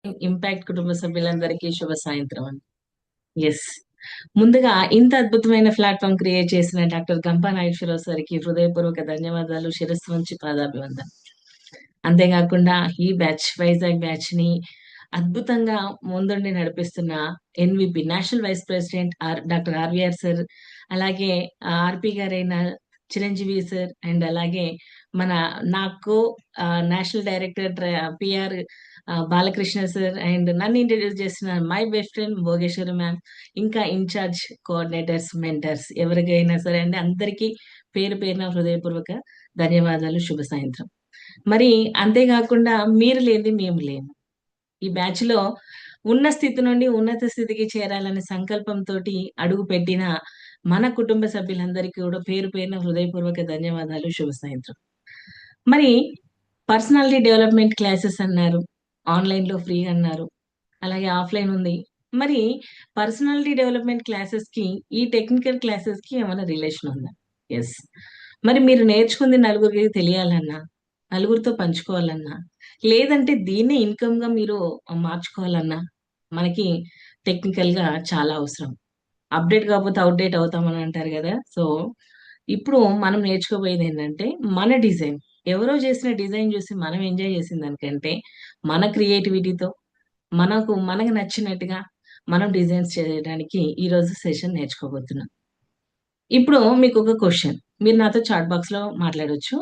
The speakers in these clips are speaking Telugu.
ఇంపాక్ట్ కుటుంబ సభ్యులందరికీ శుభ సాయంత్రం అండి. ఎస్. ముందుగా ఇంత అద్భుతమైన ప్లాట్ఫామ్ క్రియేట్ చేసిన డాక్టర్ గంపా నాగేశ్వరరావు సార్కి హృదయపూర్వక ధన్యవాదాలు, శిరస్సు వంచి పాదాభివందనం. అంతేకాకుండా ఈ బ్యాచ్, వైజాగ్ బ్యాచ్ ని అద్భుతంగా ముందుండి నడిపిస్తున్న NVP national vice president doctor RVR sir, అలాగే ఆర్పి గారైన చిరంజీవి సార్, అండ్ అలాగే మన నాకు national director PR Balakrishna sir, and నన్ను ఇంట్రడ్యూస్ చేసిన my best friend Bhogeswari ma'am, ఇంకా ఇన్ఛార్జ్ కోఆర్డినేటర్స్, మెంటర్స్, ఎవరికైనా సరే అండి, అందరికీ పేరు పేరున హృదయపూర్వక ధన్యవాదాలు, శుభ సాయంత్రం. మరి అంతేకాకుండా మీరు లేని మేము లేము. ఈ బ్యాచ్ లో ఉన్న స్థితి నుండి ఉన్నత స్థితికి చేరాలనే సంకల్పంతో అడుగు పెట్టిన మన కుటుంబ సభ్యులందరికీ కూడా పేరు పేరున హృదయపూర్వక ధన్యవాదాలు, శుభ సాయంత్రం. మరి పర్సనాలిటీ డెవలప్మెంట్ క్లాసెస్ అన్నారు, ఆన్లైన్ లో ఫ్రీ అన్నారు, అలాగే ఆఫ్లైన్ ఉంది. మరి పర్సనాలిటీ డెవలప్మెంట్ క్లాసెస్ కి ఈ టెక్నికల్ క్లాసెస్ కి ఏమైనా రిలేషన్ ఉందా? ఎస్. మరి మీరు నేర్చుకుంది నలుగురికి తెలియాలన్నా, నలుగురితో పంచుకోవాలన్నా, లేదంటే దీన్నే ఇన్కమ్ గా మీరు మార్చుకోవాలన్నా మనకి టెక్నికల్ గా చాలా అవసరం. అప్డేట్ కాకపోతే అవుట్డేట్ అవుతామని అంటారు కదా. సో ఇప్పుడు మనం నేర్చుకోబోయేది ఏంటంటే మన డిజైన్, ఎవరో చేసిన డిజైన్ చూసి మనం ఎంజాయ్ చేసిన దానికంటే మన క్రియేటివిటీతో మనకు నచ్చినట్టుగా మనం డిజైన్స్ చేయడానికి ఈ రోజు సెషన్ నేర్చుకోబోతున్నాం. ఇప్పుడు మీకు ఒక క్వశ్చన్, మీరు నాతో చాట్ బాక్స్ లో మాట్లాడొచ్చు.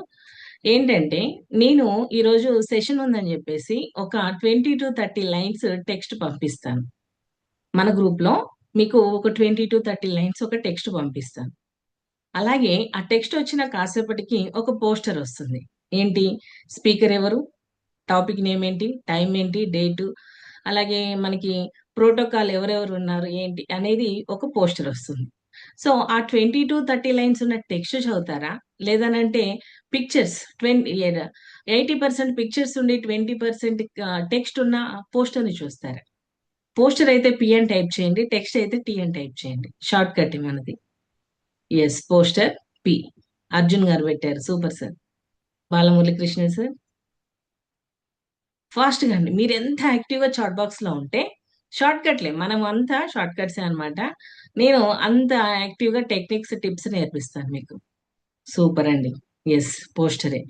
ఏంటంటే నేను ఈరోజు సెషన్ ఉందని చెప్పేసి ఒక 20 to 30 లైన్స్ టెక్స్ట్ పంపిస్తాను. మన గ్రూప్ లో మీకు ఒక 20 to 30 లైన్స్ ఒక టెక్స్ట్ పంపిస్తాను. అలాగే ఆ టెక్స్ట్ వచ్చిన కాసేపటికి ఒక పోస్టర్ వస్తుంది. ఏంటి? స్పీకర్ ఎవరు, టాపిక్ నేమ్ ఏంటి, టైం ఏంటి, డేటు, అలాగే మనకి ప్రోటోకాల్ ఎవరెవరు ఉన్నారు ఏంటి అనేది ఒక పోస్టర్ వస్తుంది. సో ఆ 20 to 30 లైన్స్ ఉన్న టెక్స్ట్ చదువుతారా, లేదనంటే పిక్చర్స్ 80% పిక్చర్స్ ఉండి 20% టెక్స్ట్ ఉన్న పోస్టర్ ని చూస్తారా? పోస్టర్ అయితే పి అని టైప్ చేయండి, టెక్స్ట్ అయితే టీ అని టైప్ చేయండి, షార్ట్ కట్ మనది. Yes, poster P. అర్జున్ గారు పెట్టారు, super sir. Balamuralikrishna sir, fast గా అండి. మీరు ఎంత యాక్టివ్ గా చాట్ బాక్స్ లో ఉంటే షార్ట్ కట్లే, మనం అంతా షార్ట్ కట్సే అనమాట. నేను అంత యాక్టివ్ గా టెక్నిక్స్, టిప్స్ నేర్పిస్తాను మీకు. సూపర్ అండి. ఎస్, పోస్టరే.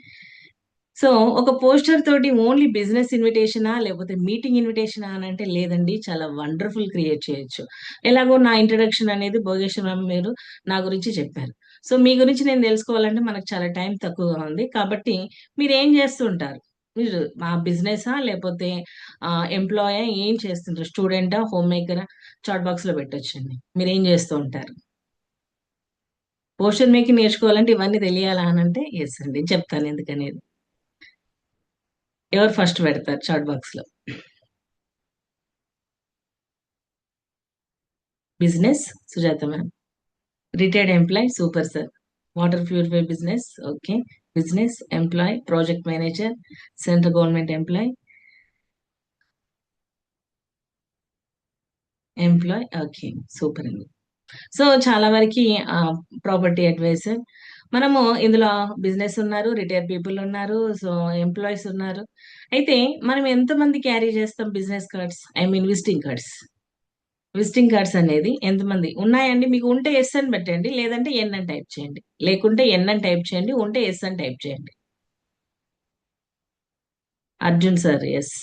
సో ఒక పోస్టర్ తోటి ఓన్లీ బిజినెస్ ఇన్విటేషనా లేకపోతే మీటింగ్ ఇన్విటేషనా అని అంటే లేదండి, చాలా వండర్ఫుల్ క్రియేట్ చేయొచ్చు. ఎలాగో నా ఇంట్రడక్షన్ అనేది భోగేశ్వరం మీరు నా గురించి చెప్పారు. సో మీ గురించి నేను తెలుసుకోవాలంటే మనకు చాలా టైం తక్కువగా ఉంది, కాబట్టి మీరు ఏం చేస్తుంటారు? మీరు మా బిజినెసా లేకపోతే ఎంప్లాయా, ఏం చేస్తుంటారు? స్టూడెంటా, హోమ్ మేకరా? చాట్ బాక్స్ లో పెట్టొచ్చండి. మీరు ఏం చేస్తూ ఉంటారు? పోస్టర్ మేకింగ్ నేర్చుకోవాలంటే ఇవన్నీ తెలియాలా అని అంటే ఎస్ అండి, చెప్తాను ఎందుకనేది. ఎవరు ఫస్ట్ పెడతారు చాట్ బాక్స్ లో? Business, Sujatha ma'am. Retired employee, super sir. Water purify business, okay. Business employee, project manager, central government employee, employee, okay. Super అండి. సో చాలా వరకు ప్రాపర్టీ అడ్వైజర్, మనము ఇందులో బిజినెస్ ఉన్నారు, రిటైర్డ్ పీపుల్ ఉన్నారు, సో ఎంప్లాయీస్ ఉన్నారు. అయితే మనం ఎంతమంది క్యారీ చేస్తాం business cards, I mean visiting cards? Visiting cards అనేది ఎంతమంది ఉన్నాయండి? మీకు ఉంటే ఎస్ అని పెట్టండి, లేదంటే ఎన్ అని టైప్ చేయండి, లేకుంటే ఎన్ అని టైప్ చేయండి, ఉంటే ఎస్ అని టైప్ చేయండి. Arjun sir, yes.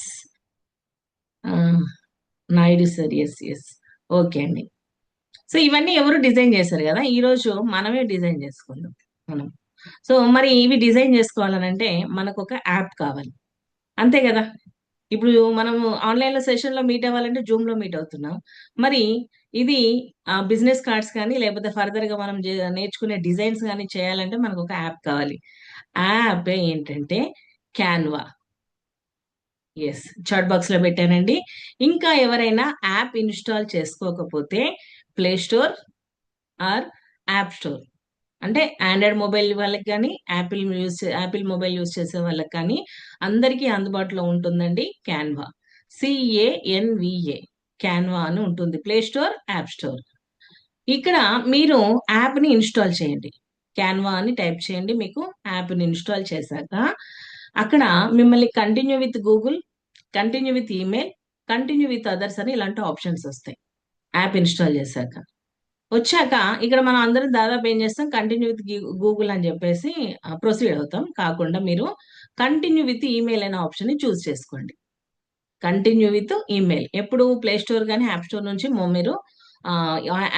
Naidu sir, yes yes. Okay అండి. సో ఇవన్నీ ఎవరు డిజైన్ చేశారు కదా, ఈ రోజు మనమే డిజైన్ చేసుకుందాం మనం. సో మరి ఇవి డిజైన్ చేసుకోవాలనంటే మనకు ఒక యాప్ కావాలి, అంతే కదా. ఇప్పుడు మనము ఆన్లైన్ లో సెషన్ లో మీట్ అవ్వాలంటే జూమ్ లో మీట్ అవుతున్నాం. మరి ఇది బిజినెస్ కార్డ్స్ కానీ లేకపోతే ఫర్దర్ గా మనం నేర్చుకునే డిజైన్స్ కానీ చేయాలంటే మనకు ఒక యాప్ కావాలి. ఆ యాప్ ఏంటంటే క్యాన్వా. ఎస్, చాట్ బాక్స్ లో పెట్టానండి. ఇంకా ఎవరైనా యాప్ ఇన్స్టాల్ చేసుకోకపోతే play store or app store, అంటే ఆండ్రాయిడ్ మొబైల్ వాళ్ళకి కానీ యాపిల్ మొబైల్ యూజ్ చేసే వాళ్ళకి కానీ అందరికీ అందుబాటులో ఉంటుందండి క్యాన్వా. CANVA, క్యాన్వా అని ఉంటుంది, ప్లే స్టోర్, యాప్ స్టోర్. ఇక్కడ మీరు యాప్ ని ఇన్స్టాల్ చేయండి, క్యాన్వా అని టైప్ చేయండి. మీకు యాప్ ని ఇన్స్టాల్ చేశాక అక్కడ మిమ్మల్ని continue with Google, continue with email, continue with others అని ఇలాంటి ఆప్షన్స్ వస్తాయి యాప్ ఇన్స్టాల్ చేశాక. వచ్చాక ఇక్కడ మనం అందరం దాదాపు ఏం చేస్తాం, కంటిన్యూ విత్ గూగుల్ అని చెప్పేసి ప్రొసీడ్ అవుతాం. కాకుండా మీరు కంటిన్యూ విత్ ఈమెయిల్ అనే ఆప్షన్ ని చూస్ చేసుకోండి. కంటిన్యూ విత్ ఈమెయిల్ ఎప్పుడు ప్లే స్టోర్ కానీ యాప్ స్టోర్ నుంచి మీరు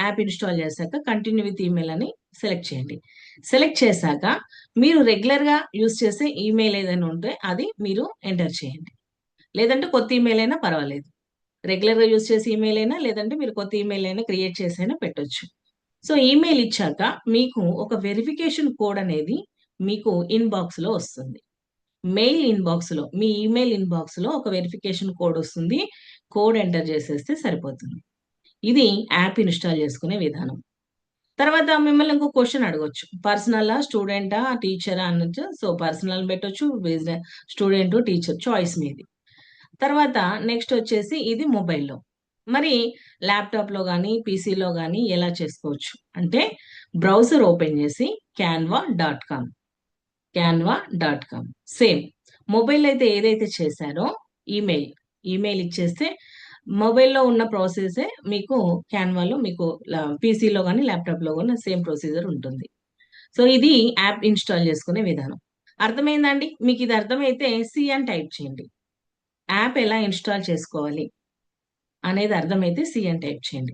యాప్ ఇన్స్టాల్ చేశాక కంటిన్యూ విత్ ఈమెయిల్ అని సెలెక్ట్ చేయండి. సెలెక్ట్ చేశాక మీరు రెగ్యులర్ గా యూజ్ చేసే ఈమెయిల్ ఏదైనా ఉంటే అది మీరు ఎంటర్ చేయండి. లేదంటే కొత్త ఈమెయిల్ అయినా పర్వాలేదు. రెగ్యులర్ గా యూజ్ చేసే ఈమెయిల్ అయినా, లేదంటే మీరు కొత్త ఈమెయిల్ అయినా క్రియేట్ చేసైనా పెట్టొచ్చు. సో ఈమెయిల్ ఇచ్చాక మీకు ఒక వెరిఫికేషన్ కోడ్ అనేది మీకు ఇన్బాక్స్ లో వస్తుంది. మెయిల్ ఇన్బాక్స్ లో, మీ ఈమెయిల్ ఇన్బాక్స్ లో ఒక వెరిఫికేషన్ కోడ్ వస్తుంది. కోడ్ ఎంటర్ చేసేస్తే సరిపోతుంది. ఇది యాప్ ఇన్స్టాల్ చేసుకునే విధానం. తర్వాత మిమ్మల్ని ఇంకో క్వశ్చన్ అడగొచ్చు, పర్సనలా, స్టూడెంటా, టీచరా అన్నట్టు. సో పర్సనల్ పెట్టొచ్చు, బిజినెస్, స్టూడెంట్, టీచర్ చాయిస్ మీది. తర్వాత నెక్స్ట్ వచ్చేసి ఇది మొబైల్లో. మరి ల్యాప్టాప్లో కానీ పీసీలో కానీ ఎలా చేసుకోవచ్చు అంటే, బ్రౌజర్ ఓపెన్ చేసి canva.com, canva.com సేమ్ మొబైల్ అయితే ఏదైతే చేశారో ఈమెయిల్, ఈమెయిల్ ఇచ్చేస్తే మొబైల్లో ఉన్న ప్రాసెసే మీకు క్యాన్వాలో, మీకు పీసీలో కానీ ల్యాప్టాప్లో కానీ సేమ్ ప్రొసీజర్ ఉంటుంది. సో ఇది యాప్ ఇన్స్టాల్ చేసుకునే విధానం. అర్థమైందండి? మీకు ఇది అర్థమైతే సి అని టైప్ చేయండి. యాప్ ఎలా ఇన్స్టాల్ చేసుకోవాలి అనేది అర్థమైతే సి అని టైప్ చేయండి.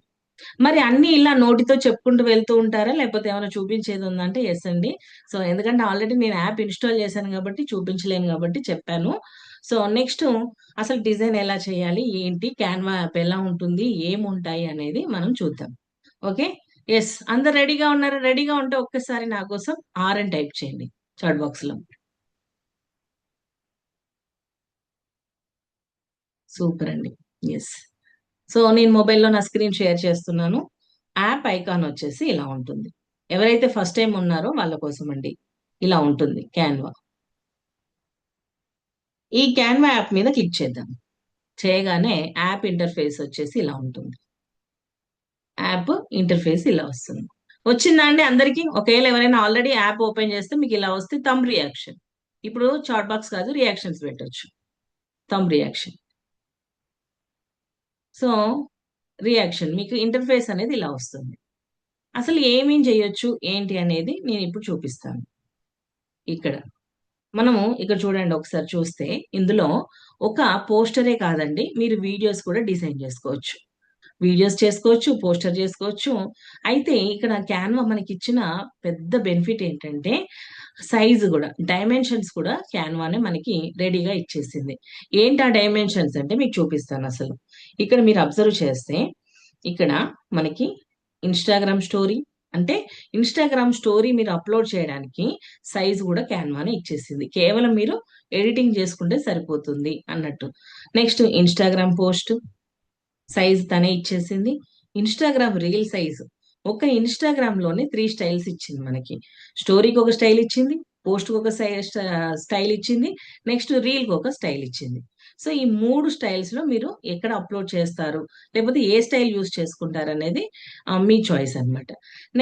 మరి అన్ని ఇలా నోటితో చెప్పుకుంటూ వెళ్తూ ఉంటారా, లేకపోతే ఏమైనా చూపించేది ఉందంటే ఎస్ అండి. సో ఎందుకంటే ఆల్రెడీ నేను యాప్ ఇన్స్టాల్ చేశాను కాబట్టి చూపించలేను కాబట్టి చెప్పాను. సో నెక్స్ట్ అసలు డిజైన్ ఎలా చేయాలి, ఏంటి, క్యాన్వా యాప్ ఎలా ఉంటుంది, ఏముంటాయి అనేది మనం చూద్దాం. ఓకే, ఎస్, అందరు రెడీగా ఉన్నారు? రెడీగా ఉంటే ఒక్కసారి నా కోసం ఆర్ అని టైప్ చేయండి చాట్ బాక్స్ లో. సూపర్ అండి. ఎస్. సో నేను మొబైల్లో నా స్క్రీన్ షేర్ చేస్తున్నాను. యాప్ ఐకాన్ వచ్చేసి ఇలా ఉంటుంది. ఎవరైతే ఫస్ట్ టైం ఉన్నారో వాళ్ళ కోసం అండి. ఇలా ఉంటుంది క్యాన్వా. ఈ క్యాన్వా యాప్ మీద క్లిక్ చేద్దాం. చేయగానే యాప్ ఇంటర్ఫేస్ వచ్చేసి ఇలా ఉంటుంది. యాప్ ఇంటర్ఫేస్ ఇలా వస్తుంది. వచ్చిందా అండి అందరికీ? ఒకవేళ ఎవరైనా ఆల్రెడీ యాప్ ఓపెన్ చేస్తే మీకు ఇలా వస్తే థంబ్ రియాక్షన్. ఇప్పుడు చాట్ బాక్స్ కాదు, రియాక్షన్స్ పెట్టొచ్చు. Thumb reaction. సో రియాక్షన్ మీకు ఇంటర్ఫేస్ అనేది ఇలా వస్తుంది. అసలు ఏమేం చేయొచ్చు ఏంటి అనేది నేను ఇప్పుడు చూపిస్తాను. ఇక్కడ మనము ఇక్కడ చూడండి, ఒకసారి చూస్తే ఇందులో ఒక పోస్టరే కాదండి, మీరు వీడియోస్ కూడా డిజైన్ చేసుకోవచ్చు. వీడియోస్ చేసుకోవచ్చు, పోస్టర్ చేసుకోవచ్చు. అయితే ఇక్కడ క్యాన్వా మనకి ఇచ్చిన పెద్ద బెనిఫిట్ ఏంటంటే సైజు కూడా, డైమెన్షన్స్ కూడా క్యాన్వానే మనకి రెడీగా ఇచ్చేసింది. ఏంటి ఆ డైమెన్షన్స్ అంటే మీకు చూపిస్తాను. అసలు ఇక్కడ మీరు అబ్జర్వ్ చేస్తే ఇక్కడ మనకి ఇన్స్టాగ్రామ్ స్టోరీ, అంటే ఇన్స్టాగ్రామ్ స్టోరీ మీరు అప్లోడ్ చేయడానికి సైజ్ కూడా క్యాన్వానే ఇచ్చేసింది. కేవలం మీరు ఎడిటింగ్ చేసుకుంటే సరిపోతుంది అన్నట్టు. నెక్స్ట్ ఇన్స్టాగ్రామ్ పోస్ట్ సైజ్ తనే ఇచ్చేసింది. ఇన్స్టాగ్రామ్ రీల్ సైజ్, ఒక ఇన్స్టాగ్రామ్ లోనే 3 స్టైల్స్ ఇచ్చింది మనకి. స్టోరీకి ఒక స్టైల్ ఇచ్చింది, పోస్ట్ కి ఒక స్టైల్ ఇచ్చింది, నెక్స్ట్ రీల్ కి ఒక స్టైల్ ఇచ్చింది. సో ఈ 3 స్టైల్స్ లో మీరు ఎక్కడ అప్లోడ్ చేస్తారు, లేకపోతే ఏ స్టైల్ యూస్ చేసుకుంటారు అనేది మీ చాయిస్ అన్నమాట.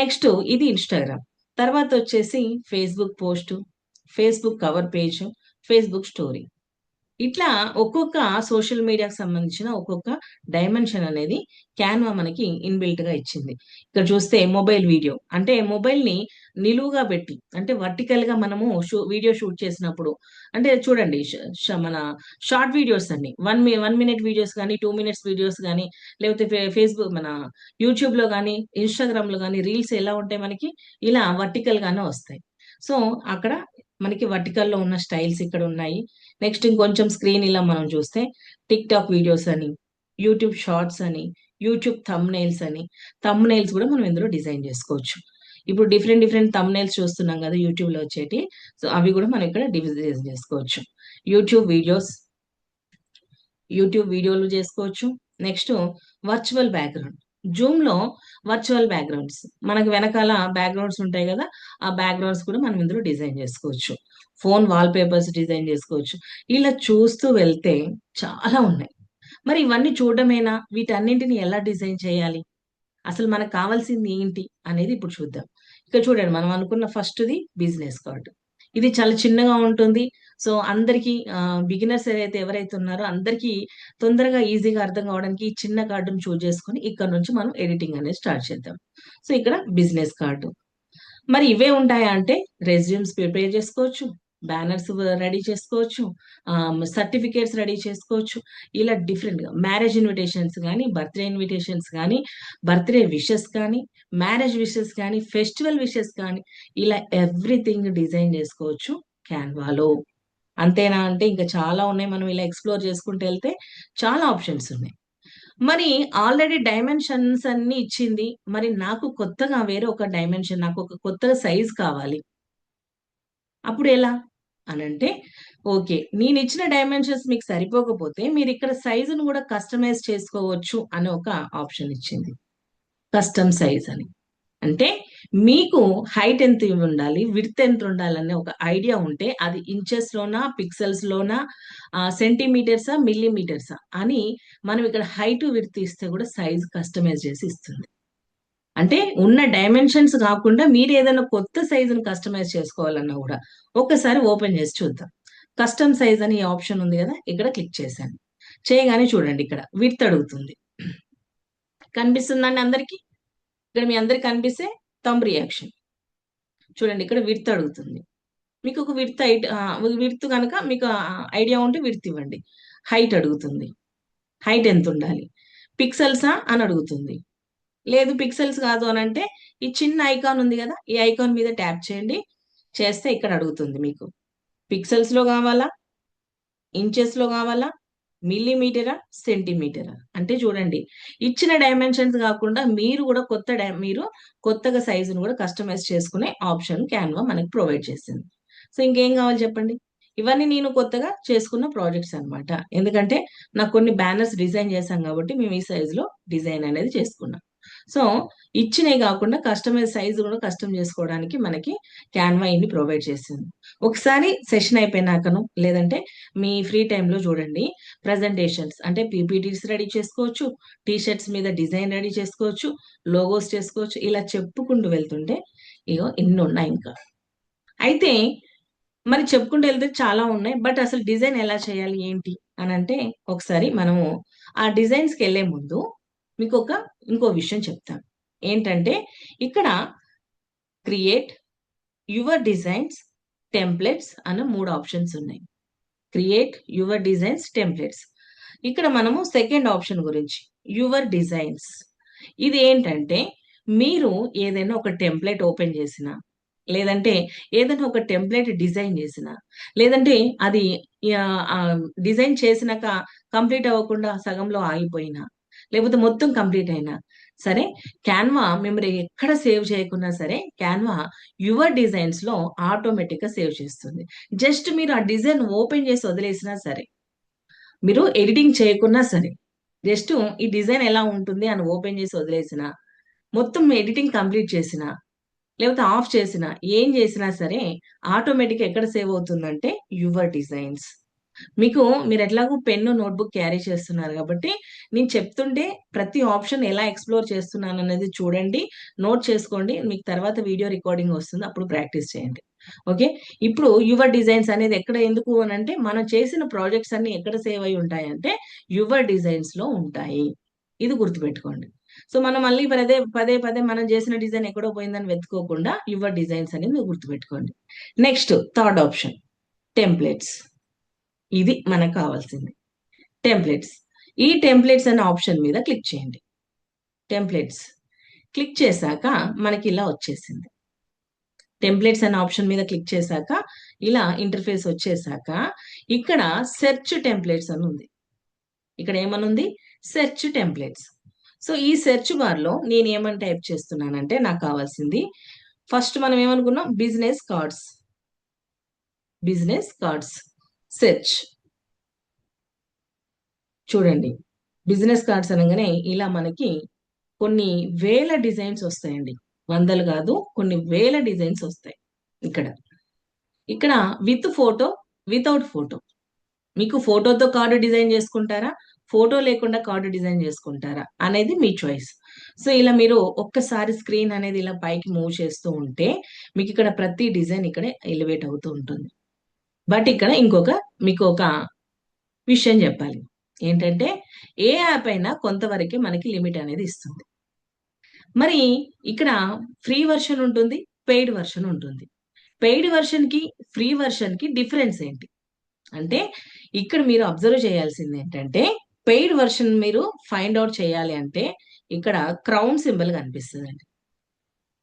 నెక్స్ట్ ఇది ఇన్స్టాగ్రామ్. తర్వాత వచ్చేసి Facebook post, Facebook cover page, Facebook story. ఇట్లా ఒక్కొక్క సోషల్ మీడియాకి సంబంధించిన ఒక్కొక్క డైమెన్షన్ అనేది క్యాన్వా మనకి ఇన్బిల్ట్ గా ఇచ్చింది. ఇక్కడ చూస్తే మొబైల్ వీడియో, అంటే మొబైల్ ని నిలువుగా పెట్టి, అంటే వర్టికల్ గా మనము వీడియో షూట్ చేసినప్పుడు, అంటే చూడండి మన షార్ట్ వీడియోస్ అన్ని 1 minute వీడియోస్ కానీ, 2 minutes వీడియోస్ కానీ, లేకపోతే ఫేస్బుక్ మన యూట్యూబ్ లో కానీ, ఇన్స్టాగ్రామ్ లో కానీ రీల్స్ ఎలా ఉంటాయి మనకి, ఇలా వర్టికల్ గానే వస్తాయి. సో అక్కడ మనకి వర్టికల్ లో ఉన్న స్టైల్స్ ఇక్కడ ఉన్నాయి. నెక్స్ట్ ఇంకొంచెం స్క్రీన్ ఇలా మనం చూస్తే టిక్ టాక్ వీడియోస్ అని, యూట్యూబ్ షార్ట్స్ అని, యూట్యూబ్ థంబ్ నెయిల్స్ కూడా మనం ఇందులో డిజైన్ చేసుకోవచ్చు. ఇప్పుడు డిఫరెంట్ డిఫరెంట్ థంబ్ నెయిల్స్ చూస్తున్నాం కదా యూట్యూబ్ లో వచ్చేటి. సో అవి కూడా మనం ఇక్కడ డిజైన్ చేసుకోవచ్చు. యూట్యూబ్ వీడియోస్, యూట్యూబ్ వీడియోలు చేసుకోవచ్చు. నెక్స్ట్ వర్చువల్ బ్యాక్గ్రౌండ్, జూమ్ లో వర్చువల్ బ్యాక్గ్రౌండ్స్, మనకు వెనకాల బ్యాక్గ్రౌండ్స్ ఉంటాయి కదా, ఆ బ్యాక్గ్రౌండ్స్ కూడా మనం ఇందులో డిజైన్ చేసుకోవచ్చు. ఫోన్ వాల్ పేపర్స్ డిజైన్ చేసుకోవచ్చు. ఇలా చూస్తూ వెళ్తే చాలా ఉన్నాయి. మరి ఇవన్నీ చూడడమేనా? వీటన్నింటిని ఎలా డిజైన్ చేయాలి, అసలు మనకు కావాల్సింది ఏంటి అనేది ఇప్పుడు చూద్దాం. ఇక్కడ చూడండి, మనం అనుకున్న ఫస్ట్ది బిజినెస్ కార్డ్. ఇది చాలా చిన్నగా ఉంటుంది. సో అందరికీ బిగినర్స్ ఎవరైతే ఉన్నారో అందరికీ తొందరగా ఈజీగా అర్థం కావడానికి ఈ చిన్న కార్డును చూస్ చేసుకొని ఇక్కడ నుంచి మనం ఎడిటింగ్ అనేది స్టార్ట్ చేద్దాం. సో ఇక్కడ బిజినెస్ కార్డు. మరి ఇవే ఉంటాయా అంటే రెజ్యూమ్స్ ప్రిపేర్ చేసుకోవచ్చు, బ్యానర్స్ రెడీ చేసుకోవచ్చు, సర్టిఫికేట్స్ రెడీ చేసుకోవచ్చు. ఇలా డిఫరెంట్ గా మ్యారేజ్ ఇన్విటేషన్స్ కానీ, బర్త్డే ఇన్విటేషన్స్ కానీ, బర్త్డే విషెస్ కానీ, మ్యారేజ్ విషెస్ కానీ, ఫెస్టివల్ విషెస్ కానీ, ఇలా ఎవ్రీథింగ్ డిజైన్ చేసుకోవచ్చు క్యాన్వాలో. అంతేనా అంటే ఇంకా చాలా ఉన్నాయి. మనం ఇలా ఎక్స్ప్లోర్ చేసుకుంటూ వెళ్తే చాలా ఆప్షన్స్ ఉన్నాయి. మరి ఆల్రెడీ డైమెన్షన్స్ అన్ని ఇచ్చింది. మరి నాకు కొత్తగా వేరే ఒక డైమెన్షన్, నాకు ఒక కొత్తగా సైజ్ కావాలి. అప్పుడు ఎలా అనంటే, ఓకే, నేను ఇచ్చిన డైమెన్షన్స్ మీకు సరిపోకపోతే మీరు ఇక్కడ సైజును కూడా కస్టమైజ్ చేసుకోవచ్చు అని ఒక ఆప్షన్ ఇచ్చింది. కస్టమ్ సైజ్ అని. అంటే మీకు హైట్ ఎంత ఉండాలి, విడ్త్ ఎంత ఉండాలనే ఒక ఐడియా ఉంటే అది ఇంచెస్ లోనా, పిక్సెల్స్ లోనా, సెంటీమీటర్సా, మిల్లీమీటర్సా అని మనం ఇక్కడ హైట్ విడ్త్ ఇస్తే కూడా సైజ్ కస్టమైజ్ చేసి ఇస్తుంది. అంటే ఉన్న డైమెన్షన్స్ కాకుండా మీరు ఏదైనా కొత్త సైజును కస్టమైజ్ చేసుకోవాలన్నా కూడా ఒక్కసారి ఓపెన్ చేసి చూద్దాం. కస్టమ్ సైజ్ అని ఆప్షన్ ఉంది కదా, ఇక్కడ క్లిక్ చేశాను. చేయగానే చూడండి ఇక్కడ విడ్త్ అడుగుతుంది. కనిపిస్తుందండి అందరికి? ఇక్కడ మీ అందరికి కనిపిస్తే థంబ్ రియాక్షన్. చూడండి ఇక్కడ విడ్త్ అడుగుతుంది. మీకు ఒక విడ్త్ కనుక మీకు ఐడియా ఉంటే విడ్త్ ఇవ్వండి. హైట్ అడుగుతుంది. హైట్ ఎంత ఉండాలి? పిక్సెల్సా అని అడుగుతుంది. లేదు పిక్సెల్స్ కాదు అని అంటే ఈ చిన్న ఐకాన్ ఉంది కదా, ఈ ఐకాన్ మీద ట్యాప్ చేయండి. చేస్తే ఇక్కడ అడుగుతుంది మీకు పిక్సెల్స్ లో కావాలా, ఇంచెస్ లో కావాలా, మిల్లీమీటరా, సెంటీమీటరా. అంటే చూడండి ఇచ్చిన డైమెన్షన్స్ కాకుండా మీరు కూడా మీరు కొత్తగా సైజును కూడా కస్టమైజ్ చేసుకునే ఆప్షన్ క్యాన్వా మనకి ప్రొవైడ్ చేసింది. సో ఇంకేం కావాలి చెప్పండి. ఇవన్నీ నేను కొత్తగా చేసుకున్న ప్రాజెక్ట్స్ అన్నమాట. ఎందుకంటే నాకు కొన్ని బ్యానర్స్ డిజైన్ చేశాం కాబట్టి మేము ఈ సైజ్ లో డిజైన్ అనేది చేసుకున్నాం. సో ఇచ్చినవి కాకుండా కస్టమైజ్ సైజ్ కూడా కస్టమ్ చేసుకోవడానికి మనకి క్యాన్వా ఇన్ని ప్రొవైడ్ చేసింది. ఒకసారి సెషన్ అయిపోయినాకను లేదంటే మీ ఫ్రీ టైంలో చూడండి, ప్రజెంటేషన్స్ అంటే పీపీటీస్ రెడీ చేసుకోవచ్చు, టీషర్ట్స్ మీద డిజైన్ రెడీ చేసుకోవచ్చు, లోగోస్ చేసుకోవచ్చు. ఇలా చెప్పుకుంటూ వెళ్తుంటే ఇగో ఇన్ని ఉన్నాయి ఇంకా. అయితే మరి చెప్పుకుంటూ వెళ్తే చాలా ఉన్నాయి. బట్ అసలు డిజైన్ ఎలా చేయాలి ఏంటి అని అంటే ఒకసారి మనము ఆ డిజైన్స్కి వెళ్లే ముందు మీకు ఇంకో విషయం చెప్తాను. ఏంటంటే ఇక్కడ క్రియేట్ యువర్ డిజైన్స్ టెంప్లెట్స్ అన్న 3 ఆప్షన్స్ ఉన్నాయి. Create your designs templates. ఇక్కడ మనము సెకండ్ ఆప్షన్ గురించి యువర్ డిజైన్స్. ఇది ఏంటంటే మీరు ఏదైనా ఒక టెంప్లెట్ ఓపెన్ చేసినా, లేదంటే ఏదైనా ఒక టెంప్లెట్ డిజైన్ చేసిన, లేదంటే అది డిజైన్ చేసినాక కంప్లీట్ అవ్వకుండా సగంలో ఆగిపోయినా, లేకపోతే మొత్తం కంప్లీట్ అయినా సరే, క్యాన్వా మెమరీ ఎక్కడ సేవ్ చేయకున్నా సరే క్యాన్వా యువర్ డిజైన్స్ లో ఆటోమేటిక్ గా సేవ్ చేస్తుంది. జస్ట్ మీరు ఆ డిజైన్ ఓపెన్ చేసి వదిలేసినా సరే, మీరు ఎడిటింగ్ చేయకున్నా సరే, జస్ట్ ఈ డిజైన్ ఎలా ఉంటుంది అని ఓపెన్ చేసి వదిలేసిన, మొత్తం ఎడిటింగ్ కంప్లీట్ చేసిన, లేకపోతే ఆఫ్ చేసిన, ఏం చేసినా సరే ఆటోమేటిక్ ఎక్కడ సేవ్ అవుతుందంటే యువర్ డిజైన్స్. మీరు ఎట్లాగో పెన్ను నోట్బుక్ క్యారీ చేస్తున్నారు కాబట్టి నేను చెప్తుంటే ప్రతి ఆప్షన్ ఎలా ఎక్స్ప్లోర్ చేస్తున్నాను అనేది చూడండి, నోట్ చేసుకోండి. మీకు తర్వాత వీడియో రికార్డింగ్ వస్తుంది, అప్పుడు ప్రాక్టీస్ చేయండి. ఓకే, ఇప్పుడు యువర్ డిజైన్స్ అనేది ఎక్కడ ఎందుకు అని అంటే మనం చేసిన ప్రాజెక్ట్స్ అన్ని ఎక్కడ సేవ్ అయి ఉంటాయంటే యువర్ డిజైన్స్ లో ఉంటాయి. ఇది గుర్తుపెట్టుకోండి. సో మనం మళ్ళీ పదే పదే మనం చేసిన డిజైన్ ఎక్కడో పోయిందని వెతుకోకుండా యువర్ డిజైన్స్ అనేది మీరు గుర్తుపెట్టుకోండి. Next third option templates. ఇది మనకు కావాల్సింది టెంప్లెట్స్. ఈ టెంప్లెట్స్ అనే ఆప్షన్ మీద క్లిక్ చేయండి. టెంప్లెట్స్ క్లిక్ చేశాక మనకి ఇలా వచ్చేసింది. టెంప్లెట్స్ అనే ఆప్షన్ మీద క్లిక్ చేశాక ఇలా ఇంటర్ఫేస్ వచ్చేసాక ఇక్కడ సెర్చ్ టెంప్లెట్స్ అని ఉంది. ఇక్కడ ఏమనుంది? Search templates. సో ఈ సెర్చ్ బార్ లో నేను ఏమని టైప్ చేస్తున్నానంటే నాకు కావాల్సింది ఫస్ట్ మనం ఏమనుకున్నాం, business cards. Business cards search. చూడండి బిజినెస్ కార్డ్స్ అనగానే ఇలా మనకి కొన్ని వేల డిజైన్స్ వస్తాయండి. వందలు కాదు, కొన్ని వేల డిజైన్స్ వస్తాయి. ఇక్కడ ఇక్కడ విత్ ఫోటో, వితౌట్ ఫోటో. మీకు ఫోటోతో కార్డు డిజైన్ చేసుకుంటారా, ఫోటో లేకుండా కార్డు డిజైన్ చేసుకుంటారా అనేది మీ చాయిస్. సో ఇలా మీరు ఒక్కసారి స్క్రీన్ అనేది ఇలా పైకి మూవ్ చేస్తూ ఉంటే మీకు ఇక్కడ ప్రతి డిజైన్ ఇక్కడ ఎలివేట్ అవుతూ ఉంటుంది. బట్ ఇక్కడ మీకు ఒక విషయం చెప్పాలి. ఏంటంటే ఏ యాప్ అయినా కొంతవరకే మనకి లిమిట్ అనేది ఇస్తుంది. మరి ఇక్కడ ఫ్రీ వర్షన్ ఉంటుంది, పెయిడ్ వర్షన్ ఉంటుంది. పెయిడ్ వర్షన్ కి ఫ్రీ వర్షన్ కి డిఫరెన్స్ ఏంటి అంటే, ఇక్కడ మీరు అబ్జర్వ్ చేయాల్సింది ఏంటంటే, పెయిడ్ వర్షన్ మీరు ఫైండ్ అవుట్ చేయాలి అంటే ఇక్కడ క్రౌన్ సింబల్ కనిపిస్తుందండి.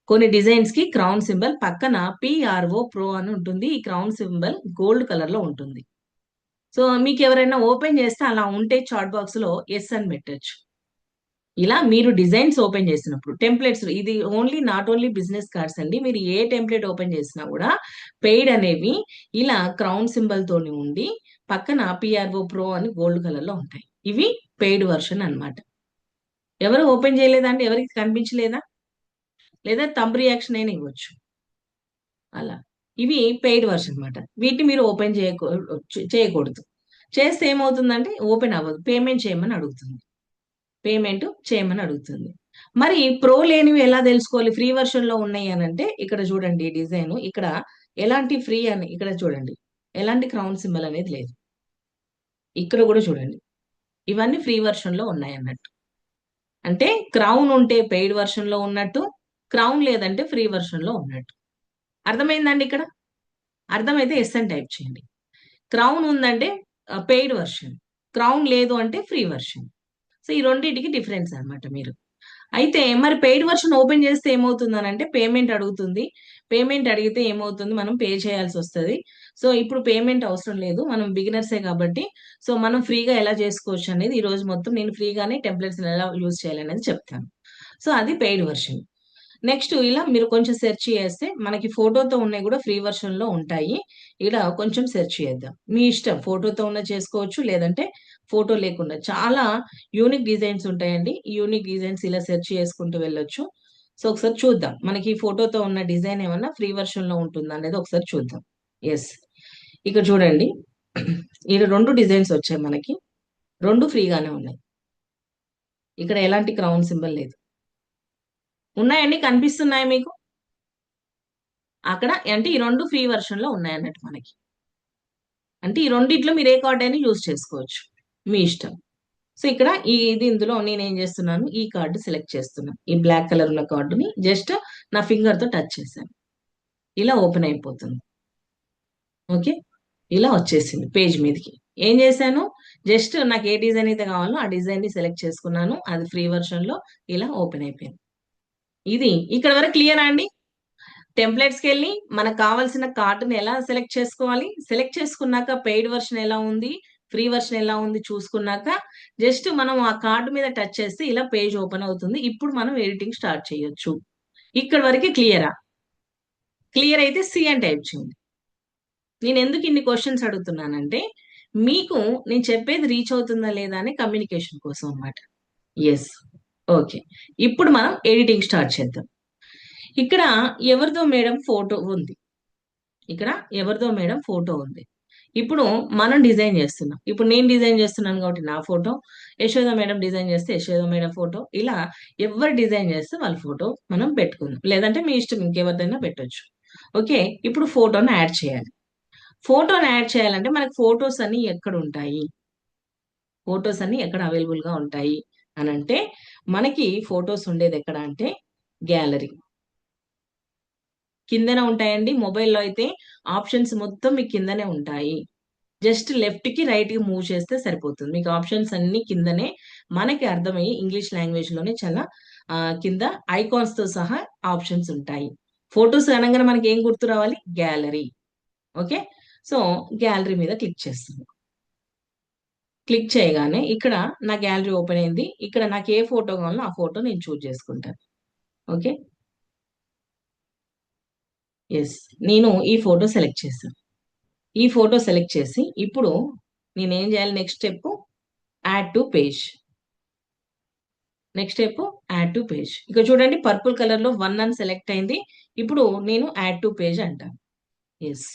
కొన్ని డిజైన్స్ కి క్రౌన్ సింబల్ పక్కన పిఆర్ఓ ప్రో అని ఉంటుంది. ఈ క్రౌన్ సింబల్ గోల్డ్ కలర్ లో ఉంటుంది. సో మీకు ఎవరైనా ఓపెన్ చేస్తే అలా ఉంటే చాట్ బాక్స్ లో ఎస్ అని పెట్టొచ్చు. ఇలా మీరు డిజైన్స్ ఓపెన్ చేసినప్పుడు టెంప్లెట్స్, ఇది only not only business cards అండి. మీరు ఏ టెంప్లెట్ ఓపెన్ చేసినా కూడా పెయిడ్ అనేవి ఇలా క్రౌన్ సింబల్ తోని ఉండి పక్కన పిఆర్ఓ ప్రో అని గోల్డ్ కలర్ లో ఉంటాయి. ఇవి పెయిడ్ వర్షన్ అన్నమాట. ఎవరు ఓపెన్ చేయలేదా అండి? ఎవరికి కనిపించలేదా? లేదా థంబ్ రియాక్షన్ అయినా ఇవ్వచ్చు. అలా ఇవి పెయిడ్ వర్షన్ అన్నమాట. వీటిని మీరు ఓపెన్ చేయకూడదు. చేస్తే ఏమవుతుందంటే ఓపెన్ అవ్వదు, పేమెంట్ చేయమని అడుగుతుంది. పేమెంట్ చేయమని అడుగుతుంది. మరి ప్రో లేనివి ఎలా తెలుసుకోవాలి? ఫ్రీ వర్షన్ లో ఉన్నాయి అని అంటే ఇక్కడ చూడండి డిజైన్, ఇక్కడ ఎలాంటి ఫ్రీ అని ఇక్కడ చూడండి, ఎలాంటి క్రౌన్ సింబల్ అనేది లేదు. ఇక్కడ కూడా చూడండి, ఇవన్నీ ఫ్రీ వర్షన్ లో ఉన్నాయి అన్నట్టు. అంటే క్రౌన్ ఉంటే పెయిడ్ వర్షన్ లో ఉన్నట్టు, క్రౌన్ లేదంటే ఫ్రీ వర్షన్ లో ఉన్నట్టు. అర్థమైందండి ఇక్కడ? అర్థమైతే ఎస్ అని టైప్ చేయండి. క్రౌన్ ఉందంటే పెయిడ్ వర్షన్, క్రౌన్ లేదు అంటే ఫ్రీ వర్షన్. సో ఈ రెండింటికి డిఫరెన్స్ అన్నమాట మీరు. అయితే మరి పెయిడ్ వర్షన్ ఓపెన్ చేస్తే ఏమవుతుంది అంటే పేమెంట్ అడుగుతుంది. పేమెంట్ అడిగితే ఏమవుతుంది, మనం పే చేయాల్సి వస్తుంది. సో ఇప్పుడు పేమెంట్ అవసరం లేదు, మనం బిగినర్సే కాబట్టి సో మనం ఫ్రీగా ఎలా చేసుకోవచ్చు అనేది ఈ రోజు మొత్తం నేను ఫ్రీగానే టెంప్లెట్స్ ఎలా యూజ్ చేయాలి అనేది చెప్తాను. సో అది పెయిడ్ వర్షన్. నెక్స్ట్ ఇలా మీరు కొంచెం సెర్చ్ చేస్తే మనకి ఫోటోతో ఉన్నాయి కూడా ఫ్రీ వర్షన్ లో ఉంటాయి. ఇక్కడ కొంచెం సెర్చ్ చేద్దాం, మీ ఇష్టం. ఫోటోతో ఉన్న చేసుకోవచ్చు, లేదంటే ఫోటో లేకుండా చాలా యూనిక్ డిజైన్స్ ఉంటాయండి. ఈ యూనిక్ డిజైన్స్ ఇలా సెర్చ్ చేసుకుంటూ వెళ్ళొచ్చు. సో ఒకసారి చూద్దాం మనకి ఫోటోతో ఉన్న డిజైన్ ఏమన్నా ఫ్రీ వర్షన్ లో ఉంటుందా అనేది ఒకసారి చూద్దాం. ఎస్, ఇక్కడ చూడండి, ఇక్కడ రెండు డిజైన్స్ వచ్చాయి మనకి, రెండు ఫ్రీగానే ఉన్నాయి. ఇక్కడ ఎలాంటి క్రౌన్ సింబల్ లేదు. ఉన్నాయండి, కనిపిస్తున్నాయి మీకు అక్కడ? అంటే ఈ రెండు ఫ్రీ వర్షన్ లో ఉన్నాయి అన్నట్టు మనకి. అంటే ఈ రెండిట్లో మీరు ఏ కార్డ్ అయినా యూజ్ చేసుకోవచ్చు, మీ ఇష్టం. సో ఇక్కడ ఇందులో నేను ఏం చేస్తున్నాను, ఈ కార్డు సెలెక్ట్ చేస్తున్నాను. ఈ బ్లాక్ కలర్ ఉన్న కార్డుని జస్ట్ నా ఫింగర్ తో టచ్ చేశాను, ఇలా ఓపెన్ అయిపోతుంది. ఓకే, ఇలా వచ్చేసింది పేజ్ మీదకి. ఏం చేశాను, జస్ట్ నాకు ఏ డిజైన్ అయితే కావాలో ఆ డిజైన్ ని సెలెక్ట్ చేసుకున్నాను, అది ఫ్రీ వర్షన్ లో ఇలా ఓపెన్ అయిపోయింది. ఇది ఇక్కడ వరకు క్లియర్ అండి? టెంప్లెట్స్కి వెళ్ళి మనకు కావాల్సిన కార్డుని ఎలా సెలెక్ట్ చేసుకోవాలి, సెలెక్ట్ చేసుకున్నాక పెయిడ్ వర్షన్ ఎలా ఉంది, ఫ్రీ వర్షన్ ఎలా ఉంది చూసుకున్నాక జస్ట్ మనం ఆ కార్డు మీద టచ్ చేస్తే ఇలా పేజ్ ఓపెన్ అవుతుంది. ఇప్పుడు మనం ఎడిటింగ్ స్టార్ట్ చేయొచ్చు. ఇక్కడ వరకు క్లియరా? క్లియర్ అయితే సి అని టైప్ చేయండి. నేను ఎందుకు ఇన్ని క్వశ్చన్స్ అడుగుతున్నానంటే మీకు నేను చెప్పేది రీచ్ అవుతుందా లేదా అని కమ్యూనికేషన్ కోసం అన్నమాట. Yes, okay. ఇప్పుడు మనం ఎడిటింగ్ స్టార్ట్ చేద్దాం. ఇక్కడ ఎవరిదో మేడం ఫోటో ఉంది, ఇక్కడ ఎవరిదో మేడం ఫోటో ఉంది. ఇప్పుడు మనం డిజైన్ చేస్తున్నాం. ఇప్పుడు నేను డిజైన్ చేస్తున్నాను కాబట్టి నా ఫోటో, యశోద మేడం డిజైన్ చేస్తే యశోద మేడం ఫోటో, ఇలా ఎవరు డిజైన్ చేస్తే వాళ్ళ ఫోటో మనం పెట్టుకుందాం. లేదంటే మీ ఇష్టం, ఇంకెవరిదైనా పెట్టొచ్చు. ఓకే, ఇప్పుడు ఫోటోని యాడ్ చేయాలి. ఫోటోని యాడ్ చేయాలంటే మనకి ఫోటోస్ అన్ని ఎక్కడ ఉంటాయి, ఫోటోస్ అన్ని ఎక్కడ అవైలబుల్ గా ఉంటాయి అని అంటే మనకి ఫోటోస్ ఉండేది ఎక్కడ అంటే గ్యాలరీ కిందనే ఉంటాయండి. మొబైల్లో అయితే ఆప్షన్స్ మొత్తం మీకు కిందనే ఉంటాయి. జస్ట్ లెఫ్ట్ కి రైట్ కి మూవ్ చేస్తే సరిపోతుంది. మీకు ఆప్షన్స్ అన్ని కిందనే మనకి అర్థమయ్యి ఇంగ్లీష్ లాంగ్వేజ్ లోనే చాలా కింద ఐకాన్స్ తో సహా ఆప్షన్స్ ఉంటాయి. ఫొటోస్ అనగానే మనకి ఏం గుర్తు రావాలి? గ్యాలరీ. ఓకే, సో గ్యాలరీ మీద క్లిక్ చేస్తుంది. క్లిక్ చేయగానే ఇక్కడ నా గ్యాలరీ ఓపెన్ అయింది. ఇక్కడ నాకు ఏ ఫోటో కావాలో ఆ ఫోటో నేను చూజ్ చేసుకుంటాను. ఓకే, ఎస్, నేను ఈ ఫోటో సెలెక్ట్ చేశాను. ఈ ఫోటో సెలెక్ట్ చేసి ఇప్పుడు నేనేం చేయాలి, next step add to page. Next step add to page. ఇక చూడండి పర్పుల్ కలర్ లో 1 అని సెలెక్ట్ అయింది. ఇప్పుడు నేను యాడ్ టు పేజ్ అంటాను. ఎస్,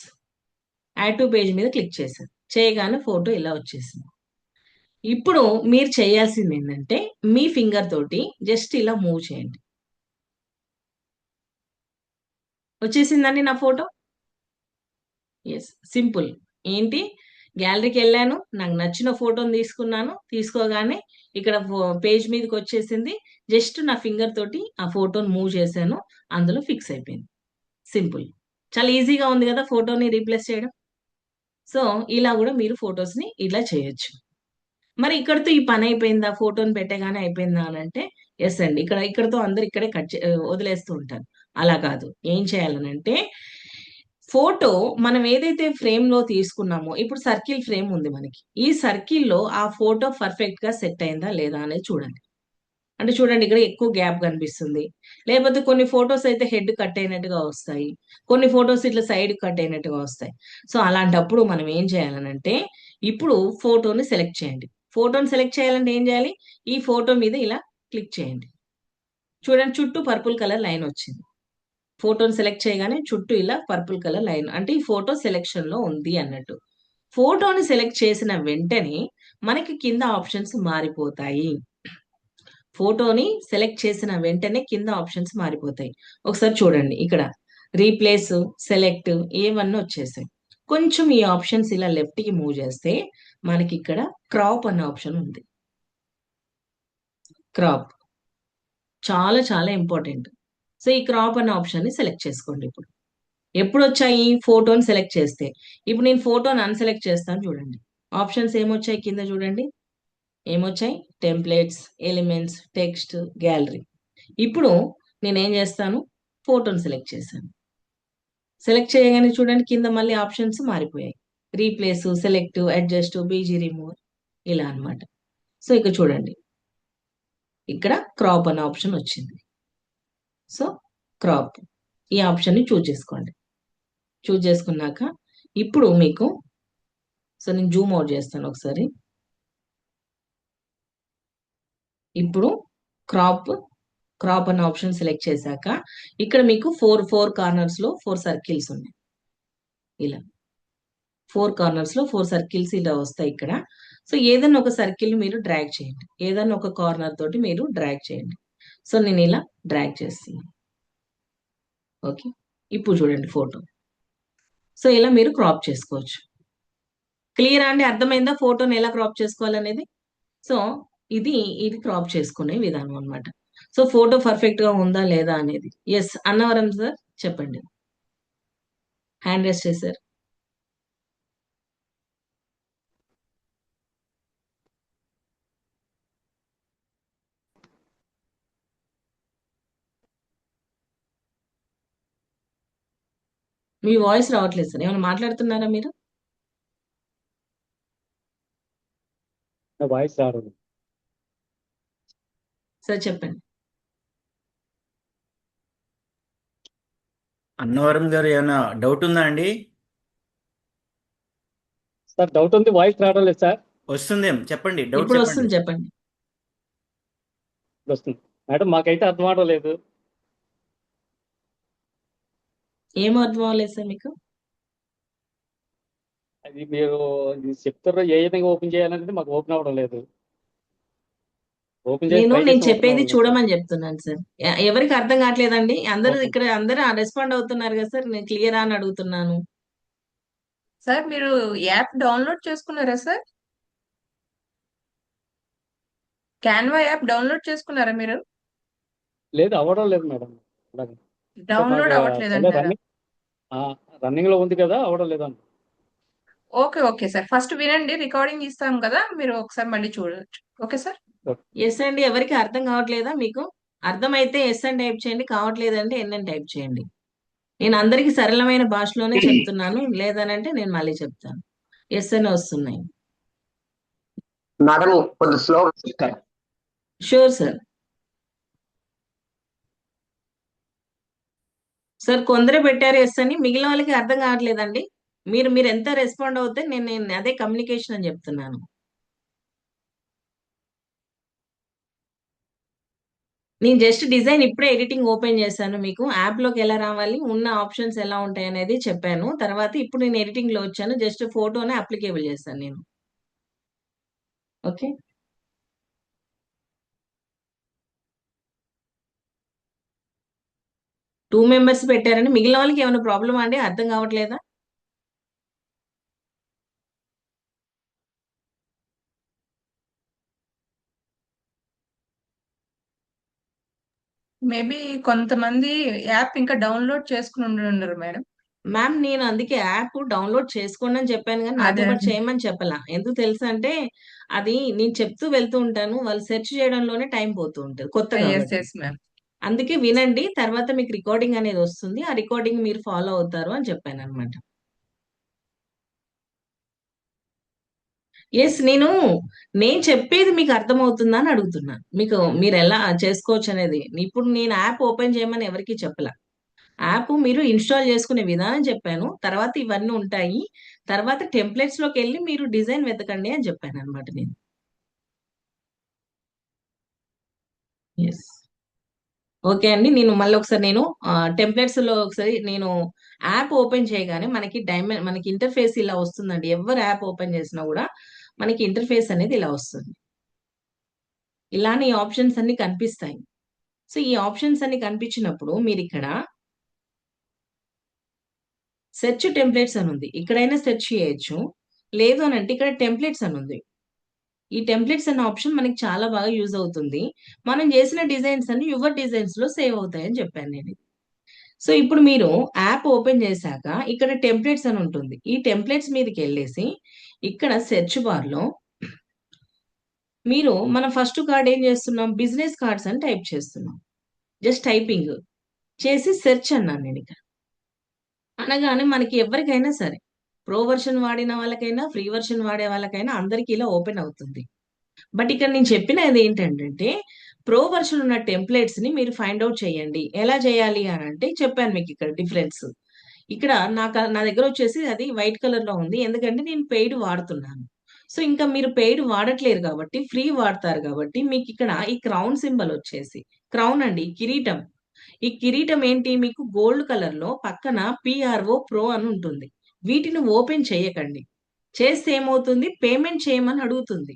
యాడ్ టు పేజ్ మీద క్లిక్ చేశాను. చేయగానే ఫోటో ఇలా వచ్చేసింది. ఇప్పుడు మీరు చేయాల్సింది ఏంటంటే మీ ఫింగర్ తోటి జస్ట్ ఇలా మూవ్ చేయండి. వచ్చేసిందండి నా ఫోటో. Yes, simple. ఏంటి, గ్యాలరీకి వెళ్ళాను, నాకు నచ్చిన ఫోటోని తీసుకున్నాను, తీసుకోగానే ఇక్కడ పేజ్ మీదకి వచ్చేసింది. జస్ట్ నా ఫింగర్ తోటి ఆ ఫోటోని మూవ్ చేశాను, అందులో ఫిక్స్ అయిపోయింది. సింపుల్. చాలా ఈజీగా ఉంది కదా ఫోటోని రీప్లేస్ చేయడం. సో ఇలా కూడా మీరు ఫొటోస్ ని ఇలా చేయొచ్చు. మరి ఇక్కడతో ఈ పని అయిపోయిందా, ఫోటోని పెట్టగానే అయిపోయిందా అని అంటే ఎస్ అండి. ఇక్కడతో అందరు ఇక్కడే వదిలేస్తూ ఉంటారు. అలా కాదు. ఏం చేయాలనంటే, ఫోటో మనం ఏదైతే ఫ్రేమ్ లో తీసుకున్నామో, ఇప్పుడు సర్కిల్ ఫ్రేమ్ ఉంది మనకి. ఈ సర్కిల్లో ఆ ఫోటో పర్ఫెక్ట్ గా సెట్ అయిందా లేదా అనేది చూడండి. అంటే చూడండి, ఇక్కడ ఎక్కువ గ్యాప్ కనిపిస్తుంది. లేకపోతే కొన్ని ఫొటోస్ అయితే హెడ్ కట్ అయినట్టుగా వస్తాయి, కొన్ని ఫొటోస్ ఇట్లా సైడ్ కట్ అయినట్టుగా వస్తాయి. సో అలాంటప్పుడు మనం ఏం చేయాలనంటే, ఇప్పుడు ఫోటోని సెలెక్ట్ చేయండి. ఫోటోని సెలెక్ట్ చేయాలంటే ఏం చేయాలి, ఈ ఫోటో మీద ఇలా క్లిక్ చేయండి. చూడండి, చుట్టూ పర్పుల్ కలర్ లైన్ వచ్చింది. ఫోటోని సెలెక్ట్ చేయగానే చుట్టూ ఇలా పర్పుల్ కలర్ లైన్, అంటే ఈ ఫోటో సెలెక్షన్ లో ఉంది అన్నట్టు. ఫోటోని సెలెక్ట్ చేసిన వెంటనే మనకి కింద ఆప్షన్స్ మారిపోతాయి. ఫోటోని సెలెక్ట్ చేసిన వెంటనే కింద ఆప్షన్స్ మారిపోతాయి. ఒకసారి చూడండి, ఇక్కడ రీప్లేస్, సెలెక్ట్ ఏవన్నీ వచ్చేసాయి. కొంచెం ఈ ఆప్షన్స్ ఇలా లెఫ్ట్ కి మూవ్ చేస్తే మనకి ఇక్కడ క్రాప్ అనే ఆప్షన్ ఉంది. క్రాప్ చాలా చాలా ఇంపార్టెంట్. సో ఈ క్రాప్ అనే ఆప్షన్ ని సెలెక్ట్ చేసుకోండి. ఇప్పుడు ఎప్పుడు వచ్చాయి, ఫోటోని సెలెక్ట్ చేస్తే. ఇప్పుడు నేను ఫోటోని అన్సెలెక్ట్ చేస్తాను, చూడండి ఆప్షన్స్ ఏమొచ్చాయి కింద చూడండి. ఏమొచ్చాయి, టెంప్లెట్స్, ఎలిమెంట్స్, టెక్స్ట్, గ్యాలరీ. ఇప్పుడు నేనేం చేస్తాను, ఫోటోని సెలెక్ట్ చేశాను. సెలెక్ట్ చేయగానే చూడండి కింద మళ్ళీ ఆప్షన్స్ మారిపోయాయి. Replace, select, adjust, BG remove, ఇలా అన్నమాట. సో ఇక చూడండి, ఇక్కడ క్రాప్ అనే ఆప్షన్ వచ్చింది. సో క్రాప్, ఈ ఆప్షన్ ని చూజ్ చేసుకోండి. చూజ్ చేసుకున్నాక ఇప్పుడు మీకు, సో నేను జూమ్ అవుట్ చేస్తాను ఒకసారి. ఇప్పుడు క్రాప్, క్రాప్ అనే ఆప్షన్ సెలెక్ట్ చేశాక ఇక్కడ మీకు ఫోర్ ఫోర్ కార్నర్స్ లో 4 సర్కిల్స్ ఉన్నాయి. ఇలా 4 కార్నర్స్ లో 4 సర్కిల్స్ ఇలా వస్తాయి ఇక్కడ. సో ఏదైనా ఒక సర్కిల్ మీరు డ్రాగ్ చేయండి, ఏదైనా ఒక కార్నర్ తోటి మీరు డ్రాగ్ చేయండి. సో నేను ఇలా డ్రాగ్ చేస్తున్నాను. ఓకే, ఇప్పుడు చూడండి ఫోటో. సో ఇలా మీరు క్రాప్ చేసుకోవచ్చు. క్లియర్ అండి, అర్థమైందా ఫోటోని ఎలా క్రాప్ చేసుకోవాలనేది? సో ఇది ఇది క్రాప్ చేసుకునే విధానం అన్నమాట. సో ఫోటో పర్ఫెక్ట్ గా ఉందా లేదా అనేది. ఎస్ అన్నవరం సార్, చెప్పండి, హ్యాండ్ రైస్ చేశారు. మీ వాయిస్ రావట్లేదు సార్, ఏమైనా మాట్లాడుతున్నారా మీరు? నా వాయిస్ రాదు. సార్ చెప్పండి. అన్నవరం గారు ఏమైనా డౌట్ ఉందా అండి? సార్ డౌట్ ఉంది, వాయిస్ రావడం లేదు సార్. వస్తుందేం, చెప్పండి, డౌట్ ఇప్పుడు చెప్పండి. వస్తుంది, చెప్పండి. వస్తుంది మేడం, మాకైతే అర్థం అవడం లేదు. ఏం అర్థం అవ్వలేదు సార్ మీకు? అది మీరు చెప్తారో ఏ విధంగా ఓపెన్ చేయాలనేది మాకు ఓపెన్ అవ్వడం లేదు. ఓపెన్ చేసి ట్రై నేను చేస్తే ఓపెన్ చెప్పేది అవ్వడం లేదు సార్. చూడమని చెప్తున్నాను సార్. ఎవరికి అర్థం కావట్లేదండి? అందరూ ఓకే. ఇక్కడ అందరూ రెస్పాండ్ అవుతున్నారు కదా సార్, నేను క్లియర్ అని అడుగుతున్నాను. సార్ మీరు యాప్ డౌన్లోడ్ చేసుకున్నారా సార్? క్యాన్వా యాప్ డౌన్లోడ్ చేసుకున్నారా మీరు? లేదు, అవ్వడం లేదు మేడం. అలాగే. అంటే డౌన్లోడ్ మాకు అవ్వట్లేదు సరే అంటారా? రన్నింగ్ లో ఉంది కదా, అవ్వడం లేదండి. ఓకే ఓకే సార్, ఫస్ట్ వినండి, రికార్డింగ్ ఇస్తాం కదా, మీరు ఒకసారి మళ్ళీ చూడొచ్చు. Okay sir. ఎస్ అండి, ఎవరికి అర్థం కావట్లేదా మీకు? అర్థమైతే ఎస్ అని టైప్ చేయండి, కావట్లేదంటే ఎన్ అని టైప్ చేయండి. నేను అందరికి సరళమైన భాషలోనే చెప్తున్నాను, లేదనంటే నేను మళ్ళీ చెప్తాను. ఎస్ అని వస్తున్నాయి. మేడం కొంచెం స్లోగా చెప్తారు. Sure sir. సార్ కొందరే పెట్టారు ఎస్ అని, మిగిలిన వాళ్ళకి అర్థం కావట్లేదండి. మీరు మీరు ఎంత రెస్పాండ్ అవుతే నేను అదే కమ్యూనికేషన్ అని చెప్తున్నాను. నేను జస్ట్ డిజైన్ ఇప్పుడే ఎడిటింగ్ ఓపెన్ చేశాను, మీకు యాప్ లోకి ఎలా రావాలి, ఉన్న ఆప్షన్స్ ఎలా ఉంటాయి అనేది చెప్పాను. తర్వాత ఇప్పుడు నేను ఎడిటింగ్ లో వచ్చాను, జస్ట్ ఫోటోనే అప్లికేబుల్ చేశాను నేను. ఓకే, 2 మెంబర్స్ పెట్టారని, మిగిలిన వాళ్ళకి ఏమైనా ప్రాబ్లమ్ అండి, అర్థం కావట్లేదా? మేబీ కొంతమంది యాప్ ఇంకా డౌన్లోడ్ చేసుకుని ఉండరు మేడం. మ్యామ్ నేను అందుకే యాప్ డౌన్లోడ్ చేసుకోండి అని చెప్పాను కానీ నాతో అదే పాటు చేయమని చెప్పలా. ఎందుకు తెలుసా అంటే అది నేను చెప్తూ వెళ్తూ ఉంటాను, వాళ్ళు సెర్చ్ చేయడంలోనే టైం పోతూ ఉంటుంది కొత్త ఎస్ కాబట్టి. Yes ma'am. అందుకే వినండి, తర్వాత మీకు రికార్డింగ్ అనేది వస్తుంది, ఆ రికార్డింగ్ మీరు ఫాలో అవుతారు అని చెప్పాను అనమాట. ఎస్, నేను చెప్పేది మీకు అర్థమవుతుందా అని అడుగుతున్నాను. మీరు ఎలా చేసుకోవచ్చు అనేది. ఇప్పుడు నేను యాప్ ఓపెన్ చేయమని ఎవరికి చెప్పలా. యాప్ మీరు ఇన్స్టాల్ చేసుకునే విధానం చెప్పాను, తర్వాత ఇవన్నీ ఉంటాయి, తర్వాత టెంప్లెట్స్ లోకి వెళ్ళి మీరు డిజైన్ వెతకండి అని చెప్పాను అనమాట నేను. ఎస్, ఓకే అండి. నేను మళ్ళీ ఒకసారి టెంప్లెట్స్ లో ఒకసారి నేను యాప్ ఓపెన్ చేయగానే మనకి ఇంటర్ఫేస్ ఇలా వస్తుందండి. ఎవరు యాప్ ఓపెన్ చేసినా కూడా మనకి ఇంటర్ఫేస్ అనేది ఇలా వస్తుంది. ఇలానే ఈ ఆప్షన్స్ అన్ని కనిపిస్తాయి. సో ఈ ఆప్షన్స్ అన్ని కనిపించినప్పుడు మీరు ఇక్కడ సెర్చ్ టెంప్లెట్స్ అని ఉంది, ఇక్కడైనా సెర్చ్ చేయొచ్చు. లేదు అని అంటే ఇక్కడ టెంప్లెట్స్ అని ఉంది. ఈ టెంప్లెట్స్ అన్న ఆప్షన్ మనకి చాలా బాగా యూజ్ అవుతుంది. మనం చేసిన డిజైన్స్ అన్ని యువర్ డిజైన్స్ లో సేవ్ అవుతాయని చెప్పాను నేను. సో ఇప్పుడు మీరు యాప్ ఓపెన్ చేశాక ఇక్కడ టెంప్లెట్స్ అని ఉంటుంది. ఈ టెంప్లెట్స్ మీదకి వెళ్ళేసి ఇక్కడ సెర్చ్ బార్ లో మనం ఫస్ట్ కార్డ్ ఏం చేస్తున్నాం, బిజినెస్ కార్డ్స్ అని టైప్ చేస్తున్నాం. జస్ట్ టైపింగ్ చేసి సెర్చ్ అన్నాను నేను ఇక్కడ. అనగానే మనకి ఎవరికైనా సరే, ప్రో వర్షన్ వాడిన వాళ్ళకైనా ఫ్రీ వర్షన్ వాడే వాళ్ళకైనా అందరికీ ఇలా ఓపెన్ అవుతుంది. బట్ ఇక్కడ నేను చెప్పినది ఏంటంటే ప్రో వర్షన్ ఉన్న టెంప్లెట్స్ ని మీరు ఫైండ్ అవుట్ చేయండి. ఎలా చేయాలి అని అంటే చెప్పాను మీకు ఇక్కడ డిఫరెన్స్. ఇక్కడ నా దగ్గర వచ్చేసి అది వైట్ కలర్ లో ఉంది, ఎందుకంటే నేను పెయిడ్ వాడుతున్నాను. సో ఇంకా మీరు పెయిడ్ వాడట్లేరు కాబట్టి, ఫ్రీ వాడతారు కాబట్టి మీకు ఇక్కడ ఈ క్రౌన్ సింబల్ వచ్చేసి, క్రౌన్ అండి కిరీటం. ఈ కిరీటం ఏంటి, మీకు గోల్డ్ కలర్ లో పక్కన పిఆర్ఓ ప్రో అని ఉంటుంది. వీటిని ఓపెన్ చేయకండి. చేస్తే ఏమవుతుంది, పేమెంట్ చేయమని అడుగుతుంది.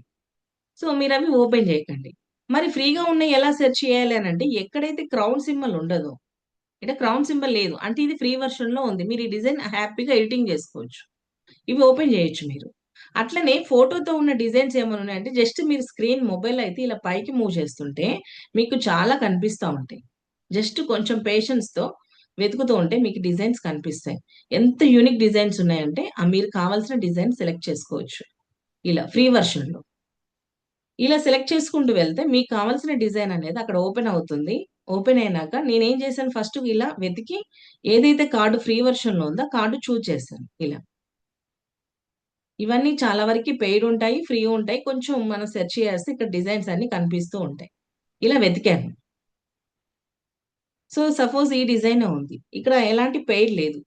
సో మీరు అవి ఓపెన్ చేయకండి. మరి ఫ్రీగా ఉన్నాయి ఎలా సెర్చ్ చేయాలి అని అంటే ఎక్కడైతే క్రౌన్ సింబల్ ఉండదో, ఇక్కడ క్రౌన్ సింబల్ లేదు అంటే ఇది ఫ్రీ వర్షన్ లో ఉంది, మీరు ఈ డిజైన్ హ్యాపీగా ఎడిటింగ్ చేసుకోవచ్చు, ఇవి ఓపెన్ చేయొచ్చు మీరు. అట్లనే ఫోటోతో ఉన్న డిజైన్స్ ఏమైనా ఉన్నాయంటే జస్ట్ మీరు స్క్రీన్ మొబైల్ అయితే ఇలా పైకి మూవ్ చేస్తుంటే మీకు చాలా కనిపిస్తూ ఉంటాయి. జస్ట్ కొంచెం పేషెన్స్ తో వెతుకుతూ ఉంటే మీకు డిజైన్స్ కనిపిస్తాయి. ఎంత యూనిక్ డిజైన్స్ ఉన్నాయంటే మీరు కావాల్సిన డిజైన్ సెలెక్ట్ చేసుకోవచ్చు ఇలా ఫ్రీ వర్షన్ లో. ఇలా సెలెక్ట్ చేసుకుంటూ వెళ్తే మీకు కావాల్సిన డిజైన్ అనేది అక్కడ ఓపెన్ అవుతుంది. ఓపెన్ అయినాక నేనేం చేశాను, ఫస్ట్ ఇలా వెతికి ఏదైతే కార్డు ఫ్రీ వర్షన్ లో ఉందో కార్డు చూజ్ చేశాను ఇలా. ఇవన్నీ చాలా వరకు పెయిడ్ ఉంటాయి, ఫ్రీ ఉంటాయి. కొంచెం మనం సెర్చ్ చేస్తే ఇక్కడ డిజైన్స్ అన్ని కనిపిస్తూ ఉంటాయి. ఇలా వెతికాను. సో సపోజ్ ఈ డిజైన్ ఉంది, ఇక్కడ ఎలాంటి పెయిడ్ లేదు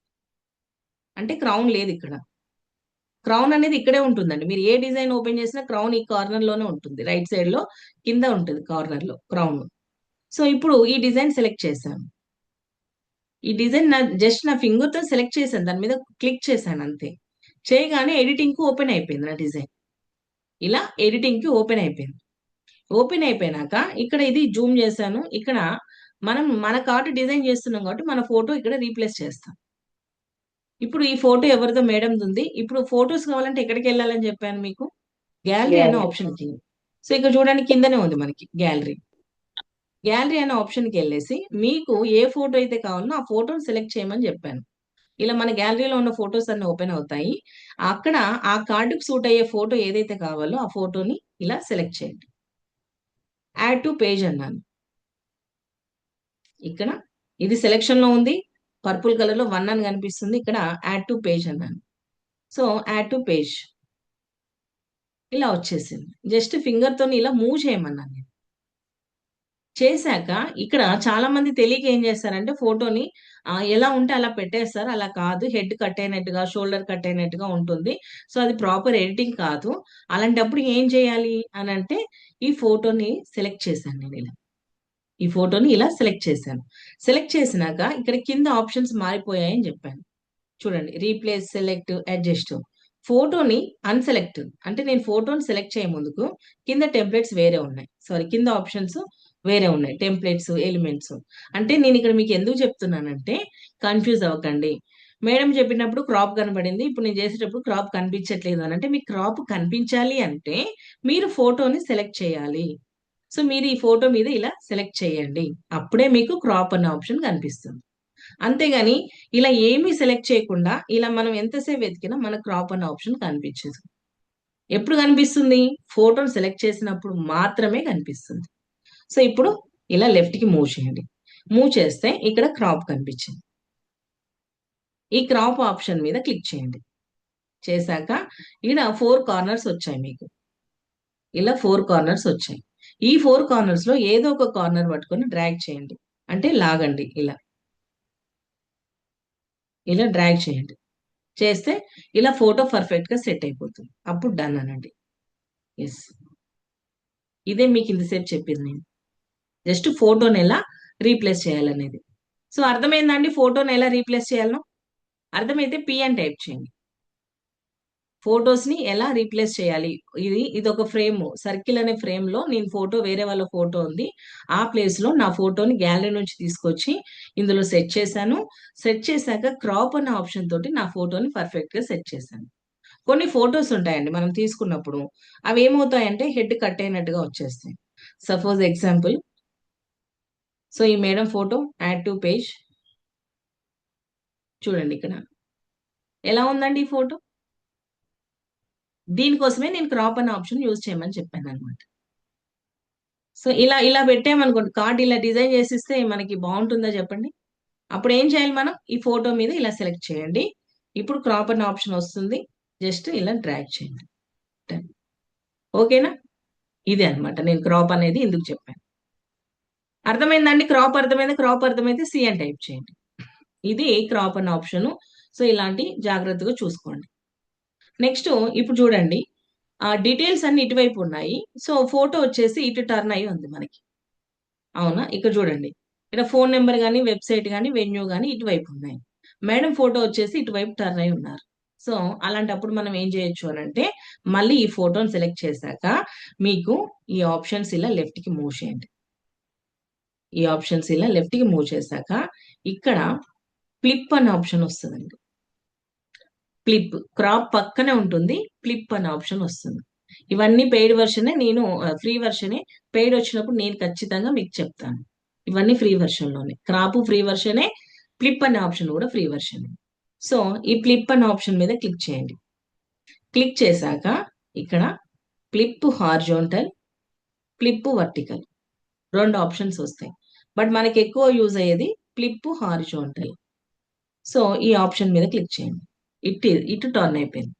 అంటే క్రౌన్ లేదు ఇక్కడ. క్రౌన్ అనేది ఇక్కడే ఉంటుందండి, మీరు ఏ డిజైన్ ఓపెన్ చేసినా క్రౌన్ ఈ కార్నర్ లోనే ఉంటుంది, రైట్ సైడ్ లో కింద ఉంటుంది కార్నర్ లో క్రౌన్. సో ఇప్పుడు ఈ డిజైన్ సెలెక్ట్ చేశాను. ఈ డిజైన్ జస్ట్ నా ఫింగర్ తో సెలెక్ట్ చేశాను, దాని మీద క్లిక్ చేశాను అంతే. చేయగానే ఎడిటింగ్ కు ఓపెన్ అయిపోయింది నా డిజైన్. ఇలా ఎడిటింగ్ కి ఓపెన్ అయిపోయింది. ఓపెన్ అయిపోయినాక ఇక్కడ ఇది జూమ్ చేశాను. ఇక్కడ మన కార్డు డిజైన్ చేస్తున్నాం కాబట్టి మన ఫోటో ఇక్కడ రీప్లేస్ చేస్తాం. ఇప్పుడు ఈ ఫోటో ఎవరిదో మేడంది ఉంది. ఇప్పుడు ఫోటోస్ కావాలంటే ఎక్కడికి వెళ్ళాలని చెప్పాను మీకు, గ్యాలరీ అనే ఆప్షన్ కి. సో ఇక్కడ చూడండి కిందనే ఉంది మనకి గ్యాలరీ. గ్యాలరీ అనే ఆప్షన్ కి వెళ్ళేసి మీకు ఏ ఫోటో అయితే కావాలో ఆ ఫోటోని సెలెక్ట్ చేయమని చెప్పాను. ఇలా మన గ్యాలరీలో ఉన్న ఫొటోస్ అన్ని ఓపెన్ అవుతాయి. అక్కడ ఆ కార్డుకు సూట్ అయ్యే ఫోటో ఏదైతే కావాలో ఆ ఫోటోని ఇలా సెలెక్ట్ చేయండి. యాడ్ టు పేజ్ అన్నాను. ఇక్కడ ఇది సెలెక్షన్ లో ఉంది, పర్పుల్ కలర్ లో 1 అని కనిపిస్తుంది. ఇక్కడ యాడ్ టు పేజ్ అన్నాను. సో యాడ్ టు పేజ్ ఇలా వచ్చేసింది. జస్ట్ ఫింగర్ తోని ఇలా మూవ్ చేయమన్నాను నేను. చేశాక ఇక్కడ చాలా మంది తెలియక ఏం చేస్తారంటే ఫోటోని ఎలా ఉంటే అలా పెట్టేస్తారు. అలా కాదు, హెడ్ కట్ అయినట్టుగా షోల్డర్ కట్ అయినట్టుగా ఉంటుంది. సో అది ప్రాపర్ ఎడిటింగ్ కాదు. అలాంటప్పుడు ఏం చేయాలి అని అంటే ఈ ఫోటోని సెలెక్ట్ చేశాను నేను ఇలా. ఈ ఫోటోని ఇలా సెలెక్ట్ చేశాను. సెలెక్ట్ చేసినాక ఇక్కడ కింద ఆప్షన్స్ మారిపోయాయని చెప్పాను. చూడండి, రీప్లేస్, సెలెక్ట్, అడ్జస్ట్. ఫోటోని అన్సెలెక్ట్ అంటే నేను ఫోటోని సెలెక్ట్ చేయ ముందుకు కింద టెంప్లెట్స్ వేరే ఉన్నాయి, సారీ కింద ఆప్షన్స్ వేరే ఉన్నాయి, టెంప్లెట్స్, ఎలిమెంట్స్. అంటే నేను ఇక్కడ మీకు ఎందుకు చెప్తున్నానంటే కన్ఫ్యూజ్ అవ్వకండి. మేడం చెప్పినప్పుడు క్రాప్ కనబడింది, ఇప్పుడు నేను చేసేటప్పుడు క్రాప్ కనిపించట్లేదు అని అంటే మీకు క్రాప్ కనిపించాలి అంటే మీరు ఫోటోని సెలెక్ట్ చేయాలి. సో మీరు ఈ ఫోటో మీద ఇలా సెలెక్ట్ చేయండి, అప్పుడే మీకు క్రాప్ అనే ఆప్షన్ కనిపిస్తుంది. అంతేగాని ఇలా ఏమీ సెలెక్ట్ చేయకుండా ఇలా మనం ఎంతసేపు వెతికినా మన క్రాప్ అనే ఆప్షన్ కనిపించదు. ఎప్పుడు కనిపిస్తుంది? ఫోటోని సెలెక్ట్ చేసినప్పుడు మాత్రమే కనిపిస్తుంది. సో ఇప్పుడు ఇలా లెఫ్ట్ కి మూవ్ చేయండి. మూవ్ చేస్తే ఇక్కడ క్రాప్ కనిపించింది. ఈ క్రాప్ ఆప్షన్ మీద క్లిక్ చేయండి. చేశాక ఇక్కడ 4 కార్నర్స్ వచ్చాయి మీకు. ఇలా 4 కార్నర్స్ వచ్చాయి. ఈ 4 కార్నర్స్ లో ఏదో ఒక కార్నర్ పట్టుకొని డ్రాగ్ చేయండి, అంటే లాగండి. ఇలా ఇలా డ్రాగ్ చేయండి. చేస్తే ఇలా ఫోటో పర్ఫెక్ట్ గా సెట్ అయిపోతుంది. అప్పుడు డన్ అనండి. ఎస్, ఇదే మీకు ఇంతసేపు చెప్పింది నేను. జస్ట్ ఫోటోని ఎలా రీప్లేస్ చేయాలనేది. సో అర్థమైందండి ఫోటోని ఎలా రీప్లేస్ చేయాలనో? అర్థమైతే పి అని టైప్ చేయండి. ఫోటోస్ ని ఎలా రీప్లేస్ చేయాలి. ఇది ఒక ఫ్రేమ్, సర్కిల్ అనే ఫ్రేమ్ లో నేను ఫోటో, వేరే వాళ్ళ ఫోటో ఉంది, ఆ ప్లేస్ లో నా ఫోటోని గ్యాలరీ నుంచి తీసుకొచ్చి ఇందులో సెట్ చేశాను. సెట్ చేశాక క్రాప్ అనే ఆప్షన్ తోటి నా ఫోటోని పర్ఫెక్ట్ గా సెట్ చేశాను. కొన్ని ఫొటోస్ ఉంటాయండి మనం తీసుకున్నప్పుడు, అవి ఏమవుతాయంటే హెడ్ కట్ అయినట్టుగా వచ్చేస్తాయి. సపోజ్ ఎగ్జాంపుల్, సో ఈ madam photo add to page చూడండి. ఇక్కడ ఎలా ఉందండి ఈ ఫోటో? దీనికోసమే నేను క్రాప్ అనే ఆప్షన్ యూజ్ చేయమని చెప్పాను అనమాట. సో ఇలా పెట్టామనుకోండి, కార్డ్ ఇలా డిజైన్ చేసిస్తే మనకి బాగుంటుందా చెప్పండి? అప్పుడు ఏం చేయాలి మనం? ఈ ఫోటో మీద ఇలా సెలెక్ట్ చేయండి. ఇప్పుడు క్రాప్ అనే ఆప్షన్ వస్తుంది, జస్ట్ ఇలా డ్రాగ్ చేయండి. ఓకేనా? ఇదే అనమాట నేను క్రాప్ అనేది ఎందుకు చెప్పాను. అర్థమైందండి? క్రాప్ అర్థమైంది? క్రాప్ అర్థమైతే సి అని టైప్ చేయండి. ఇది క్రాప్ అనే ఆప్షన్. సో ఇలాంటి జాగ్రత్తగా చూసుకోండి. నెక్స్ట్ ఇప్పుడు చూడండి, ఆ డీటెయిల్స్ అన్ని ఇటువైపు ఉన్నాయి. సో ఫోటో వచ్చేసి ఇటు టర్న్ అయి ఉంది మనకి, అవునా? ఇక్కడ చూడండి, ఇక్కడ ఫోన్ నెంబర్ కానీ, వెబ్సైట్ కానీ, వెన్యూ కానీ ఇటువైపు ఉన్నాయి. మేడం ఫోటో వచ్చేసి ఇటువైపు టర్న్ అయి ఉన్నారు. సో అలాంటప్పుడు మనం ఏం చేయొచ్చు అని అంటే, మళ్ళీ ఈ ఫోటోని సెలెక్ట్ చేశాక మీకు ఈ ఆప్షన్స్ ఇలా లెఫ్ట్ కి మూవ్ చేయండి. ఈ ఆప్షన్స్ ఇలా లెఫ్ట్ కి మూవ్ చేశాక ఇక్కడ ఫ్లిప్ అనే ఆప్షన్ వస్తుందండి. ఫ్లిప్, క్రాప్ పక్కనే ఉంటుంది, ఫ్లిప్ అనే ఆప్షన్ వస్తుంది. ఇవన్నీ పెయిడ్ వర్షనే, నేను ఫ్రీ వర్షనే. పెయిడ్ వచ్చినప్పుడు నేను ఖచ్చితంగా మీకు చెప్తాను. ఇవన్నీ ఫ్రీ వర్షన్ లోనే, క్రాప్ ఫ్రీ వర్షనే, ఫ్లిప్ అనే ఆప్షన్ కూడా ఫ్రీ వర్షన్. సో ఈ ఫ్లిప్ అనే ఆప్షన్ మీద క్లిక్ చేయండి. క్లిక్ చేశాక ఇక్కడ flip horizontal, flip vertical 2 options వస్తాయి. బట్ మనకి ఎక్కువ యూజ్ అయ్యేది ఫ్లిప్ హారిజాంటల్. సో ఈ ఆప్షన్ మీద క్లిక్ చేయండి. ఇటు టర్న్ అయిపోయింది.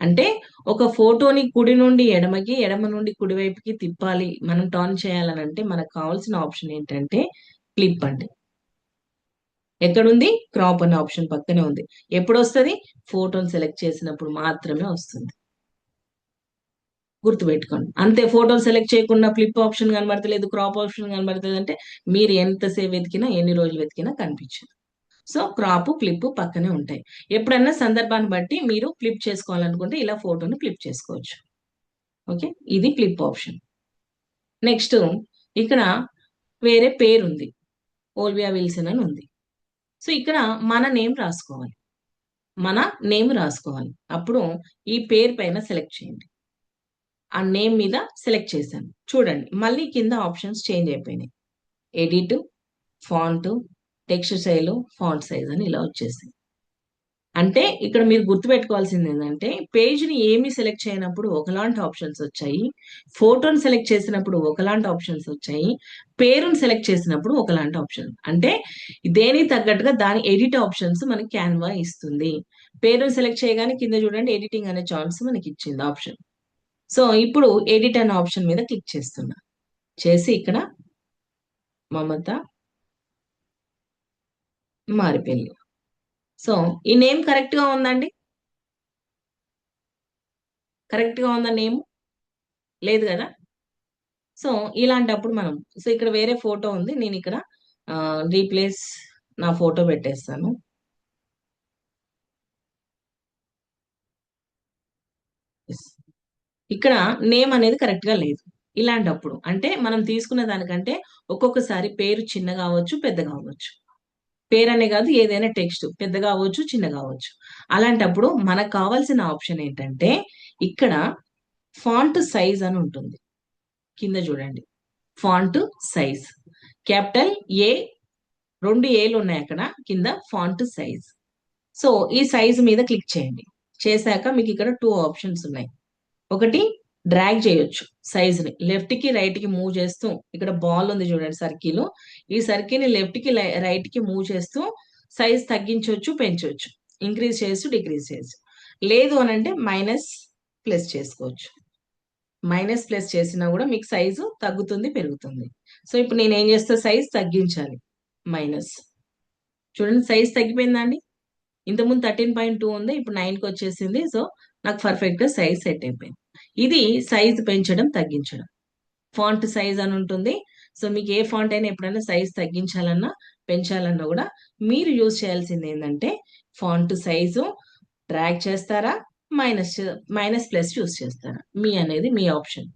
అంటే ఒక ఫోటోని కుడి నుండి ఎడమకి, ఎడమ నుండి కుడివైపుకి తిప్పాలి, మనం టర్న్ చేయాలని అంటే మనకు కావాల్సిన ఆప్షన్ ఏంటంటే ఫ్లిప్ అండి. ఎక్కడుంది? క్రాప్ అనే ఆప్షన్ పక్కనే ఉంది. ఎప్పుడు వస్తుంది? ఫోటోని సెలెక్ట్ చేసినప్పుడు మాత్రమే వస్తుంది. గుర్తుపెట్టుకోండి. అంతే, ఫోటో సెలెక్ట్ చేయకుండా ఫ్లిప్ ఆప్షన్ కనబడతలేదు, క్రాప్ ఆప్షన్ కనబడతలేదు అంటే మీరు ఎంతసేపు వెతికినా, ఎన్ని రోజులు వెతికినా కనిపించదు. సో క్రాప్, ఫ్లిప్ పక్కనే ఉంటాయి. ఎప్పుడన్నా సందర్భాన్ని బట్టి మీరు ఫ్లిప్ చేసుకోవాలనుకుంటే ఇలా ఫోటోని ఫ్లిప్ చేసుకోవచ్చు. ఓకే, ఇది ఫ్లిప్ ఆప్షన్. నెక్స్ట్ ఇక్కడ వేరే పేరు ఉంది, ఓల్వియా విల్సన్ అని ఉంది. సో ఇక్కడ మన నేమ్ రాసుకోవాలి, మన నేమ్ రాసుకోవాలి. అప్పుడు ఈ పేరు పైన సెలెక్ట్ చేయండి. ఆ నేమ్ మీద సెలెక్ట్ చేశాను. చూడండి మళ్ళీ కింద ఆప్షన్స్ చేంజ్ అయిపోయినాయి. Edit, font, text style, font size అని ఇలా వచ్చేసింది. అంటే ఇక్కడ మీరు గుర్తుపెట్టుకోవాల్సింది ఏంటంటే, పేజ్ని ఏమి సెలెక్ట్ చేయనప్పుడు ఒకలాంటి ఆప్షన్స్ వచ్చాయి, ఫోటోని సెలెక్ట్ చేసినప్పుడు ఒకలాంటి ఆప్షన్స్ వచ్చాయి, పేరుని సెలెక్ట్ చేసినప్పుడు ఒకలాంటి ఆప్షన్. అంటే దేనికి తగ్గట్టుగా దాని ఎడిట్ ఆప్షన్స్ మనకి క్యాన్వా ఇస్తుంది. పేరుని సెలెక్ట్ చేయగానే కింద చూడండి ఎడిటింగ్ అనే ఛాన్స్ మనకి ఇచ్చింది ఆప్షన్. సో ఇప్పుడు ఎడిట్ అనే ఆప్షన్ మీద క్లిక్ చేస్తున్నా. చేసి ఇక్కడ మమత మారిపోయింది. సో ఈ నేమ్ కరెక్ట్ గా ఉందండి? కరెక్ట్ గా ఉందా? నేమ్ లేదు కదా. సో ఇలాంటప్పుడు మనం, సో ఇక్కడ వేరే ఫోటో ఉంది, నేను ఇక్కడ రీప్లేస్ నా ఫోటో పెట్టేస్తాను. ఇక్కడ నేమ్ అనేది కరెక్ట్ గా లేదు. ఇలాంటప్పుడు అంటే మనం తీసుకున్న దానికంటే ఒక్కొక్కసారి పేరు చిన్న కావచ్చు, పెద్ద కావచ్చు. పేరు అనే కాదు, ఏదైనా టెక్స్ట్ పెద్ద కావచ్చు, చిన్న కావచ్చు. అలాంటప్పుడు మనకు కావాల్సిన ఆప్షన్ ఏంటంటే ఇక్కడ ఫాంట్ సైజ్ అని ఉంటుంది, కింద చూడండి. Font size. క్యాపిటల్ ఏ, 2 ఏలు ఉన్నాయి అక్కడ కింద ఫాంట్ సైజ్. సో ఈ సైజ్ మీద క్లిక్ చేయండి. చేశాక మీకు ఇక్కడ 2 ఆప్షన్స్ ఉన్నాయి. ఒకటి డ్రాగ్ చేయొచ్చు సైజ్ ని లెఫ్ట్ కి రైట్ కి మూవ్ చేస్తూ, ఇక్కడ బాల్ ఉంది చూడండి సర్కిల్, ఈ సర్కిల్ ని లెఫ్ట్ కి రైట్ కి మూవ్ చేస్తూ సైజ్ తగ్గించవచ్చు, పెంచవచ్చు, ఇంక్రీజ్ చేయొచ్చు, డిక్రీజ్ చేయొచ్చు. లేదు అని అంటే మైనస్ ప్లస్ చేసుకోవచ్చు. మైనస్ ప్లస్ చేసినా కూడా మీకు సైజు తగ్గుతుంది, పెరుగుతుంది. సో ఇప్పుడు నేను ఏం చేస్తా, సైజ్ తగ్గించాలి. మైనస్, చూడండి సైజ్ తగ్గిపోయిందా అండి? ఇంతకుముందు 13.2 ఉంది, ఇప్పుడు 9కి వచ్చేసింది. సో నాకు పర్ఫెక్ట్ గా సైజ్ సెట్ అయిపోయింది. ఇది సైజ్ పెంచడం, తగ్గించడం. ఫాంట్ సైజ్ అని ఉంటుంది. సో మీకు ఏ ఫాంట్ అయినా ఎప్పుడైనా సైజ్ తగ్గించాలన్నా పెంచాలన్నా కూడా మీరు యూజ్ చేయాల్సింది ఏంటంటే ఫాంట్ సైజు డ్రాగ్ చేస్తారా, మైనస్ ప్లస్ యూజ్ చేస్తారా, మీ అనేది మీ ఆప్షన్.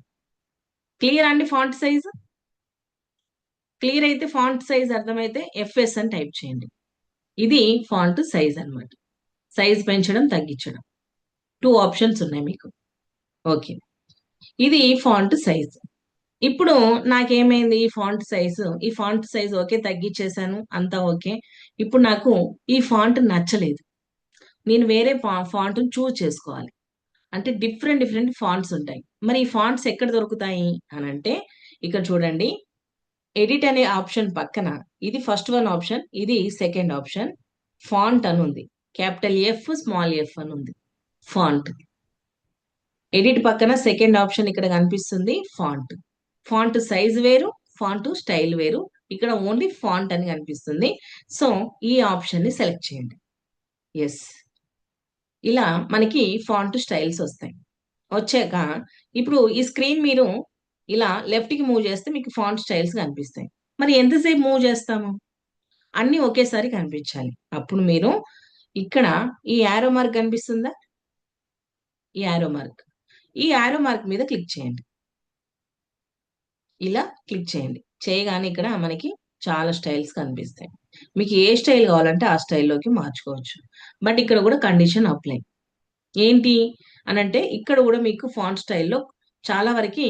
క్లియర్ అండి? ఫాంట్ సైజ్ క్లియర్ అయితే, ఫాంట్ సైజ్ అర్థమైతే ఎఫ్ఎస్ అని టైప్ చేయండి. ఇది ఫాంట్ సైజ్ అన్నమాట. సైజ్ పెంచడం, తగ్గించడం, 2 ఆప్షన్స్ ఉన్నాయి మీకు. ఓకే, ఇది ఫాంట్ సైజ్. ఇప్పుడు నాకేమైంది, ఈ ఫాంట్ సైజ్ ఓకే తగ్గించేశాను, అంతా ఓకే. ఇప్పుడు నాకు ఈ ఫాంట్ నచ్చలేదు, నేను వేరే ఫాంట్ చూజ్ చేసుకోవాలి. అంటే డిఫరెంట్ డిఫరెంట్ ఫాంట్స్ ఉంటాయి. మరి ఈ ఫాంట్స్ ఎక్కడ దొరుకుతాయి అని అంటే ఇక్కడ చూడండి, ఎడిట్ అనే ఆప్షన్ పక్కన ఇది ఫస్ట్ వన్ ఆప్షన్, ఇది సెకండ్ ఆప్షన్, ఫాంట్ అని ఉంది. క్యాపిటల్ ఎఫ్, స్మాల్ ఎఫ్ అని ఉంది. ఫాంట్ ఎడిట్ పక్కన సెకండ్ ఆప్షన్ ఇక్కడ కనిపిస్తుంది, ఫాంట్. ఫాంట్ సైజ్ వేరు, ఫాంట్ స్టైల్ వేరు. ఇక్కడ ఓన్లీ ఫాంట్ అని కనిపిస్తుంది. సో ఈ ఆప్షన్ ని సెలెక్ట్ చేయండి. ఎస్, ఇలా మనకి ఫాంట్ స్టైల్స్ వస్తాయి. వచ్చాక ఇప్పుడు ఈ స్క్రీన్ మీరు ఇలా లెఫ్ట్ కి మూవ్ చేస్తే మీకు ఫాంట్ స్టైల్స్ కనిపిస్తాయి. మరి ఎంతసేపు మూవ్ చేస్తాము? అన్ని ఒకేసారి కనిపించాలి. అప్పుడు మీరు ఇక్కడ ఈ యారో మార్క్ కనిపిస్తుందా, ఈ యారో మార్క్ మీద క్లిక్ చేయండి. ఇలా క్లిక్ చేయండి. చేయగానే ఇక్కడ మనకి చాలా స్టైల్స్ కనిపిస్తాయి. మీకు ఏ స్టైల్ కావాలంటే ఆ స్టైల్లోకి మార్చుకోవచ్చు. బట్ ఇక్కడ కూడా కండిషన్ అప్లై. ఏంటి అనంటే ఇక్కడ కూడా మీకు ఫాంట్ స్టైల్లో చాలా వరకు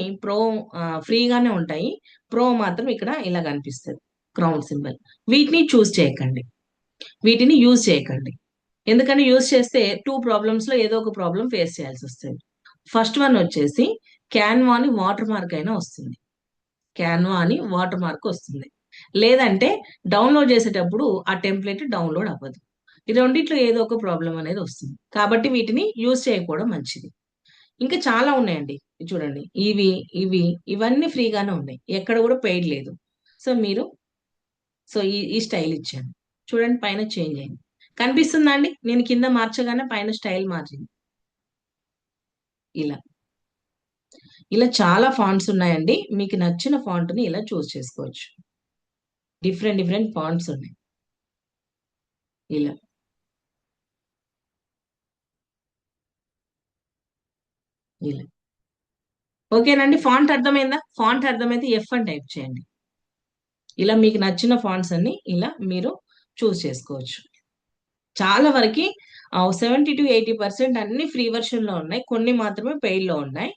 ఫ్రీగానే ఉంటాయి. ప్రో మాత్రం ఇక్కడ ఇలా కనిపిస్తుంది, క్రౌన్ సింబల్. వీటిని యూజ్ చేయకండి. ఎందుకంటే యూజ్ చేస్తే 2 ప్రాబ్లమ్స్ లో ఏదో ఒక ప్రాబ్లం ఫేస్ చేయాల్సి వస్తుంది. ఫస్ట్ వన్ వచ్చేసి క్యాన్వా అని వాటర్ మార్క్ అయినా వస్తుంది, లేదంటే డౌన్లోడ్ చేసేటప్పుడు ఆ టెంప్లెట్ డౌన్లోడ్ అవ్వదు. ఈ రెండిట్లో ఏదో ఒక ప్రాబ్లం అనేది వస్తుంది. కాబట్టి వీటిని యూజ్ చేయకపోవడం మంచిది. ఇంకా చాలా ఉన్నాయండి, చూడండి. ఇవన్నీ ఫ్రీగానే ఉన్నాయి, ఎక్కడ కూడా పెయిడ్ లేదు. సో మీరు ఈ స్టైల్ ఇచ్చాను చూడండి, పైన చేంజ్ అయింది, కనిపిస్తుందా అండి? నేను కింద మార్చగానే పైన స్టైల్ మార్చింది. ఇలా చాలా ఫాంట్స్ ఉన్నాయండి. మీకు నచ్చిన ఫాంట్ ని ఇలా చూస్ చేసుకోవచ్చు. డిఫరెంట్ ఫాంట్స్ ఉన్నాయి. ఇలా ఓకేనండి. ఫాంట్ అర్థమైందా? ఫాంట్ అర్థమైతే ఎఫ్ అని టైప్ చేయండి. ఇలా మీకు నచ్చిన ఫాంట్స్ అన్ని ఇలా మీరు చూస్ చేసుకోవచ్చు. చాలా వరకు 70 to 80% అన్ని ఫ్రీ వర్షన్ లో ఉన్నాయి, కొన్ని మాత్రమే పెయిడ్ లో ఉన్నాయి.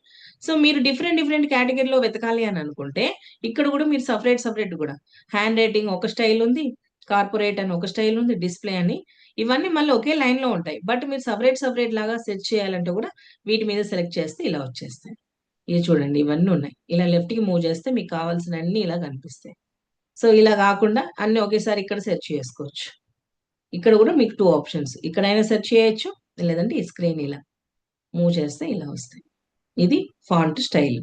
సో మీరు డిఫరెంట్ కేటగిరీలో వెతకాలి అని అనుకుంటే ఇక్కడ కూడా మీరు సపరేట్ కూడా హ్యాండ్ రైటింగ్ ఒక స్టైల్ ఉంది, కార్పొరేట్ అని ఒక స్టైల్ ఉంది, డిస్ప్లే అని, ఇవన్నీ మళ్ళీ ఒకే లైన్ లో ఉంటాయి. బట్ మీరు సపరేట్ లాగా సెర్చ్ చేయాలంటే కూడా వీటి మీద సెలెక్ట్ చేస్తే ఇలా వచ్చేస్తాయి. ఇది చూడండి, ఇవన్నీ ఉన్నాయి. ఇలా లెఫ్ట్ కి మూవ్ చేస్తే మీకు కావాల్సిన అన్ని ఇలా కనిపిస్తాయి. సో ఇలా కాకుండా అన్ని ఒకేసారి ఇక్కడ సెర్చ్ చేసుకోవచ్చు. ఇక్కడ కూడా మీకు 2 ఆప్షన్స్, ఇక్కడైనా సెర్చ్ చేయొచ్చు, లేదంటే ఈ స్క్రీన్ ఇలా మూవ్ చేస్తే ఇలా వస్తాయి. ఇది ఫాంట్ స్టైల్.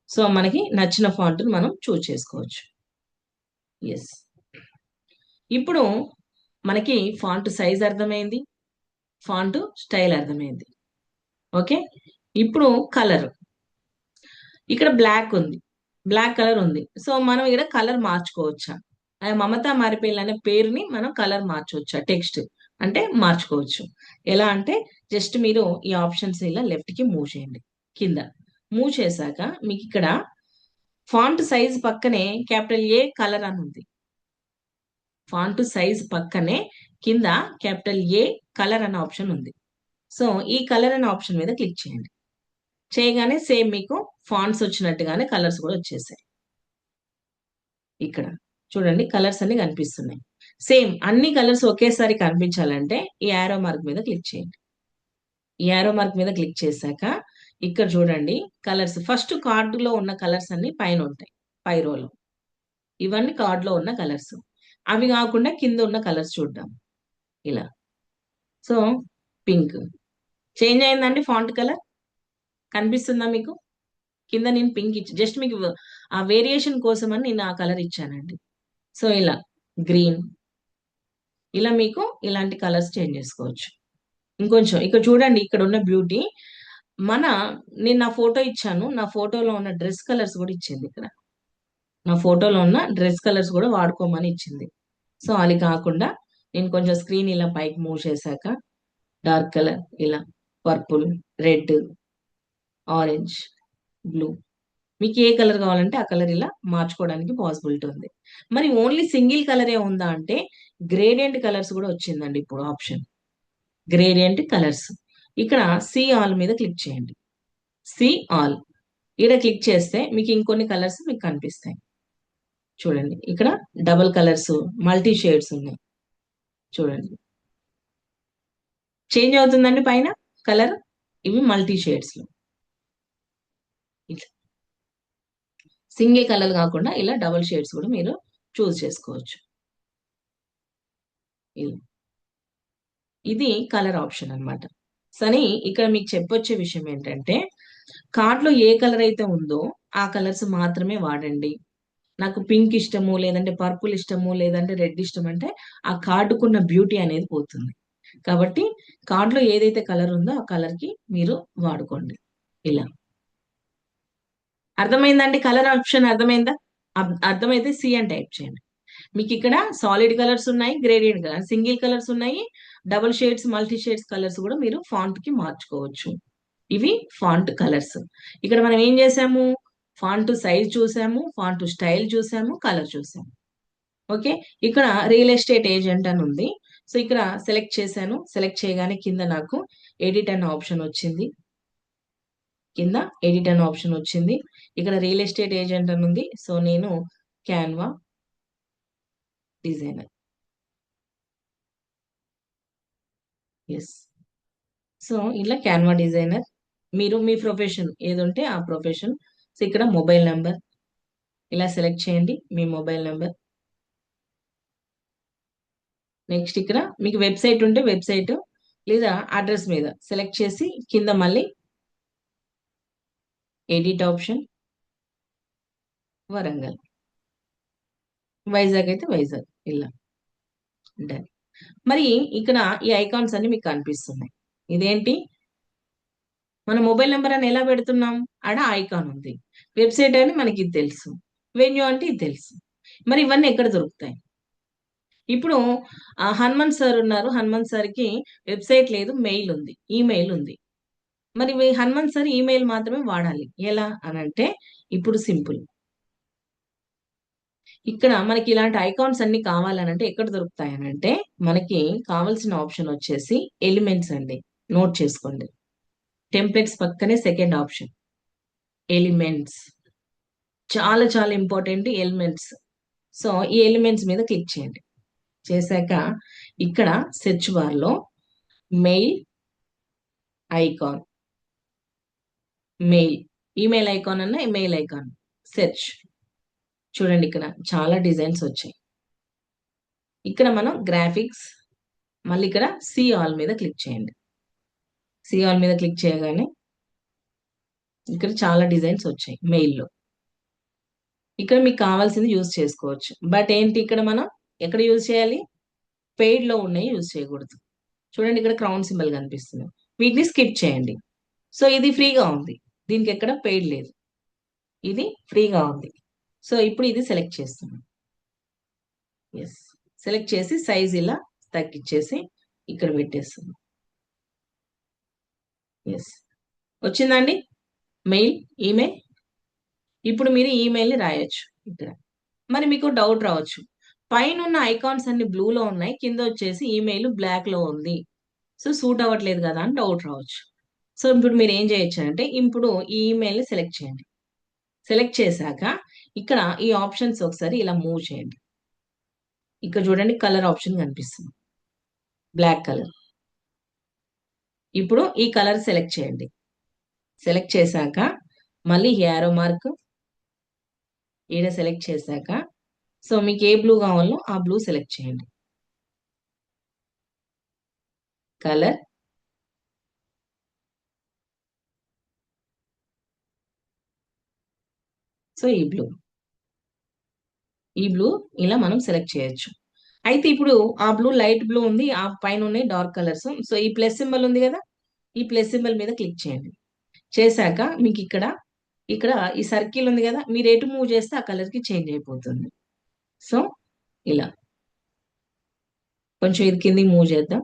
సో మనకి నచ్చిన ఫాంట్ మనం చూస్ చేసుకోవచ్చు. ఎస్, ఇప్పుడు మనకి ఫాంట్ సైజ్ అర్థమైంది, ఫాంట్ స్టైల్ అర్థమైంది. ఓకే, ఇప్పుడు కలర్. ఇక్కడ బ్లాక్ కలర్ ఉంది. సో మనం ఇక్కడ కలర్ మార్చుకోవచ్చా? మమతా మారిపేల్ అనే పేరుని మనం కలర్ మార్చవచ్చా? టెక్స్ట్ అంటే మార్చుకోవచ్చు. ఎలా అంటే జస్ట్ మీరు ఈ ఆప్షన్స్ ఇలా లెఫ్ట్ కి మూవ్ చేయండి. కింద మూవ్ చేశాక మీకు ఇక్కడ ఫాంట్ సైజ్ పక్కనే క్యాపిటల్ ఏ కలర్ అని ఉంది. ఫాంట్ సైజ్ పక్కనే కింద క్యాపిటల్ ఏ కలర్ అనే ఆప్షన్ ఉంది. సో ఈ కలర్ అనే ఆప్షన్ మీద క్లిక్ చేయండి. చేయగానే సేమ్ మీకు ఫాంట్స్ వచ్చినట్టుగానే కలర్స్ కూడా వచ్చేసాయి. ఇక్కడ చూడండి కలర్స్ అన్ని కనిపిస్తున్నాయి. సేమ్ అన్ని కలర్స్ ఒకేసారి కనిపించాలంటే ఈ యారో మార్క్ మీద క్లిక్ చేయండి. ఈ యారో మార్క్ మీద క్లిక్ చేశాక ఇక్కడ చూడండి కలర్స్ ఫస్ట్ కార్డులో ఉన్న కలర్స్ అన్ని పైన ఉంటాయి, పై రోలో. ఇవన్నీ కార్డులో ఉన్న కలర్స్. అవి కాకుండా కింద ఉన్న కలర్స్ చూద్దాం. ఇలా సో పింక్ చేంజ్ అయిందండి, ఫాంట్ కలర్ కనిపిస్తుందా మీకు? కింద నేను పింక్ ఇచ్చి జస్ట్ మీకు ఆ వేరియేషన్ కోసం అని నేను ఆ కలర్ ఇచ్చానండి. సో ఇలా గ్రీన్, ఇలా మీకు ఇలాంటి కలర్స్ చేంజ్ చేసుకోవచ్చు. ఇంకొంచెం ఇక్కడ చూడండి, ఇక్కడ ఉన్న బ్యూటీ నేను నా ఫోటో ఇచ్చాను, నా ఫోటోలో ఉన్న డ్రెస్ కలర్స్ కూడా ఇచ్చింది. ఇక్కడ నా ఫోటోలో ఉన్న డ్రెస్ కలర్స్ కూడా వాడుకోమని ఇచ్చింది. సో అది కాకుండా నేను కొంచెం స్క్రీన్ ఇలా పైకి మూవ్ చేశాక డార్క్ కలర్ ఇలా పర్పుల్, రెడ్, ఆరెంజ్, బ్లూ, మీకు ఏ కలర్ కావాలంటే ఆ కలర్ ఇలా మార్చుకోవడానికి పాసిబిలిటీ ఉంది. మరి ఓన్లీ సింగిల్ కలరే ఉందా అంటే గ్రేడియంట్ కలర్స్ కూడా వచ్చిందండి ఇప్పుడు ఆప్షన్. గ్రేడియంట్ కలర్స్ ఇక్కడ సి ఆల్ మీద క్లిక్ చేయండి. సి ఆల్ ఇక్కడ క్లిక్ చేస్తే మీకు ఇంకొన్ని కలర్స్ మీకు కనిపిస్తాయి. చూడండి ఇక్కడ డబల్ కలర్స్, మల్టీ షేడ్స్ ఉన్నాయి. చూడండి చేంజ్ అవుతుందండి పైన కలర్. ఇవి మల్టీ షేడ్స్ లో సింగిల్ కలర్ కాకుండా ఇలా డబల్ షేడ్స్ కూడా మీరు చూస్ చేసుకోవచ్చు. ఇది కలర్ ఆప్షన్ అన్నమాట. సరే ఇక్కడ మీకు చెప్పొచ్చే విషయం ఏంటంటే కార్డ్లో ఏ కలర్ అయితే ఉందో ఆ కలర్స్ మాత్రమే వాడండి. నాకు పింక్ ఇష్టము, లేదంటే పర్పుల్ ఇష్టము, లేదంటే రెడ్ ఇష్టం అంటే ఆ కార్డుకున్న బ్యూటీ అనేది పోతుంది. కాబట్టి కార్డులో ఏదైతే కలర్ ఉందో ఆ కలర్ కి మీరు వాడుకోండి. ఇలా అర్థమైందండి? కలర్ ఆప్షన్ అర్థమైందా? అర్థమైతే సి అని టైప్ చేయండి. మీకు ఇక్కడ సాలిడ్ కలర్స్ ఉన్నాయి, గ్రేడియంట్ కలర్, సింగిల్ కలర్స్ ఉన్నాయి, double shades, multi shades colours కూడా మీరు ఫాంట్ కి మార్చుకోవచ్చు. ఇవి ఫాంట్ కలర్స్. ఇక్కడ మనం ఏం చేసాము? ఫాంట్ సైజ్ చూసాము, ఫాంట్ స్టైల్ చూసాము, కలర్ చూసాము. ఓకే, ఇక్కడ రియల్ ఎస్టేట్ ఏజెంట్ అని ఉంది. సో ఇక్కడ సెలెక్ట్ చేశాను. సెలెక్ట్ చేయగానే కింద నాకు ఎడిట్ అనే ఆప్షన్ వచ్చింది. కింద ఎడిట్ అనే ఆప్షన్ వచ్చింది. ఇక్కడ రియల్ ఎస్టేట్ ఏజెంట్ అని ఉంది. సో నేను క్యాన్వా డిజైనర్, ఎస్. సో ఇలా క్యాన్వా డిజైనర్, మీరు మీ ప్రొఫెషన్ ఏదుంటే ఆ ప్రొఫెషన్. సో ఇక్కడ మొబైల్ నెంబర్ ఇలా సెలెక్ట్ చేయండి, మీ మొబైల్ నెంబర్. నెక్స్ట్ ఇక్కడ మీకు వెబ్సైట్ ఉంటే వెబ్సైట్ లేదా అడ్రస్ మీద సెలెక్ట్ చేసి కింద మళ్ళీ ఎడిట్ ఆప్షన్, వరంగల్, వైజాగ్ అయితే వైజాగ్, ఇలా డన్. మరి ఇక్కడ ఈ ఐకాన్స్ అన్ని మీకు కనిపిస్తున్నాయి. ఇదేంటి? మన మొబైల్ నెంబర్ అని ఎలా పెడుతున్నాం? ఆడ ఐకాన్ ఉంది. వెబ్సైట్ అని మనకి ఇది తెలుసు, వెన్యూ అంటే ఇది తెలుసు. మరి ఇవన్నీ ఎక్కడ దొరుకుతాయి? ఇప్పుడు హనుమంత్ సార్ ఉన్నారు, హనుమంత్ సార్కి వెబ్సైట్ లేదు, మెయిల్ ఉంది, ఈమెయిల్ ఉంది. మరి హనుమంత్ సార్ ఈమెయిల్ మాత్రమే వాడాలి. ఎలా అనంటే ఇప్పుడు సింపుల్. ఇక్కడ మనకి ఇలాంటి ఐకాన్స్ అన్ని కావాలనంటే ఎక్కడ దొరుకుతాయనంటే మనకి కావాల్సిన ఆప్షన్ వచ్చేసి ఎలిమెంట్స్ అండి. నోట్ చేసుకోండి, టెంప్లెట్స్ పక్కనే సెకండ్ ఆప్షన్ ఎలిమెంట్స్. చాలా చాలా ఇంపార్టెంట్ ఎలిమెంట్స్. సో ఈ ఎలిమెంట్స్ మీద క్లిక్ చేయండి. చేశాక ఇక్కడ సెర్చ్ బార్ లో mail icon, mail, email icon అన్న మెయిల్ ఐకాన్ సెర్చ్. చూడండి ఇక్కడ చాలా డిజైన్స్ వచ్చాయి. ఇక్కడ మనం గ్రాఫిక్స్, మళ్ళీ ఇక్కడ సి ఆల్ మీద క్లిక్ చేయండి. సి ఆల్ మీద క్లిక్ చేయగానే ఇక్కడ చాలా డిజైన్స్ వచ్చాయి మెయిల్లో. ఇక్కడ మీకు కావాల్సింది యూజ్ చేసుకోవచ్చు. బట్ ఏంటి ఇక్కడ మనం ఎక్కడ యూజ్ చేయాలి? పెయిడ్ లో ఉన్నాయి యూజ్ చేయకూడదు. చూడండి ఇక్కడ క్రౌన్ సింబల్ కనిపిస్తుంది, వీటిని స్కిప్ చేయండి. సో ఇది ఫ్రీగా ఉంది, దీనికి ఎక్కడ పెయిడ్ లేదు, ఇది ఫ్రీగా ఉంది. సో ఇప్పుడు ఇది సెలెక్ట్ చేస్తున్నాం. ఎస్, సెలెక్ట్ చేసి సైజ్ ఇలా తగ్గించేసి ఇక్కడ పెట్టేస్తున్నాం. ఎస్, వచ్చిందండి మెయిల్, ఈమెయిల్. ఇప్పుడు మీరు ఈమెయిల్ని రాయొచ్చు ఇక్కడ. మరి మీకు డౌట్ రావచ్చు, పైన ఉన్న ఐకాన్స్ అన్ని బ్లూలో ఉన్నాయి, కింద వచ్చేసి ఈమెయిల్ బ్లాక్ లో ఉంది, సో సూట్ అవ్వట్లేదు కదా అని డౌట్ రావచ్చు. సో ఇప్పుడు మీరు ఏం చేయొచ్చు అంటే ఇప్పుడు ఈ ఈమెయిల్ని సెలెక్ట్ చేయండి. సెలెక్ట్ చేశాక ఇక్కడ ఈ ఆప్షన్స్ ఒకసారి ఇలా మూవ్ చేయండి. ఇక్కడ చూడండి కలర్ ఆప్షన్ కనిపిస్తుంది, బ్లాక్ కలర్. ఇప్పుడు ఈ కలర్ సెలెక్ట్ చేయండి. సెలెక్ట్ చేశాక మళ్ళీ యారో మార్క్ ఈడ సెలెక్ట్ చేశాక సో మీకు ఏ బ్లూ కావాలో ఆ బ్లూ సెలెక్ట్ చేయండి. కలర్, సో ఈ బ్లూ ఇలా మనం సెలెక్ట్ చేయొచ్చు. అయితే ఇప్పుడు ఆ బ్లూ లైట్ బ్లూ ఉంది, ఆ పైన ఉన్నాయి డార్క్ కలర్స్. సో ఈ ప్లస్ సింబల్ ఉంది కదా, ఈ ప్లస్ సింబల్ మీద క్లిక్ చేయండి. చేశాక మీకు ఇక్కడ ఈ సర్కిల్ ఉంది కదా, మీరు ఎటు మూవ్ చేస్తే ఆ కలర్ కి చేంజ్ అయిపోతుంది. సో ఇలా కొంచెం ఇది కింది మూవ్ చేద్దాం.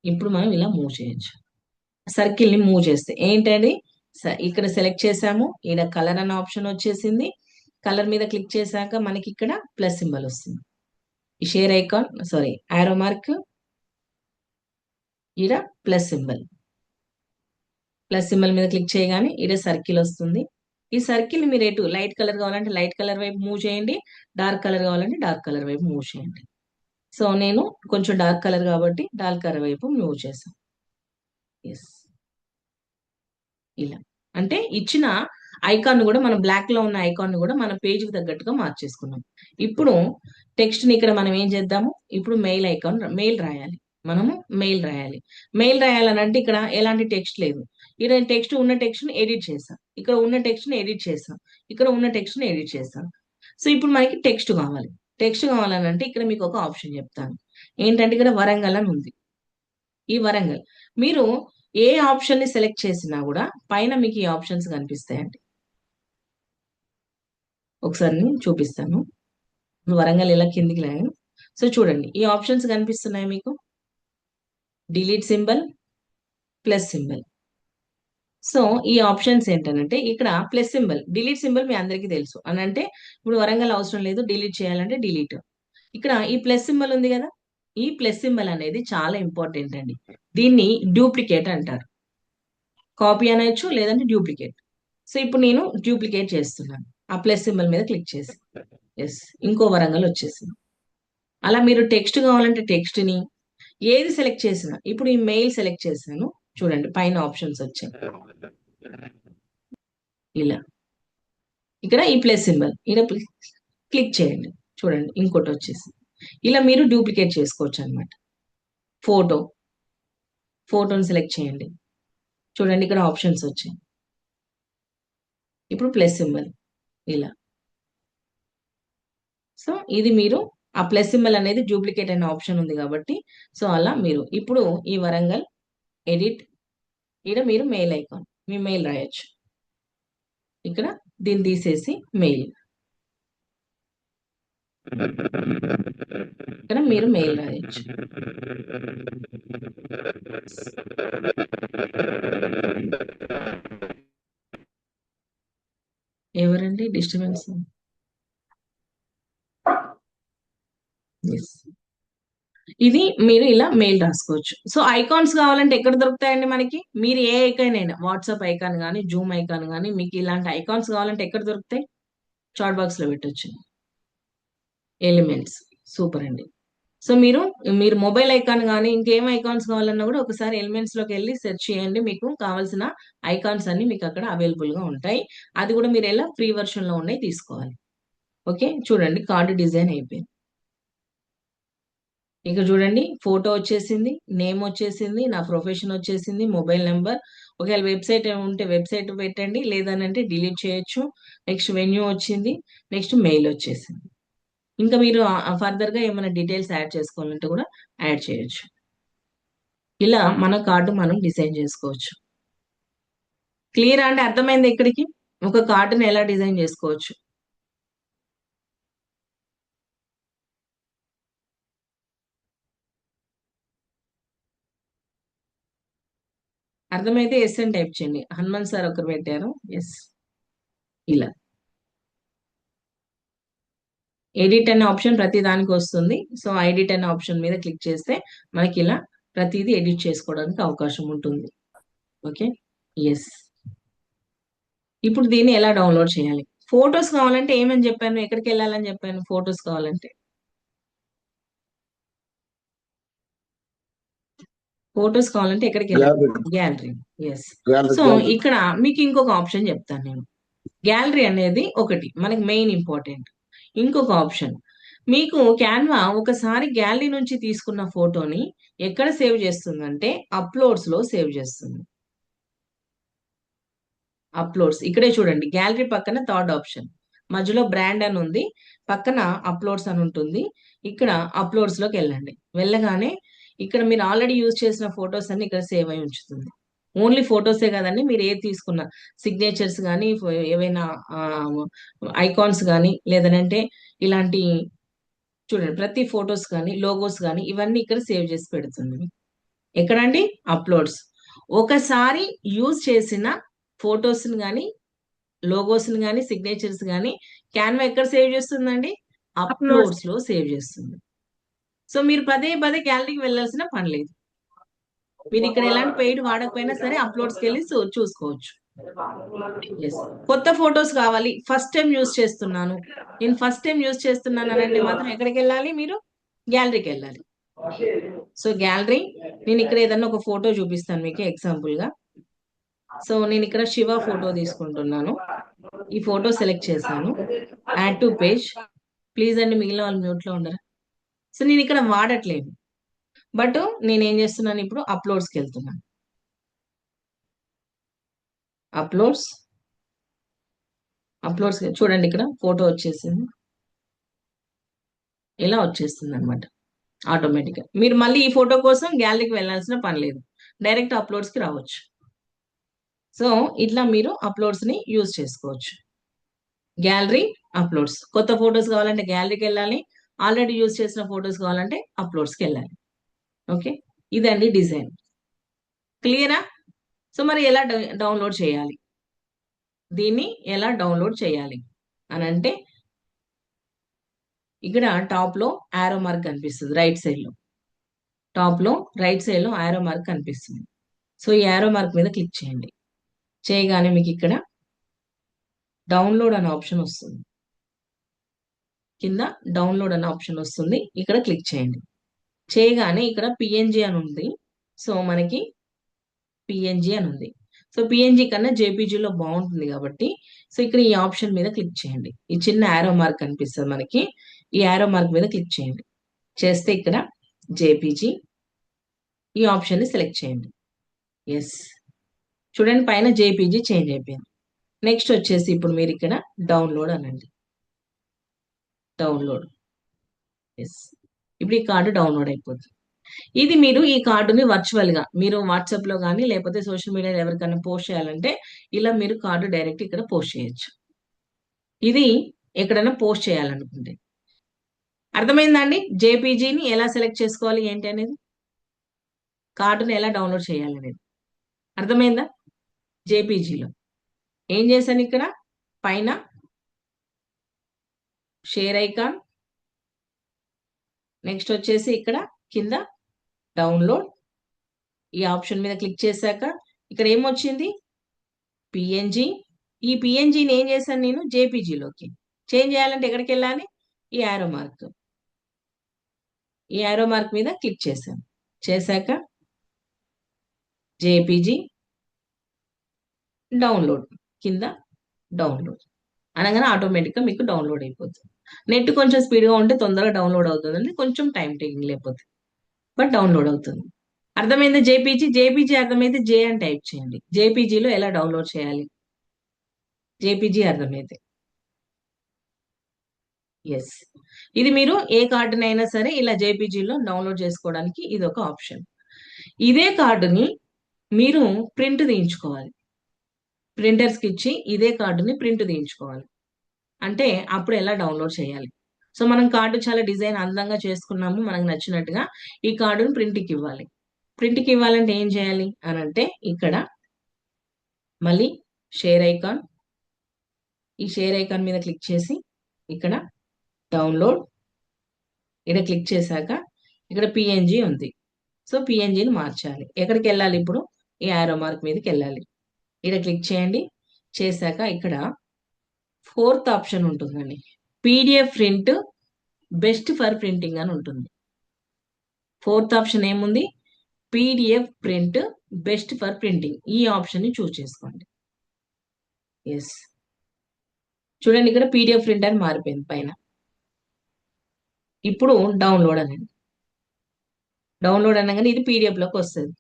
ఇప్పుడు మనం ఇలా మూవ్ చేయొచ్చు. సర్కిల్ ని మూవ్ చేస్తే ఏంటండి, ఇక్కడ సెలెక్ట్ చేసాము, ఈడ కలర్ అనే ఆప్షన్ వచ్చేసింది. కలర్ మీద క్లిక్ చేశాక మనకి ఇక్కడ ప్లస్ సింబల్ వస్తుంది. ఈ షేర్ ఐకాన్ సారీ ఆరో మార్క్, ఈడ ప్లస్ సింబల్ మీద క్లిక్ చేయగానే ఈడ సర్కిల్ వస్తుంది. ఈ సర్కిల్ మీరు ఎటు లైట్ కలర్ కావాలంటే లైట్ కలర్ వైపు మూవ్ చేయండి, డార్క్ కలర్ కావాలంటే డార్క్ కలర్ వైపు మూవ్ చేయండి. సో నేను కొంచెం డార్క్ కలర్ కాబట్టి డార్క్ కలర్ వైపు మూవ్ చేశాను. ఎస్, ఇలా అంటే ఇచ్చిన ఐకాన్ కూడా మనం బ్లాక్ లో ఉన్న ఐకాన్ కూడా మన పేజ్ కి తగ్గట్టుగా మార్చేసుకున్నాం. ఇప్పుడు టెక్స్ట్ ని ఇక్కడ మనం ఏం చేద్దాము, ఇప్పుడు మెయిల్ ఐకాన్ మెయిల్ రాయాలి. మనము మెయిల్ రాయాలని అంటే ఇక్కడ ఎలాంటి టెక్స్ట్ లేదు. ఇక్కడ టెక్స్ట్ ఉన్న టెక్స్ట్ ని ఎడిట్ చేసాం, ఇక్కడ ఉన్న టెక్స్ట్ ని ఎడిట్ చేసాం, ఇక్కడ ఉన్న టెక్స్ట్ ని ఎడిట్ చేసాం. సో ఇప్పుడు మనకి టెక్స్ట్ కావాలని అంటే ఇక్కడ మీకు ఒక ఆప్షన్ చెప్తాను. ఏంటంటే ఇక్కడ వరంగల్ అని ఉంది. ఈ వరంగల్ మీరు ఏ ఆప్షన్ ని సెలెక్ట్ చేసినా కూడా పైన మీకు ఈ ఆప్షన్స్ కనిపిస్తాయండి. ఒకసారి నేను చూపిస్తాను. వరంగల్ ఇలా కిందికి లాగాను. సో చూడండి ఈ ఆప్షన్స్ కనిపిస్తున్నాయి మీకు, delete symbol, plus symbol. So ఈ ఆప్షన్స్ ఏంటంటే ఇక్కడ ప్లస్ సింబల్, డిలీట్ సింబల్ మీ అందరికీ తెలుసు అని అంటే ఇప్పుడు వరంగల్ అవసరం లేదు, డిలీట్ చేయాలంటే డిలీట్. ఇక్కడ ఈ ప్లస్ సింబల్ ఉంది కదా, ఈ ప్లస్ సింబల్ అనేది చాలా ఇంపార్టెంట్ అండి. దీన్ని డూప్లికేట్ అంటారు. కాపీ అనొచ్చు లేదంటే డూప్లికేట్. సో ఇప్పుడు నేను డూప్లికేట్ చేస్తున్నాను, ఆ ప్లస్ సింబల్ మీద క్లిక్ చేసి ఎస్, ఇంకో వరంగల్ వచ్చేసింది. అలా మీరు టెక్స్ట్ కావాలంటే టెక్స్ట్ ని ఏది సెలెక్ట్ చేసినా, ఇప్పుడు ఈ మెయిల్ సెలెక్ట్ చేశాను చూడండి పైన ఆప్షన్స్ వచ్చాయి. ఇలా ఇక్కడ ఈ ప్లస్ సింబల్ ఇక్కడ క్లిక్ చేయండి, చూడండి ఇంకోటి వచ్చేసి. ఇలా మీరు డూప్లికేట్ చేసుకోవచ్చు అనమాట. ఫోటోని సెలెక్ట్ చేయండి, చూడండి ఇక్కడ ఆప్షన్స్ వచ్చాయి. ఇప్పుడు ప్లస్ సింబల్ ఇలా. సో ఇది మీరు ఆ ప్లస్ సింబల్ అనేది డూప్లికేట్ అనే ఆప్షన్ ఉంది కాబట్టి సో అలా మీరు ఇప్పుడు ఈ వరంగల్ ఎడిట్, ఇక్కడ మీరు మెయిల్ ఐకాన్, మీ మెయిల్ రాయొచ్చు. ఇక్కడ దీన్ని తీసేసి మెయిల్, ఇక్కడ మీరు మెయిల్ రాయొచ్చు. ఎవరండి డిస్టర్బెన్స్? ఇది మీరు ఇలా మెయిల్ రాసుకోవచ్చు. సో ఐకాన్స్ కావాలంటే ఎక్కడ దొరుకుతాయండి మనకి, మీరు ఏ ఐకాన్ అయినా వాట్సాప్ ఐకాన్ కానీ జూమ్ ఐకాన్ కానీ మీకు ఇలాంటి ఐకాన్స్ కావాలంటే ఎక్కడ దొరుకుతాయి, చాట్ బాక్స్ లో పెట్టొచ్చు. ఎలిమెంట్స్, సూపర్ అండి. సో మీరు మొబైల్ ఐకాన్ కానీ ఇంకేం ఐకాన్స్ కావాలన్నా కూడా ఒకసారి ఎలిమెంట్స్ లోకి వెళ్ళి సెర్చ్ చేయండి, మీకు కావాల్సిన ఐకాన్స్ అన్ని మీకు అక్కడ అవైలబుల్ గా ఉంటాయి. అది కూడా మీరు ఎలా ఫ్రీ వర్షన్ లో ఉన్నాయి తీసుకోవాలి. ఓకే చూడండి కార్డు డిజైన్ అయిపోయింది. ఇక చూడండి ఫోటో వచ్చేసింది, నేమ్ వచ్చేసింది, నా ప్రొఫెషన్ వచ్చేసింది, మొబైల్ నెంబర్. ఒకవేళ వెబ్సైట్ ఉంటే వెబ్సైట్ పెట్టండి, లేదనంటే డిలీట్ చేయొచ్చు. నెక్స్ట్ వెన్యూ వచ్చింది, నెక్స్ట్ మెయిల్ వచ్చేసింది. ఇంకా మీరు ఫర్దర్ గా ఏమైనా డీటెయిల్స్ యాడ్ చేసుకోవాలంటే కూడా యాడ్ చేయొచ్చు. ఇలా మన కార్డు మనం డిజైన్ చేసుకోవచ్చు. క్లియర్ అంటే అర్థమైంది ఎక్కడికి, ఒక కార్డుని ఎలా డిజైన్ చేసుకోవచ్చు. అర్థమైతే ఎస్ అని టైప్ చేయండి. హనుమాన్ సార్ ఒకరు పెట్టారు ఎస్. ఇలా ఎడిట్ అనే ఆప్షన్ ప్రతి దానికి వస్తుంది. సో ఎడిట్ అనే ఆప్షన్ మీద క్లిక్ చేస్తే మనకి ఇలా ప్రతిదీ ఎడిట్ చేసుకోవడానికి అవకాశం ఉంటుంది. ఓకే. ఎస్. ఇప్పుడు దీన్ని ఎలా డౌన్లోడ్ చేయాలి? ఫొటోస్ కావాలంటే ఏమని చెప్పాను? ఎక్కడికి వెళ్ళాలని చెప్పాను? ఫొటోస్ కావాలంటే ఎక్కడికి వెళ్ళాలి? గ్యాలరీ. ఎస్. సో ఇక్కడ మీకు ఇంకొక ఆప్షన్ చెప్తాను నేను. గ్యాలరీ అనేది ఒకటి మనకి మెయిన్ ఇంపార్టెంట్. ఇంకొక ఆప్షన్ మీకు క్యాన్వా ఒకసారి గ్యాలరీ నుంచి తీసుకున్న ఫోటోని ఎక్కడ సేవ్ చేస్తుందంటే అప్లోడ్స్ లో సేవ్ చేస్తుంది. అప్లోడ్స్ ఇక్కడే చూడండి, గ్యాలరీ పక్కన థర్డ్ ఆప్షన్ మధ్యలో బ్రాండ్ అని ఉంది, పక్కన అప్లోడ్స్ అని ఉంటుంది. ఇక్కడ అప్లోడ్స్ లోకి వెళ్ళండి. వెళ్ళగానే ఇక్కడ మీరు ఆల్రెడీ యూజ్ చేసిన ఫొటోస్ అన్ని ఇక్కడ సేవ్ అయి ఉంచుతుంది. ఓన్లీ ఫొటోసే కదండి, మీరు ఏది తీసుకున్న సిగ్నేచర్స్ కానీ ఏవైనా ఐకాన్స్ కానీ లేదనంటే ఇలాంటి చూడండి ప్రతి ఫొటోస్ కానీ లోగోస్ కానీ ఇవన్నీ ఇక్కడ సేవ్ చేసి పెడుతుంది. ఎక్కడండి? అప్లోడ్స్. ఒకసారి యూజ్ చేసిన ఫొటోస్ని కానీ లోగోస్ని కానీ సిగ్నేచర్స్ కానీ క్యాన్వా ఎక్కడ సేవ్ చేస్తుందండి? అప్లోడ్స్ లో సేవ్ చేస్తుంది. సో మీరు పదే పదే గ్యాలరీకి వెళ్ళాల్సిన పని లేదు. మీరు ఇక్కడ ఎలాంటి పెయిడ్ వాడకపోయినా సరే అప్లోడ్స్కి వెళ్ళి చూసుకోవచ్చు. ఎస్. కొత్త ఫొటోస్ కావాలి, ఫస్ట్ టైం యూజ్ చేస్తున్నాను, నేను ఫస్ట్ టైం యూజ్ చేస్తున్నాను అని అంటే మాత్రం ఎక్కడికి వెళ్ళాలి? మీరు గ్యాలరీకి వెళ్ళాలి. సో గ్యాలరీ, నేను ఇక్కడ ఏదన్నా ఒక ఫోటో చూపిస్తాను మీకు ఎగ్జాంపుల్ గా. సో నేను ఇక్కడ శివ ఫోటో తీసుకుంటున్నాను. ఈ ఫోటో సెలెక్ట్ చేశాను. Add to page. ప్లీజ్ అండి, మిగిలిన వాళ్ళు మ్యూట్ లో ఉండరా? సో నేను ఇక్కడ వాడట్లేదు, బట్ నేను ఏం చేస్తున్నాను ఇప్పుడు అప్లోడ్స్కి వెళ్తున్నాను. అప్లోడ్స్ చూడండి, ఇక్కడ ఫోటో వచ్చేసింది. ఇలా వచ్చేస్తుంది అనమాట ఆటోమేటిక్గా. మీరు మళ్ళీ ఈ ఫోటో కోసం గ్యాలరీకి వెళ్ళాల్సిన పని లేదు, డైరెక్ట్ అప్లోడ్స్కి రావచ్చు. సో ఇట్లా మీరు అప్లోడ్స్ ని యూజ్ చేసుకోవచ్చు. Gallery, uploads. కొత్త ఫొటోస్ కావాలంటే గ్యాలరీకి వెళ్ళాలి, ఆల్రెడీ యూజ్ చేసిన ఫొటోస్ కావాలంటే అప్లోడ్స్కి వెళ్ళాలి. ఓకే, ఇదండి డిజైన్. క్లియరా? సో మరి ఎలా డౌన్లోడ్ చేయాలి? దీన్ని ఎలా డౌన్లోడ్ చేయాలి అని అంటే ఇక్కడ టాప్ లో ఆరో మార్క్ కనిపిస్తుంది, రైట్ సైడ్ లో. టాప్ లో రైట్ సైడ్ లో ఆరో మార్క్ కనిపిస్తుంది. సో ఈ ఆరో మార్క్ మీద క్లిక్ చేయండి. చేయగానే మీకు ఇక్కడ డౌన్లోడ్ అనే ఆప్షన్ వస్తుంది. కింద డౌన్లోడ్ అనే ఆప్షన్ వస్తుంది, ఇక్కడ క్లిక్ చేయండి. చేయగానే ఇక్కడ పిఎన్జి అని ఉంది. సో మనకి పిఎన్జి అని ఉంది. సో పిఎన్జి కన్నా జేపీజీలో బాగుంటుంది కాబట్టి సో ఇక్కడ ఈ ఆప్షన్ మీద క్లిక్ చేయండి. ఈ చిన్న యారో మార్క్ కనిపిస్తుంది మనకి, ఈ యారో మార్క్ మీద క్లిక్ చేయండి. చేస్తే ఇక్కడ జేపీజీ ఈ ఆప్షన్ ని సెలెక్ట్ చేయండి. ఎస్. చూడండి పైన జేపీజీ చేంజ్ అయిపోయింది. నెక్స్ట్ వచ్చేసి ఇప్పుడు మీరు ఇక్కడ డౌన్లోడ్ అనండి. డౌన్లోడ్. ఎస్. ఇప్పుడు ఈ కార్డు డౌన్లోడ్ అయిపోతుంది. ఇది మీరు ఈ కార్డుని వర్చువల్ గా మీరు వాట్సాప్ లో కానీ లేకపోతే సోషల్ మీడియాలో ఎవరికైనా పోస్ట్ చేయాలంటే ఇలా మీరు కార్డు డైరెక్ట్ ఇక్కడ పోస్ట్ చేయొచ్చు. ఇది ఎక్కడైనా పోస్ట్ చేయాలనుకుంటే. అర్థమైందండి? జేపీజీని ఎలా సెలెక్ట్ చేసుకోవాలి ఏంటి అనేది, కార్డుని ఎలా డౌన్లోడ్ చేయాలి అనేది అర్థమైందా? జేపీజీలో ఏం చేశాను, ఇక్కడ పైన షేర్ ఐకాన్, నెక్స్ట్ వచ్చేసి ఇక్కడ కింద డౌన్లోడ్. ఈ ఆప్షన్ మీద క్లిక్ చేశాక ఇక్కడ ఏమొచ్చింది? పిఎన్జి. ఈ పిఎన్జిని ఏం చేశాను నేను? జేపీజీలోకి చేంజ్ చేయాలంటే ఎక్కడికి వెళ్ళాలి? ఈ యారో మార్క్. ఈ యారో మార్క్ మీద క్లిక్ చేశాను. చేశాక జేపీజీ డౌన్లోడ్, కింద డౌన్లోడ్ అనగానే ఆటోమేటిక్గా మీకు డౌన్లోడ్ అయిపోతుంది. నెట్ కొంచెం స్పీడ్గా ఉంటే తొందరగా డౌన్లోడ్ అవుతుంది అండి, కొంచెం టైం టేకింగ్ లేకపోతే, బట్ డౌన్లోడ్ అవుతుంది. అర్థమైందా? జేపీజీ అర్థమైతే జే అని టైప్ చేయండి. జేపీజీలో ఎలా డౌన్లోడ్ చేయాలి, జేపీజీ అర్థమైతే. ఎస్. ఇది మీరు ఏ కార్డునైనా సరే ఇలా జేపీజీలో డౌన్లోడ్ చేసుకోవడానికి ఇది ఒక ఆప్షన్. ఇదే కార్డుని మీరు ప్రింట్ తీయించుకోవాలి. ప్రింటర్స్కి ఇచ్చి ఇదే కార్డుని ప్రింట్ తీయించుకోవాలి అంటే అప్పుడు ఎలా డౌన్లోడ్ చేయాలి? సో మనం కార్డు చాలా డిజైన్ అందంగా చేసుకున్నాము, మనకు నచ్చినట్టుగా ఈ కార్డుని ప్రింట్కి ఇవ్వాలి. ప్రింట్కి ఇవ్వాలంటే ఏం చేయాలి అని అంటే ఇక్కడ మళ్ళీ షేర్ ఐకాన్, ఈ షేర్ ఐకాన్ మీద క్లిక్ చేసి ఇక్కడ డౌన్లోడ్, ఇక్కడ క్లిక్ చేశాక ఇక్కడ పిఎన్జి ఉంది. సో పిఎన్జిని మార్చాలి. ఎక్కడికి వెళ్ళాలి ఇప్పుడు? ఈ యారో మార్క్ మీదకి వెళ్ళాలి. ఇక్కడ క్లిక్ చేయండి. చేశాక ఇక్కడ 4th ఆప్షన్ ఉంటుందండి. PDF print best for printing అని ఉంటుంది. 4th ఆప్షన్ ఏముంది? PDF print best for printing. ఈ ఆప్షన్ ని చూస్ చేసుకోండి. ఎస్, చూడండి ఇక్కడ పీడిఎఫ్ ప్రింట్ అని మారిపోయింది పైన. ఇప్పుడు డౌన్లోడ్ అనండి. డౌన్లోడ్ అనగానే ఇది పీడిఎఫ్ లోకి వస్తుంది.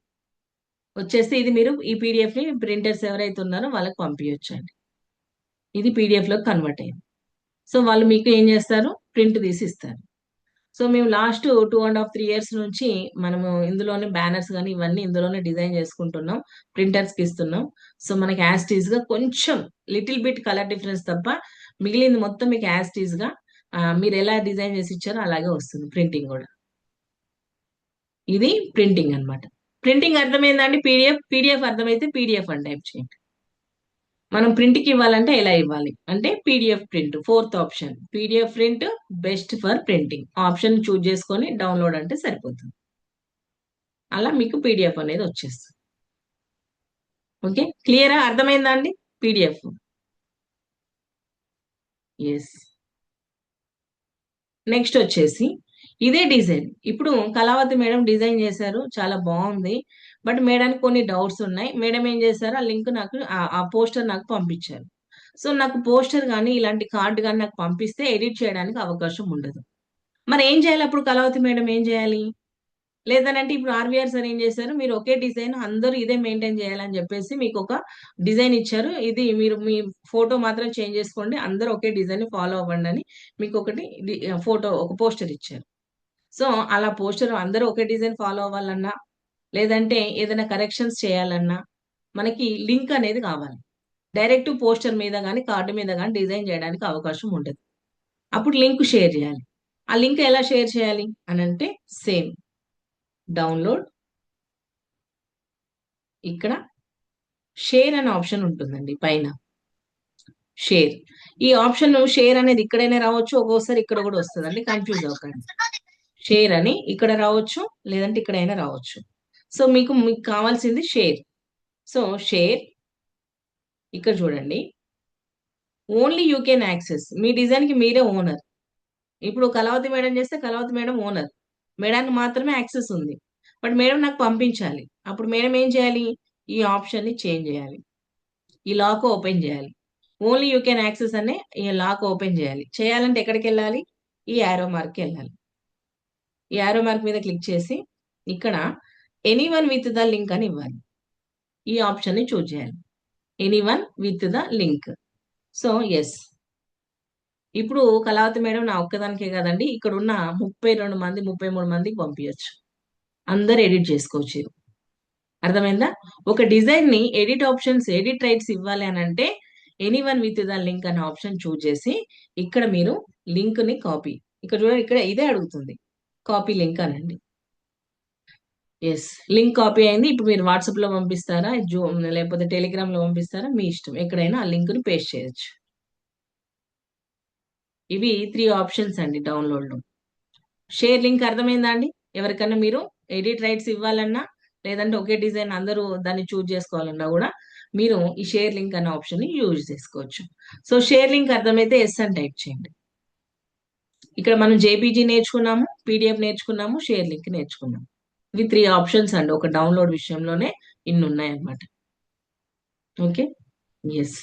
వచ్చేస్తే ఇది మీరు ఈ పీడిఎఫ్ ని ప్రింటర్స్ ఎవరైతే ఉన్నారో వాళ్ళకి పంపించండి. ఇది పీడిఎఫ్ లోకి కన్వర్ట్ అయింది. సో వాళ్ళు మీకు ఏం చేస్తారు? ప్రింట్ తీసి ఇస్తారు. సో మేము లాస్ట్ 2.5-3 years నుంచి మనము ఇందులోనే బ్యానర్స్ కానీ ఇవన్నీ ఇందులోనే డిజైన్ చేసుకుంటున్నాం, ప్రింటర్స్ కి ఇస్తున్నాం. సో మనకి యాజ్ టీజ్ గా కొంచెం లిటిల్ బిట్ కలర్ డిఫరెన్స్ తప్ప మిగిలింది మొత్తం మీకు యాజ్ టీజ్ గా మీరు ఎలా డిజైన్ చేసి ఇచ్చారో అలాగే వస్తుంది ప్రింటింగ్ కూడా. ఇది ప్రింటింగ్ అన్నమాట. ప్రింటింగ్ అర్థమైందండి? పీడిఎఫ్ అర్థమైతే పీడిఎఫ్ అని టైప్ చేయండి. మనం ప్రింట్ కి ఇవ్వాలంటే ఎలా ఇవ్వాలి అంటే PDF print 4th option PDF print best for printing option choose చేసుకొని డౌన్లోడ్ అంటే సరిపోతుంది. అలా మీకు పీడిఎఫ్ అనేది వచ్చేస్తుంది. ఓకే, క్లియరా? అర్థమైందా అండి? పీడిఎఫ్. ఎస్. నెక్స్ట్ వచ్చేసి ఇదే డిజైన్ ఇప్పుడు కళావతి మేడం డిజైన్ చేశారు, చాలా బాగుంది. బట్ మేడానికి కొన్ని డౌట్స్ ఉన్నాయి. మేడం ఏం చేశారు? ఆ లింక్ నాకు ఆ పోస్టర్ నాకు పంపించారు. సో నాకు పోస్టర్ కానీ ఇలాంటి కార్డు కానీ నాకు పంపిస్తే ఎడిట్ చేయడానికి అవకాశం ఉండదు. మరి ఏం చేయాలి అప్పుడు? కళావతి మేడం ఏం చేయాలి? లేదనంటే ఇప్పుడు ఆర్వీఆర్ సార్ ఏం చేశారు? మీరు ఒకే డిజైన్ అందరూ ఇదే మెయింటైన్ చేయాలని చెప్పేసి మీకు ఒక డిజైన్ ఇచ్చారు. ఇది మీరు మీ ఫోటో మాత్రం చేంజ్ చేసుకోండి, అందరూ ఒకే డిజైన్ ఫాలో అవ్వండి అని మీకు ఒకటి ఫోటో ఒక పోస్టర్ ఇచ్చారు. సో అలా పోస్టర్ అందరూ ఒకే డిజైన్ ఫాలో అవ్వాలన్నా లేదంటే ఏదైనా కరెక్షన్స్ చేయాలన్నా మనకి లింక్ అనేది కావాలి. డైరెక్ట్ పోస్టర్ మీద కానీ కార్డు మీద కానీ డిజైన్ చేయడానికి అవకాశం ఉండదు. అప్పుడు లింక్ షేర్ చేయాలి. ఆ లింక్ ఎలా షేర్ చేయాలి అని అంటే సేమ్ డౌన్లోడ్, ఇక్కడ షేర్ అనే ఆప్షన్ ఉంటుందండి పైన. షేర్, ఈ ఆప్షన్ షేర్ అనేది ఇక్కడైనా రావచ్చు, ఒక్కోసారి ఇక్కడ కూడా వస్తుందండి, కన్ఫ్యూజ్ అవ్వకండి. షేర్ అని ఇక్కడ రావచ్చు లేదంటే ఇక్కడైనా రావచ్చు. సో మీకు కావాల్సింది షేర్. సో షేర్ ఇక్కడ చూడండి, only you can access. Me design కి మీరే ఓనర్. ఇప్పుడు కళావతి మేడం చేస్తే కళావతి మేడం ఓనర్, మేడానికి మాత్రమే యాక్సెస్ ఉంది. బట్ మేడం నాకు పంపించాలి, అప్పుడు మేడం ఏం చేయాలి? ఈ ఆప్షన్ ని చేంజ్ చేయాలి, ఈ లాక్ ఓపెన్ చేయాలి. ఓన్లీ యూ కెన్ యాక్సెస్ అనే ఈ లాక్ ఓపెన్ చేయాలి. చేయాలంటే ఎక్కడికి వెళ్ళాలి? ఈ యారో మార్క్ కి వెళ్ళాలి. ఈ యారో మార్క్ మీద క్లిక్ చేసి ఇక్కడ ఎనీవన్ విత్ ద లింక్ అని ఇవ్వాలి. ఈ ఆప్షన్ ని చూజ్ చేయాలి, anyone with the link. So yes, ఇప్పుడు కళావతి మేడం నా ఒక్కదానికే కదండి, ఇక్కడ ఉన్న 32 మంది 33 మందికి పంపించచ్చు, అందరు ఎడిట్ చేసుకోవచ్చు. ఇది అర్థమైందా? ఒక డిజైన్ ని ఎడిట్ ఆప్షన్స్, ఎడిట్ రైట్స్ ఇవ్వాలి అని అంటే ఎనీవన్ విత్ ద లింక్ అనే ఆప్షన్ చూజ్ చేసి ఇక్కడ మీరు లింక్ ని కాపీ, ఇక్కడ చూడండి ఇక్కడ ఇదే అడుగుతుంది, కాపీ లింక్ అనండి. ఎస్, లింక్ కాపీ అయింది. ఇప్పుడు మీరు వాట్సాప్ లో పంపిస్తారా, జూమ్ లేకపోతే టెలిగ్రామ్ లో పంపిస్తారా, మీ ఇష్టం, ఎక్కడైనా ఆ లింక్ ని పేస్ట్ చేయొచ్చు. ఇవి 3 ఆప్షన్స్ అండి డౌన్లోడ్ లో. షేర్ లింక్ అర్థమైందా అండి? ఎవరికన్నా మీరు ఎడిట్ రైట్స్ ఇవ్వాలన్నా లేదంటే ఒకే డిజైన్ అందరూ దాన్ని చూజ్ చేసుకోవాలన్నా కూడా మీరు ఈ షేర్ లింక్ అనే ఆప్షన్ ని యూజ్ చేసుకోవచ్చు. సో షేర్ లింక్ అర్థమైతే ఎస్ అని టైప్ చేయండి. ఇక్కడ మనం జేపీజీ నేర్చుకున్నాము, పీడిఎఫ్ నేర్చుకున్నాము, షేర్ లింక్ నేర్చుకున్నాము. ఇవి 3 ఆప్షన్స్ అండి ఒక డౌన్లోడ్ విషయంలోనే ఇన్ని ఉన్నాయన్నమాట. Okay, yes.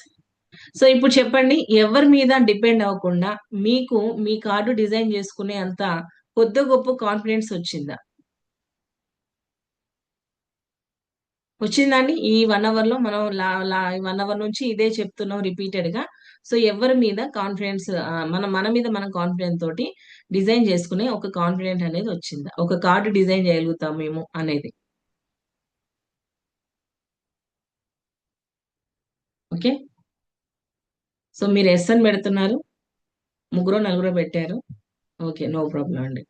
సో ఇప్పుడు చెప్పండి, ఎవరి మీద డిపెండ్ అవ్వకుండా మీకు మీ కార్డు డిజైన్ చేసుకునే అంత కొద్ది గొప్ప కాన్ఫిడెన్స్ వచ్చిందా? వచ్చిందండి? ఈ 1 hour లో మనం 1 hour నుంచి ఇదే చెప్తున్నాం రిపీటెడ్ గా. సో ఎవరి మీద కాన్ఫిడెన్స్, మన మీద మనం కాన్ఫిడెన్స్ తోటి డిజైన్ చేసుకునే ఒక కాన్ఫిడెంట్ అనేది వచ్చిందా? ఒక కార్డు డిజైన్ చేయగలుగుతాం మేము అనేది. ఓకే, సో మీరు ఎస్ అని పెడుతున్నారు, 3-4 పెట్టారు. ఓకే, నో ప్రాబ్లం అండి.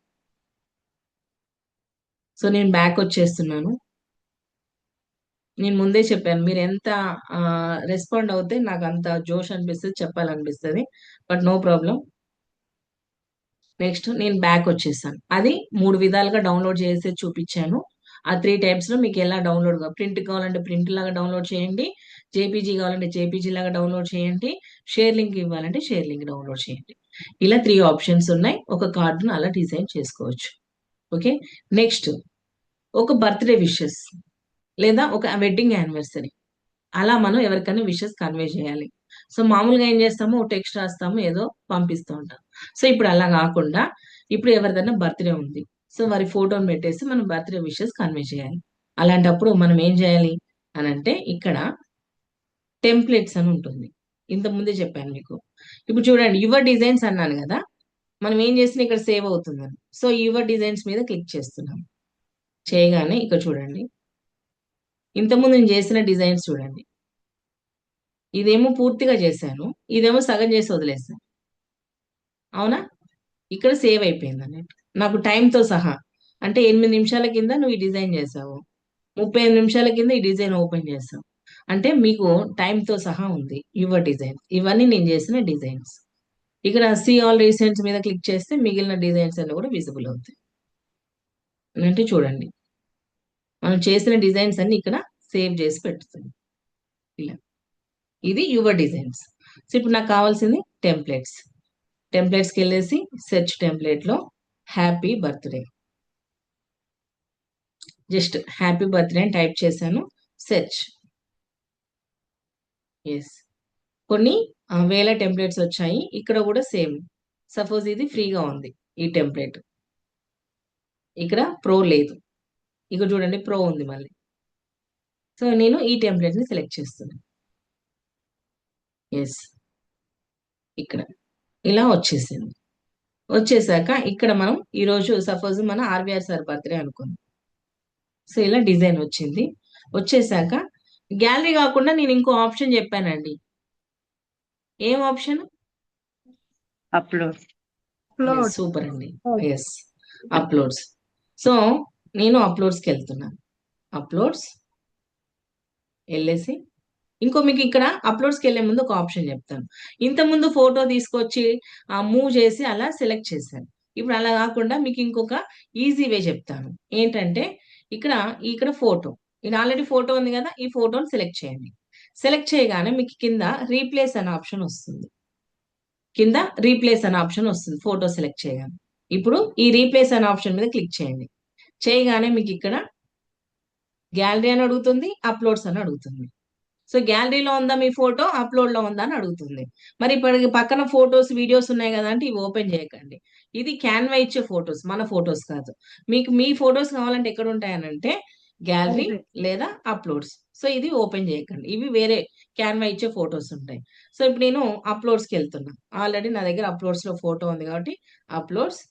సో నేను బ్యాక్ వచ్చేస్తున్నాను. నేను ముందే చెప్పాను, మీరు ఎంత రెస్పాండ్ అవుతే నాకు అంత జోష్ అనిపిస్తుంది, చెప్పాలనిపిస్తుంది. But no problem. నెక్స్ట్ నేను బ్యాక్ వచ్చేసాను. అది 3 విధాలుగా డౌన్లోడ్ చేసి చూపించాను. ఆ 3 టైప్స్ లో మీకు ఎలా డౌన్లోడ్ ప్రింట్ కావాలంటే ప్రింట్ లాగా డౌన్లోడ్ చేయండి, జేపీజీ కావాలంటే జేపీజీ లాగా డౌన్లోడ్ చేయండి, షేర్ లింక్ ఇవ్వాలంటే షేర్ లింక్ డౌన్లోడ్ చేయండి. ఇలా 3 ఆప్షన్స్ ఉన్నాయి. ఒక కార్డును అలా డిజైన్ చేసుకోవచ్చు. ఓకే, నెక్స్ట్ ఒక బర్త్డే విషెస్ లేదా ఒక వెడ్డింగ్ యానివర్సరీ, అలా మనం ఎవరికైనా విషెస్ కన్వే చేయాలి. సో మామూలుగా ఏం చేస్తాము, టెక్స్ట్ రాస్తాము, ఏదో పంపిస్తూ ఉంటాం. సో ఇప్పుడు అలా కాకుండా ఇప్పుడు ఎవరిదైనా బర్త్డే ఉంది, సో వారి ఫోటోని పెట్టేసి మనం బర్త్డే విషెస్ కన్వే చేయాలి. అలాంటప్పుడు మనం ఏం చేయాలి అని అంటే ఇక్కడ టెంప్లెట్స్ అని ఉంటుంది. ఇంత ముందే చెప్పాను మీకు. ఇప్పుడు చూడండి యువర్ డిజైన్స్ అన్నాను కదా, మనం ఏం చేసినా ఇక్కడ సేవ్ అవుతుందని. సో యువర్ డిజైన్స్ మీద క్లిక్ చేస్తున్నాం. చేయగానే ఇక్కడ చూడండి, ఇంతకుముందు నేను చేసిన డిజైన్స్ చూడండి. ఇదేమో పూర్తిగా చేశాను, ఇదేమో సగం చేసి వదిలేసాను. అవునా, ఇక్కడ సేవ్ అయిపోయింది అన్నట్టు నాకు టైంతో సహా. అంటే 8 నిమిషాల కింద నువ్వు ఈ డిజైన్ చేసావు, 35 నిమిషాల కింద ఈ డిజైన్ ఓపెన్ చేసావు. అంటే మీకు టైంతో సహా ఉంది యువర్ డిజైన్. ఇవన్నీ నేను చేసిన డిజైన్స్. ఇక్కడ సీ ఆల్ రీసెంట్స్ మీద క్లిక్ చేస్తే మిగిలిన డిజైన్స్ అన్ని కూడా విజిబుల్ అవుతాయి. అంటే చూడండి, మనం చేసిన డిజైన్స్ అన్ని ఇక్కడ సేవ్ చేసి పెడుతుంది. ఇలా ఇది యువర్ డిజైన్స్. సో ఇప్పుడు నాకు కావాల్సింది టెంప్లెట్స్. టెంప్లెట్స్కి వెళ్ళేసి సెర్చ్ టెంప్లెట్ లో happy birthday, just happy birthday అని టైప్ చేశాను, సెర్చ్. ఎస్, కొన్ని వేల టెంప్లెట్స్ వచ్చాయి. ఇక్కడ కూడా సేమ్. సపోజ్ ఇది ఫ్రీగా ఉంది ఈ టెంప్లెట్, ఇక్కడ ప్రో లేదు, ఇక్కడ చూడండి ప్రో ఉంది మళ్ళీ. సో నేను ఈ టెంప్లెట్ ని సెలెక్ట్ చేస్తున్నాను. ఎస్, ఇక్కడ ఇలా వచ్చేసింది. వచ్చేసాక ఇక్కడ మనం ఈరోజు సపోజ్ మన ఆర్వీఆర్ సార్ బర్త్డే అనుకుందాం. సో ఇలా డిజైన్ వచ్చింది. వచ్చేసాక గ్యాలరీ కాకుండా నేను ఇంకో ఆప్షన్ చెప్పానండి. ఏం ఆప్షన్? అప్లోడ్. సూపర్ అండి. Yes, uploads. సో నేను అప్లోడ్స్కి వెళ్తున్నాను. అప్లోడ్స్ వెళ్ళేసి ఇంకో మీకు ఇక్కడ అప్లోడ్స్కి వెళ్ళే ముందు ఒక ఆప్షన్ చెప్తాను. ఇంతకుముందు ఫోటో తీసుకొచ్చి మూవ్ చేసి అలా సెలెక్ట్ చేశాను. ఇప్పుడు అలా కాకుండా మీకు ఇంకొక ఈజీ వే చెప్తాను. ఏంటంటే ఇక్కడ ఫోటో, ఇది ఆల్రెడీ ఫోటో ఉంది కదా, ఈ ఫోటోని సెలెక్ట్ చేయండి. సెలెక్ట్ చేయగానే మీకు కింద రీప్లేస్ అనే ఆప్షన్ వస్తుంది. కింద రీప్లేస్ అనే ఆప్షన్ వస్తుంది ఫోటో సెలెక్ట్ చేయగానే. ఇప్పుడు ఈ రీప్లేస్ అనే ఆప్షన్ మీద క్లిక్ చేయండి. చేయగానే మీకు ఇక్కడ గ్యాలరీ అని అడుగుతుంది, అప్లోడ్స్ అని అడుగుతుంది. సో గ్యాలరీలో ఉందా మీ ఫోటో, అప్లోడ్ లో ఉందా అని అడుగుతుంది. మరి ఇప్పుడు పక్కన ఫొటోస్ వీడియోస్ ఉన్నాయి కదా అంటే ఇవి ఓపెన్ చేయకండి. ఇది క్యాన్వా ఇచ్చే ఫొటోస్, మన ఫొటోస్ కాదు. మీకు మీ ఫొటోస్ కావాలంటే ఎక్కడ ఉంటాయనంటే గ్యాలరీ లేదా అప్లోడ్స్. సో ఇది ఓపెన్ చేయకండి, ఇవి వేరే క్యాన్వా ఇచ్చే ఫొటోస్ ఉంటాయి. సో ఇప్పుడు నేను అప్లోడ్స్కి వెళ్తున్నా. ఆల్రెడీ నా దగ్గర అప్లోడ్స్ లో ఫోటో ఉంది కాబట్టి అప్లోడ్స్.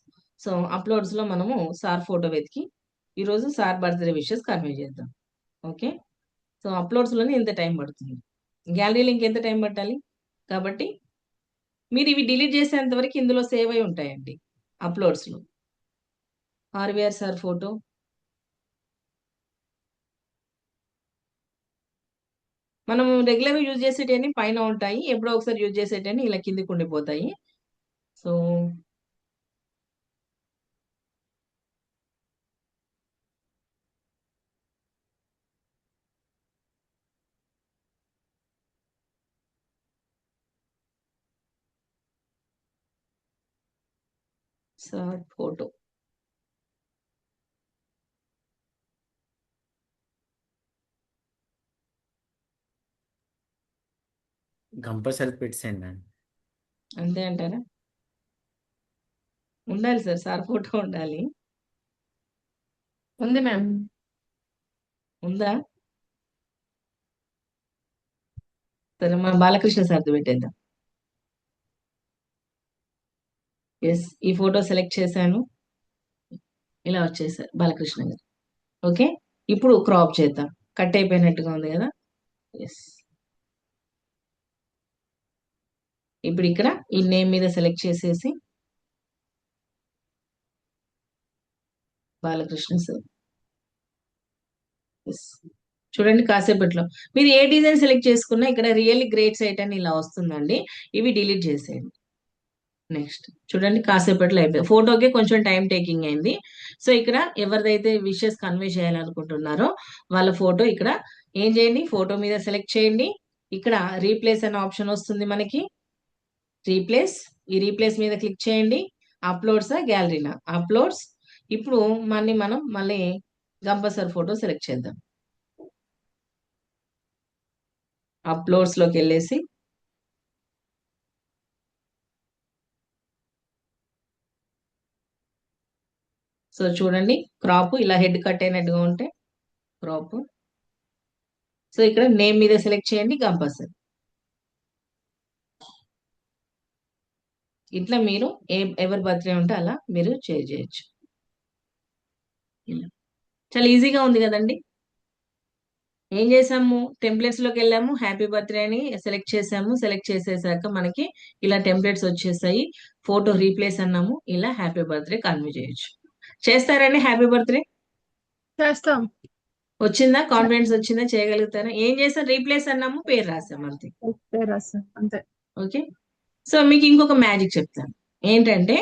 సో అప్లోడ్స్ లో మనము సార్ ఫోటో వెతికి ఈరోజు సార్ బర్త్డే విషెస్ కన్వే చేద్దాం. ఓకే, సో అప్లోడ్స్ లోనే ఎంత టైం పడుతుంది, గ్యాలరీలో ఇంకెంత టైం పట్టాలి. కాబట్టి మీరు ఇవి డిలీట్ చేసేంత వరకు ఇందులో సేవ్ అయి ఉంటాయండి అప్లోడ్స్ లో. ఆర్వీఆర్ సార్ ఫోటో, మనం రెగ్యులర్ యూజ్ చేసేటన్ని పైన ఉంటాయి, ఎప్పుడో ఒకసారి యూజ్ చేసేటన్ని ఇలా కిందికి ఉండిపోతాయి. సో సార్ ఫోటో, కంపల్సరీ పెట్టేయండి. అంతే అంటారా? ఉండాలి సార్, సార్ ఫోటో ఉండాలి. ఉంది మ్యామ్. ఉందా? సరే మన బాలకృష్ణ సార్ది పెట్టేద్దాం. ఎస్, ఈ ఫోటో సెలెక్ట్ చేశాను, ఇలా వచ్చేసారు బాలకృష్ణ గారు. ఓకే, ఇప్పుడు క్రాప్ చేద్దాం. కట్ అయిపోయినట్టుగా ఉంది కదా. ఎస్, ఇప్పుడు ఇక్కడ ఈ నేమ్ మీద సెలెక్ట్ చేసేసి బాలకృష్ణ సార్. ఎస్, చూడండి కాసేపట్లో మీరు ఏ డిజైన్ సెలెక్ట్ చేసుకున్నా ఇక్కడ రియల్లీ గ్రేట్ సైట్ అని ఇలా వస్తుందండి. ఇవి డిలీట్ చేసేయండి. నెక్స్ట్ చూడండి, కాసేపట్లో అయిపోయింది. ఫోటోకి కొంచెం టైం టేకింగ్ అయింది. సో ఇక్కడ ఎవరిదైతే విషెస్ కన్వే చేయాలనుకుంటున్నారో వాళ్ళ ఫోటో ఇక్కడ ఏం చేయండి, ఫోటో మీద సెలెక్ట్ చేయండి. ఇక్కడ రీప్లేస్ అనే ఆప్షన్ వస్తుంది మనకి. రీప్లేస్, ఈ రీప్లేస్ మీద క్లిక్ చేయండి. అప్లోడ్సా గ్యాలరీనా? అప్లోడ్స్. ఇప్పుడు మనం మళ్ళీ గంపసర్ ఫోటో సెలెక్ట్ చేద్దాం. అప్లోడ్స్ లోకి వెళ్ళేసి సో చూడండి, క్రాప్ ఇలా హెడ్ కట్ అయినట్టుగా ఉంటే క్రాప్. సో ఇక్కడ నేమ్ మీద సెలెక్ట్ చేయండి, గంపసర్. ఇట్లా మీరు ఎవరి బర్త్డే ఉంటే అలా మీరు చేయొచ్చు. ఇలా చాలా ఈజీగా ఉంది కదండి. ఏం చేసాము, టెంప్లెట్స్ లోకి వెళ్ళాము, హ్యాపీ బర్త్డే అని సెలెక్ట్ చేసాము. సెలెక్ట్ చేసేసాక మనకి ఇలా టెంప్లెట్స్ వచ్చేసాయి. ఫోటో రీప్లేస్ అన్నాము, ఇలా హ్యాపీ బర్త్డే కన్వే చేయొచ్చు. చేస్తారండి హ్యాపీ బర్త్డే? చేస్తాం. వచ్చిందా? కాన్ఫిడెన్స్ వచ్చిందా? చేయగలుగుతారా? ఏం చేసాం, రీప్లేస్ అన్నాము, పేరు రాసాం అంతే. పేరు రాస్తాం అంతే. ఓకే. సో మీకు ఇంకొక మ్యాజిక్ చెప్తాను. ఏంటంటే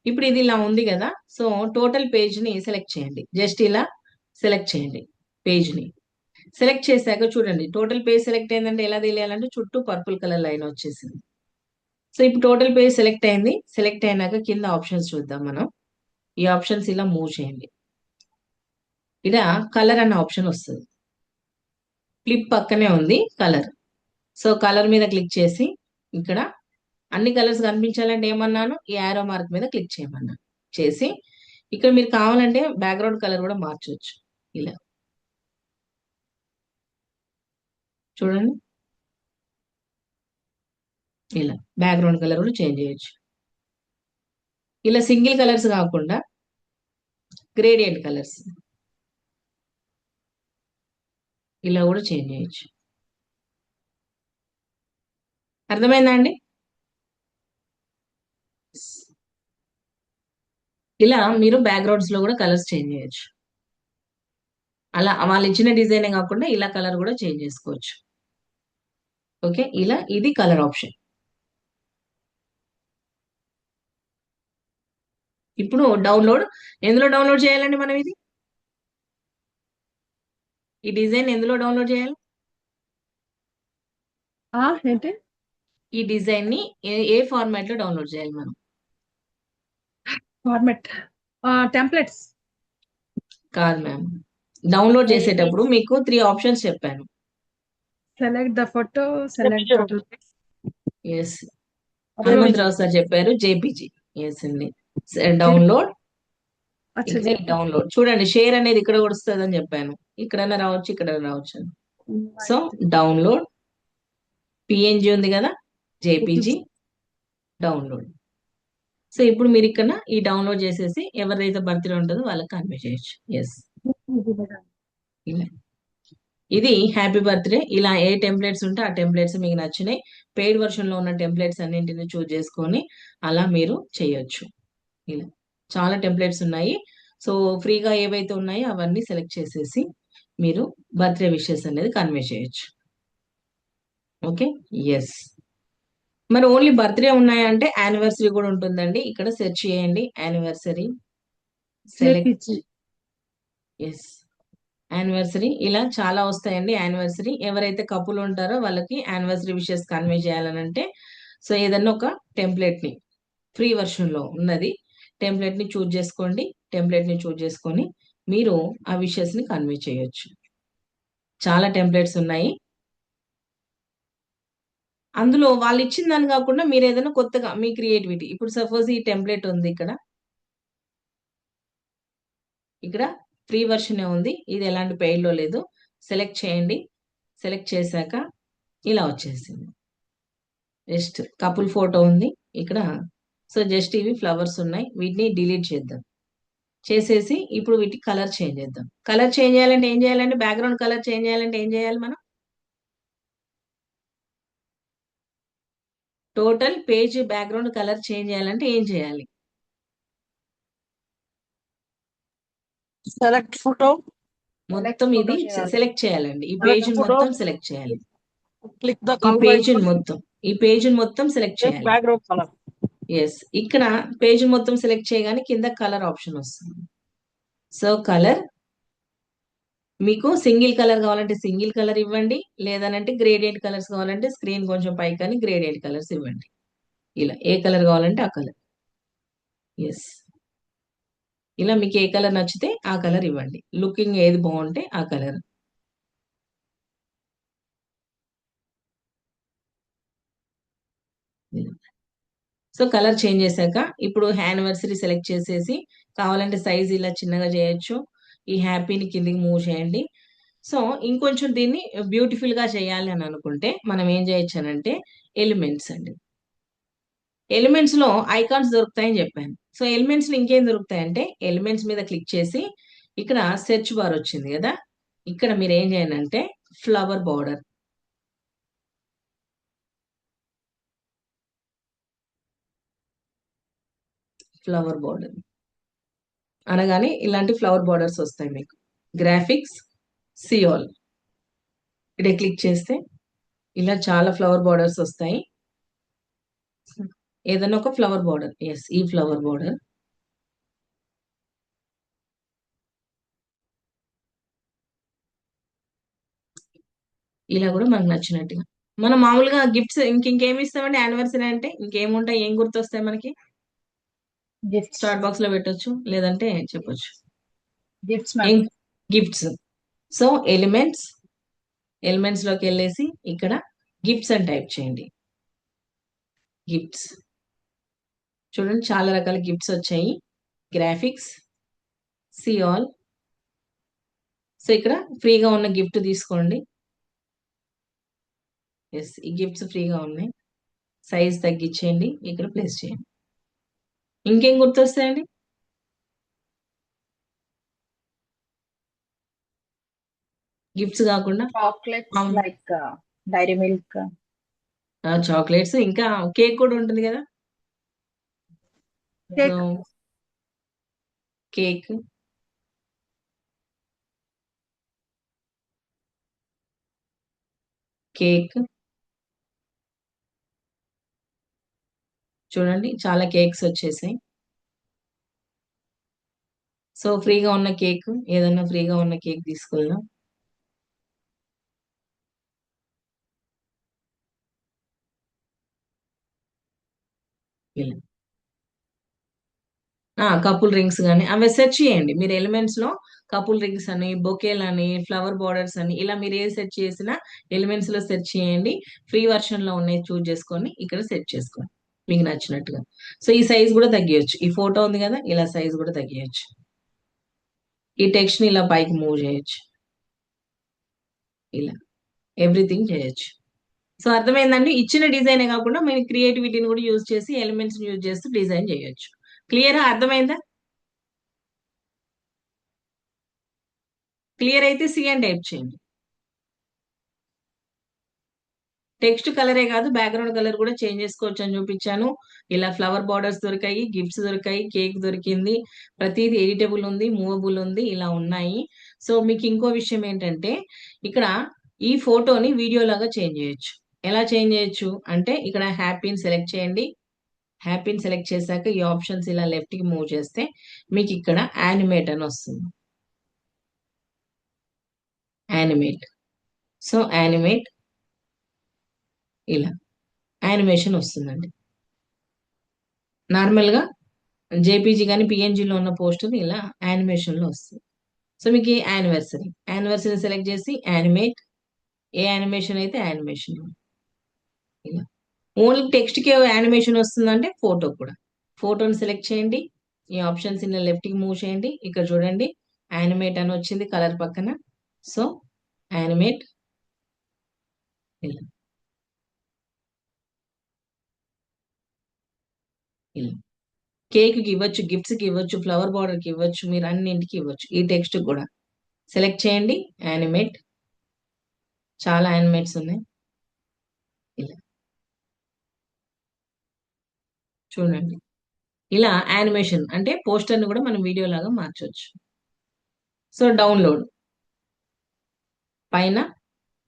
ఇప్పుడు ఇది ఇలా ఉంది కదా, సో టోటల్ పేజ్ ని సెలెక్ట్ చేయండి. జస్ట్ ఇలా సెలెక్ట్ చేయండి పేజ్ ని. సెలెక్ట్ చేశాక చూడండి, టోటల్ పేజ్ సెలెక్ట్ అయిందంటే ఎలా తెలియాలంటే చుట్టూ పర్పుల్ కలర్ లైన్ వచ్చేసింది. సో ఇప్పుడు టోటల్ పేజ్ సెలెక్ట్ అయింది. సెలెక్ట్ అయినాక కింద ఆప్షన్స్ చూద్దాం మనం. ఈ ఆప్షన్స్ ఇలా మూవ్ చేయండి. ఇక్కడ కలర్ అన్న ఆప్షన్ వస్తుంది. క్లిప్ పక్కనే ఉంది కలర్. సో కలర్ మీద క్లిక్ చేసి ఇక్కడ అన్ని కలర్స్ కనిపించాలంటే ఏమన్నాను, ఈ యారో మార్క్ మీద క్లిక్ చేయమన్నాను. చేసి ఇక్కడ మీరు కావాలంటే బ్యాక్గ్రౌండ్ కలర్ కూడా మార్చవచ్చు. ఇలా చూడండి, ఇలా బ్యాక్గ్రౌండ్ కలర్ కూడా చేంజ్ చేయొచ్చు. ఇలా సింగిల్ కలర్స్ కాకుండా గ్రేడియంట్ కలర్స్ ఇలా కూడా చేంజ్ చేయొచ్చు. అర్థమైందా అండి? ఇలా మీరు బ్యాక్గ్రౌండ్స్ లో కూడా కలర్స్ చేంజ్ చేయొచ్చు. అలా వాళ్ళు ఇచ్చిన డిజైనే కాకుండా ఇలా కలర్ కూడా చేంజ్ చేసుకోవచ్చు. ఓకే, ఇలా ఇది కలర్ ఆప్షన్. ఇప్పుడు డౌన్లోడ్, ఎందులో డౌన్లోడ్ చేయాలండి మనం ఇది? ఈ డిజైన్ ఎందులో డౌన్లోడ్ చేయాలి? ఏంటి ఈ డిజైన్ ని ఏ ఫార్మాట్ లో డౌన్లోడ్ చేయాలి మనం? ఫార్మెట్? టెంప్లెట్స్. కాదు మ్యామ్, డౌన్లోడ్ చేసేటప్పుడు మీకు 3 ఆప్షన్స్ చెప్పాను. Select the photo, select yes, Hanumantharao sir చెప్పారు, జేపీజీ. ఎస్ అండి. డౌన్లోడ్, డౌన్లోడ్ చూడండి, షేర్ అనేది ఇక్కడ కూడా వస్తుంది అని చెప్పాను. ఇక్కడైనా రావచ్చు, ఇక్కడ రావచ్చు. సో డౌన్లోడ్, పిఎన్జి ఉంది కదా, జేపీజీ, డౌన్లోడ్. సో ఇప్పుడు మీరు ఇక్కడ ఈ డౌన్లోడ్ చేసేసి ఎవరైతే బర్త్డే ఉంటుందో వాళ్ళకి కన్వే చేయొచ్చు. ఎస్, ఇలా ఇది హ్యాపీ బర్త్డే. ఇలా ఏ టెంప్లెట్స్ ఉంటే ఆ టెంప్లెట్స్ మీకు నచ్చినాయి, పెయిడ్ వర్షన్ లో ఉన్న టెంప్లెట్స్ అన్నింటిని చూస్ చేసుకొని అలా మీరు చేయొచ్చు. ఇలా చాలా టెంప్లెట్స్ ఉన్నాయి. సో ఫ్రీగా ఏవైతే ఉన్నాయో అవన్నీ సెలెక్ట్ చేసేసి మీరు బర్త్డే విషెస్ అనేది కన్వే చేయొచ్చు. Okay, yes. మరి ఓన్లీ బర్త్డే ఉన్నాయంటే యానివర్సరీ కూడా ఉంటుందండి. ఇక్కడ సెర్చ్ చేయండి, యానివర్సరీ, సెలెక్ట్. Yes, anniversary. ఇలా చాలా వస్తాయండి యానివర్సరీ. ఎవరైతే కపుల్ ఉంటారో వాళ్ళకి యానివర్సరీ విషెస్ కన్వే చేయాలనంటే సో ఏదన్నా ఒక టెంప్లెట్ ని, ఫ్రీ వర్షన్ లో ఉన్నది, టెంప్లెట్ ని చూజ్ చేసుకోండి. టెంప్లెట్ ని చూజ్ చేసుకొని మీరు ఆ విషెస్ ని కన్వే చేయొచ్చు. చాలా టెంప్లెట్స్ ఉన్నాయి. అందులో వాళ్ళు ఇచ్చిన దాన్ని కాకుండా మీరు ఏదైనా కొత్తగా మీ క్రియేటివిటీ, ఇప్పుడు సపోజ్ ఈ టెంప్లెట్ ఉంది ఇక్కడ, ఇక్కడ ఫ్రీ వర్షన్ ఉంది, ఇది ఎలాంటి పెయిడ్ లో లేదు. సెలెక్ట్ చేయండి. సెలెక్ట్ చేశాక ఇలా వచ్చేసింది. జస్ట్ కపుల్ ఫోటో ఉంది ఇక్కడ. సో జస్ట్ ఇవి ఫ్లవర్స్ ఉన్నాయి, వీటిని డిలీట్ చేద్దాం. చేసేసి ఇప్పుడు వీటికి కలర్ చేంజ్ చేద్దాం. కలర్ చేంజ్ చేయాలంటే ఏం చేయాలంటే, బ్యాక్గ్రౌండ్ కలర్ చేంజ్ చేయాలంటే ఏం చేయాలి మనం? Total page background colour change చేయాలంటే ఏం చేయాలి? సెలెక్ట్ ఫోటో, మొత్తం ఇది సెలెక్ట్ చేయాలండి. ఈ పేజ్ మొత్తం సెలెక్ట్ చేయాలి. క్లిక్ ద ఈ పేజ్ మొత్తం సెలెక్ట్ చేయాలి. Background colour. ఎస్, ఇక్కడ పేజ్ మొత్తం సెలెక్ట్ చేయగానే కింద కలర్ ఆప్షన్ వస్తుంది. సో కలర్, మీకు సింగిల్ కలర్ కావాలంటే సింగిల్ కలర్ ఇవ్వండి, లేదనంటే గ్రేడియంట్ కలర్స్ కావాలంటే స్క్రీన్ కొంచెం పైకి కానీ గ్రేడియంట్ కలర్స్ ఇవ్వండి. ఇలా ఏ కలర్ కావాలంటే ఆ కలర్. ఎస్, ఇలా మీకు ఏ కలర్ నచ్చితే ఆ కలర్ ఇవ్వండి. లుకింగ్ ఏది బాగుంటే ఆ కలర్. సో కలర్ చేంజ్ చేశాక ఇప్పుడు యానివర్సరీ సెలెక్ట్ చేసేసి కావాలంటే సైజ్ ఇలా చిన్నగా చేయొచ్చు. ఈ హ్యాపీని కిందికి మూవ్ చేయండి. సో ఇంకొంచెం దీన్ని బ్యూటిఫుల్ గా చేయాలి అని అనుకుంటే మనం ఏం చేయొచ్చు అనంటే ఎలిమెంట్స్ అండి. ఎలిమెంట్స్ లో ఐకాన్స్ దొరుకుతాయని చెప్పాను. సో ఎలిమెంట్స్ లో ఇంకేం దొరుకుతాయంటే ఎలిమెంట్స్ మీద క్లిక్ చేసి ఇక్కడ సెర్చ్ బార్ వచ్చింది కదా, ఇక్కడ మీరు ఏం చేయండి అంటే ఫ్లవర్ బార్డర్, ఫ్లవర్ బార్డర్ అనగానే ఇలాంటి ఫ్లవర్ బార్డర్స్ వస్తాయి మీకు. గ్రాఫిక్స్, సిఆల్ ఇక్కడ క్లిక్ చేస్తే ఇలా చాలా ఫ్లవర్ బార్డర్స్ వస్తాయి. ఏదైనా ఒక ఫ్లవర్ బార్డర్. ఎస్, ఈ ఫ్లవర్ బార్డర్. ఇలా కూడా మనకు నచ్చినట్టుగా మనం మామూలుగా గిఫ్ట్స్ ఇంకేమి ఇస్తామండి యానివర్సరీ అంటే? ఇంకేముంటాయి, ఏం గుర్తొస్తాయి మనకి? గిఫ్ట్స్ స్టార్ట్ బాక్స్ లో పెట్టొచ్చు, లేదంటే చెప్పొచ్చు గిఫ్ట్స్ ఏం ma'am. Gifts. So elements, elements లోకి వెళ్ళేసి ఇక్కడ గిఫ్ట్స్ అని టైప్ చేయండి. గిఫ్ట్స్ చూడండి, చాలా రకాల గిఫ్ట్స్ వచ్చాయి. Graphics, see all. సో ఇక్కడ ఫ్రీగా ఉన్న గిఫ్ట్ తీసుకోండి. ఎస్, ఈ గిఫ్ట్స్ ఫ్రీగా ఉన్నాయి. సైజ్ తగ్గించేయండి, ఇక్కడ ప్లేస్ చేయండి. ఇంకేం గుర్తొస్తాయండి? గిఫ్ట్స్ కాకుండా chocolates like Dairy Milk. Chocolates, ఇంకా కేక్ కూడా ఉంటుంది కదా. కేక్. సో కేక్, కేక్ చూడండి, చాలా కేక్స్ వచ్చేసాయి. సో ఫ్రీగా ఉన్న కేక్, ఏదైనా ఫ్రీగా ఉన్న కేక్ తీసుకుందాం. కపుల్ రింగ్స్ కానీ అవి సెర్చ్ చేయండి మీరు. ఎలిమెంట్స్ లో కపుల్ రింగ్స్ అని, బొకేల్ అని, ఫ్లవర్ బార్డర్స్ అని, ఇలా మీరు ఏది సెర్చ్ చేసినా ఎలిమెంట్స్ లో సెర్చ్ చేయండి. ఫ్రీ వర్షన్ లో ఉన్నాయి చూస్ చేసుకొని ఇక్కడ సెట్ చేసుకోండి మీకు నచ్చినట్టుగా. సో ఈ సైజ్ కూడా తగ్గియచ్చు. ఈ ఫోటో ఉంది కదా, ఇలా సైజ్ కూడా తగ్గియచ్చు. ఈ టెక్స్ట్ ని ఇలా పైకి మూవ్ చేయొచ్చు. ఇలా ఎవ్రీథింగ్ చేయొచ్చు. సో అర్థమైందండి. ఇచ్చిన డిజైనే కాకుండా మీరు క్రియేటివిటీని కూడా యూజ్ చేసి ఎలిమెంట్స్ యూజ్ చేస్తూ డిజైన్ చేయొచ్చు. క్లియరా? అర్థమైందా? క్లియర్ అయితే సి అని టైప్ చేయండి. టెక్స్ట్ కలరే కాదు, బ్యాక్గ్రౌండ్ కలర్ కూడా చేంజ్ చేసుకోవచ్చు అని చూపించాను. ఇలా ఫ్లవర్ బార్డర్స్ దొరికాయి, గిఫ్ట్స్ దొరికాయి, కేక్ దొరికింది. ప్రతిదీ ఎడిటబుల్ ఉంది, మూవబుల్ ఉంది, ఇలా ఉన్నాయి. సో మీకు ఇంకో విషయం ఏంటంటే ఇక్కడ ఈ ఫోటోని వీడియో లాగా చేంజ్ చేయొచ్చు. ఎలా చేంజ్ చేయొచ్చు అంటే ఇక్కడ హ్యాపీని సెలెక్ట్ చేయండి. హ్యాపీని సెలెక్ట్ చేశాక ఈ ఆప్షన్స్ ఇలా లెఫ్ట్ కి మూవ్ చేస్తే మీకు ఇక్కడ యానిమేట్ అని వస్తుంది. యానిమేట్. సో యానిమేట్, ఇలా యానిమేషన్ వస్తుందండి. నార్మల్ గా జేపీజీ కానీ పిఎన్జీలో ఉన్న పోస్టర్ ఇలా యానిమేషన్ లో వస్తుంది. సో మీకు యానివర్సరీ, యానివర్సరీ సెలెక్ట్ చేసి యానిమేట్, ఏ యానిమేషన్ అయితే యానిమేషన్. ఇలా ఓన్లీ టెక్స్ట్ కి యానిమేషన్ వస్తుందంటే ఫోటో కూడా. ఫోటోని సెలెక్ట్ చేయండి, ఈ ఆప్షన్స్ ఇలా లెఫ్ట్ కి మూవ్ చేయండి. ఇక్కడ చూడండి యానిమేట్ అని వచ్చింది కలర్ పక్కన. సో యానిమేట్, ఇలా ఇలా కేక్ కి ఇవ్వచ్చు, గిఫ్ట్స్ కి ఇవ్వచ్చు, ఫ్లవర్ బార్డర్ కి ఇవ్వచ్చు, మీరు అన్నింటికి ఇవ్వచ్చు. ఈ టెక్స్ట్ కూడా సెలెక్ట్ చేయండి, యానిమేట్. చాలా యానిమేట్స్ ఉన్నాయి. ఇలా చూడండి, ఇలా యానిమేషన్ అంటే పోస్టర్ ని కూడా మనం వీడియో లాగా మార్చవచ్చు. సో డౌన్లోడ్, పైన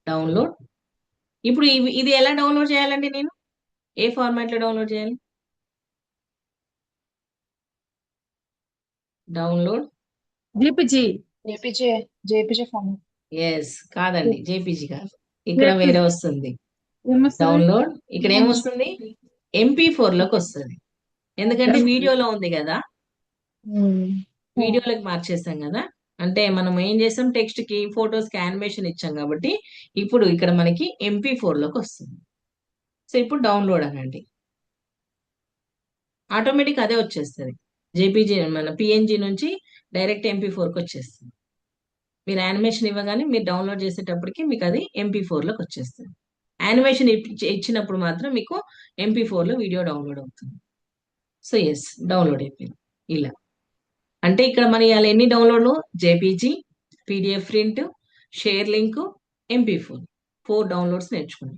డౌన్లోడ్. ఇప్పుడు ఇది ఎలా డౌన్లోడ్ చేయాలండి? నేను ఏ ఫార్మాట్ లో డౌన్లోడ్ చేయాలి? Download. JPG. JPG form. Yes, కాదండి, జేపీజీ కాదు, ఇక్కడ వేరే వస్తుంది. ఏమొస్తుంది? డౌన్లోడ్ ఇక్కడ ఏమొస్తుంది, MP4 లోకి వస్తుంది. ఎందుకంటే వీడియోలో ఉంది కదా, వీడియోలోకి మార్చేసాం కదా. అంటే మనం ఏం చేసాం, టెక్స్ట్ కి ఫొటోస్ కి యానిమేషన్ ఇచ్చాం కాబట్టి ఇప్పుడు ఇక్కడ మనకి MP4 లోకి వస్తుంది. సో ఇప్పుడు డౌన్లోడ్ అనండి, ఆటోమేటిక్ అదే వచ్చేస్తుంది. జేపీజీ మన పిఎన్జి నుంచి డైరెక్ట్ MP4కి వచ్చేస్తుంది. మీరు యానిమేషన్ ఇవ్వగానే మీరు డౌన్లోడ్ చేసేటప్పటికి మీకు అది MP4 లోకి వచ్చేస్తుంది. యానిమేషన్ ఇచ్చినప్పుడు మాత్రం మీకు MP4 లో వీడియో డౌన్లోడ్ అవుతుంది. సో ఎస్, డౌన్లోడ్ అయిపోయింది. ఇలా అంటే ఇక్కడ మన ఇవాళ ఎన్ని డౌన్లోడ్లు, JPG, PDF print, share link, MP4, 4 downloads నేర్చుకున్నాం.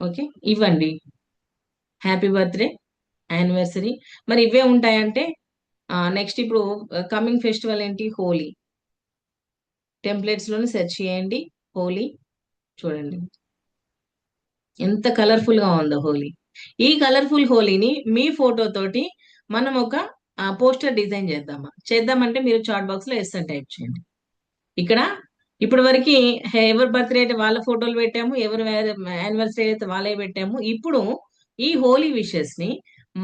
ఓకే, ఇవ్వండి. హ్యాపీ బర్త్డే, యానివర్సరీ, మరి ఇవే ఉంటాయంటే నెక్స్ట్ ఇప్పుడు కమింగ్ ఫెస్టివల్ ఏంటి, హోలీ. టెంప్లెట్స్ లోనే సెర్చ్ చేయండి హోలీ. చూడండి ఎంత కలర్ఫుల్ గా ఉందో హోలీ. ఈ కలర్ఫుల్ హోలీని మీ ఫోటో తోటి మనం ఒక పోస్టర్ డిజైన్ చేద్దామంటే మీరు చాట్ బాక్స్ లో ఎస్ అని టైప్ చేయండి. ఇక్కడ ఇప్పటి వరకు ఎవరి బర్త్డే అయితే వాళ్ళ ఫోటోలు పెట్టాము, ఎవరు యానివర్సరీ అయితే వాళ్ళే పెట్టాము. ఇప్పుడు ఈ హోలీ విషెస్ ని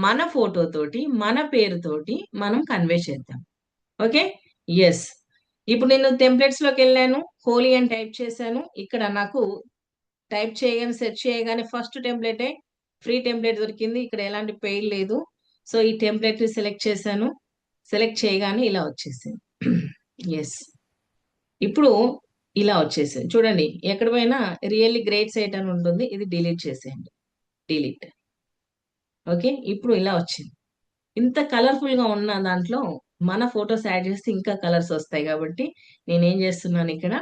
మన ఫోటో తోటి మన పేరుతోటి మనం కన్వే చేద్దాం. Okay, yes. ఇప్పుడు నేను టెంప్లెట్స్ లోకి వెళ్ళాను, హోలీ అని టైప్ చేశాను. ఇక్కడ నాకు టైప్ చేయగానే సెర్చ్ చేయగానే ఫస్ట్ టెంప్లెటే ఫ్రీ టెంప్లెట్ దొరికింది. ఇక్కడ ఎలాంటి పెయిడ్ లేదు. సో ఈ టెంప్లెట్ ని సెలెక్ట్ చేశాను. సెలెక్ట్ చేయగానే ఇలా వచ్చేసింది. ఎస్, ఇప్పుడు ఇలా వచ్చేసింది. చూడండి ఎక్కడ పోయినా రియల్లీ గ్రేట్ సైట్ అని ఉంటుంది, ఇది డిలీట్ చేసేయండి. డిలీట్. ఓకే, ఇప్పుడు ఇలా వచ్చింది. ఇంత కలర్ఫుల్ గా ఉన్న దాంట్లో మన ఫొటోస్ యాడ్ చేస్తే ఇంకా కలర్స్ వస్తాయి కాబట్టి నేనేం చేస్తున్నాను, ఇక్కడ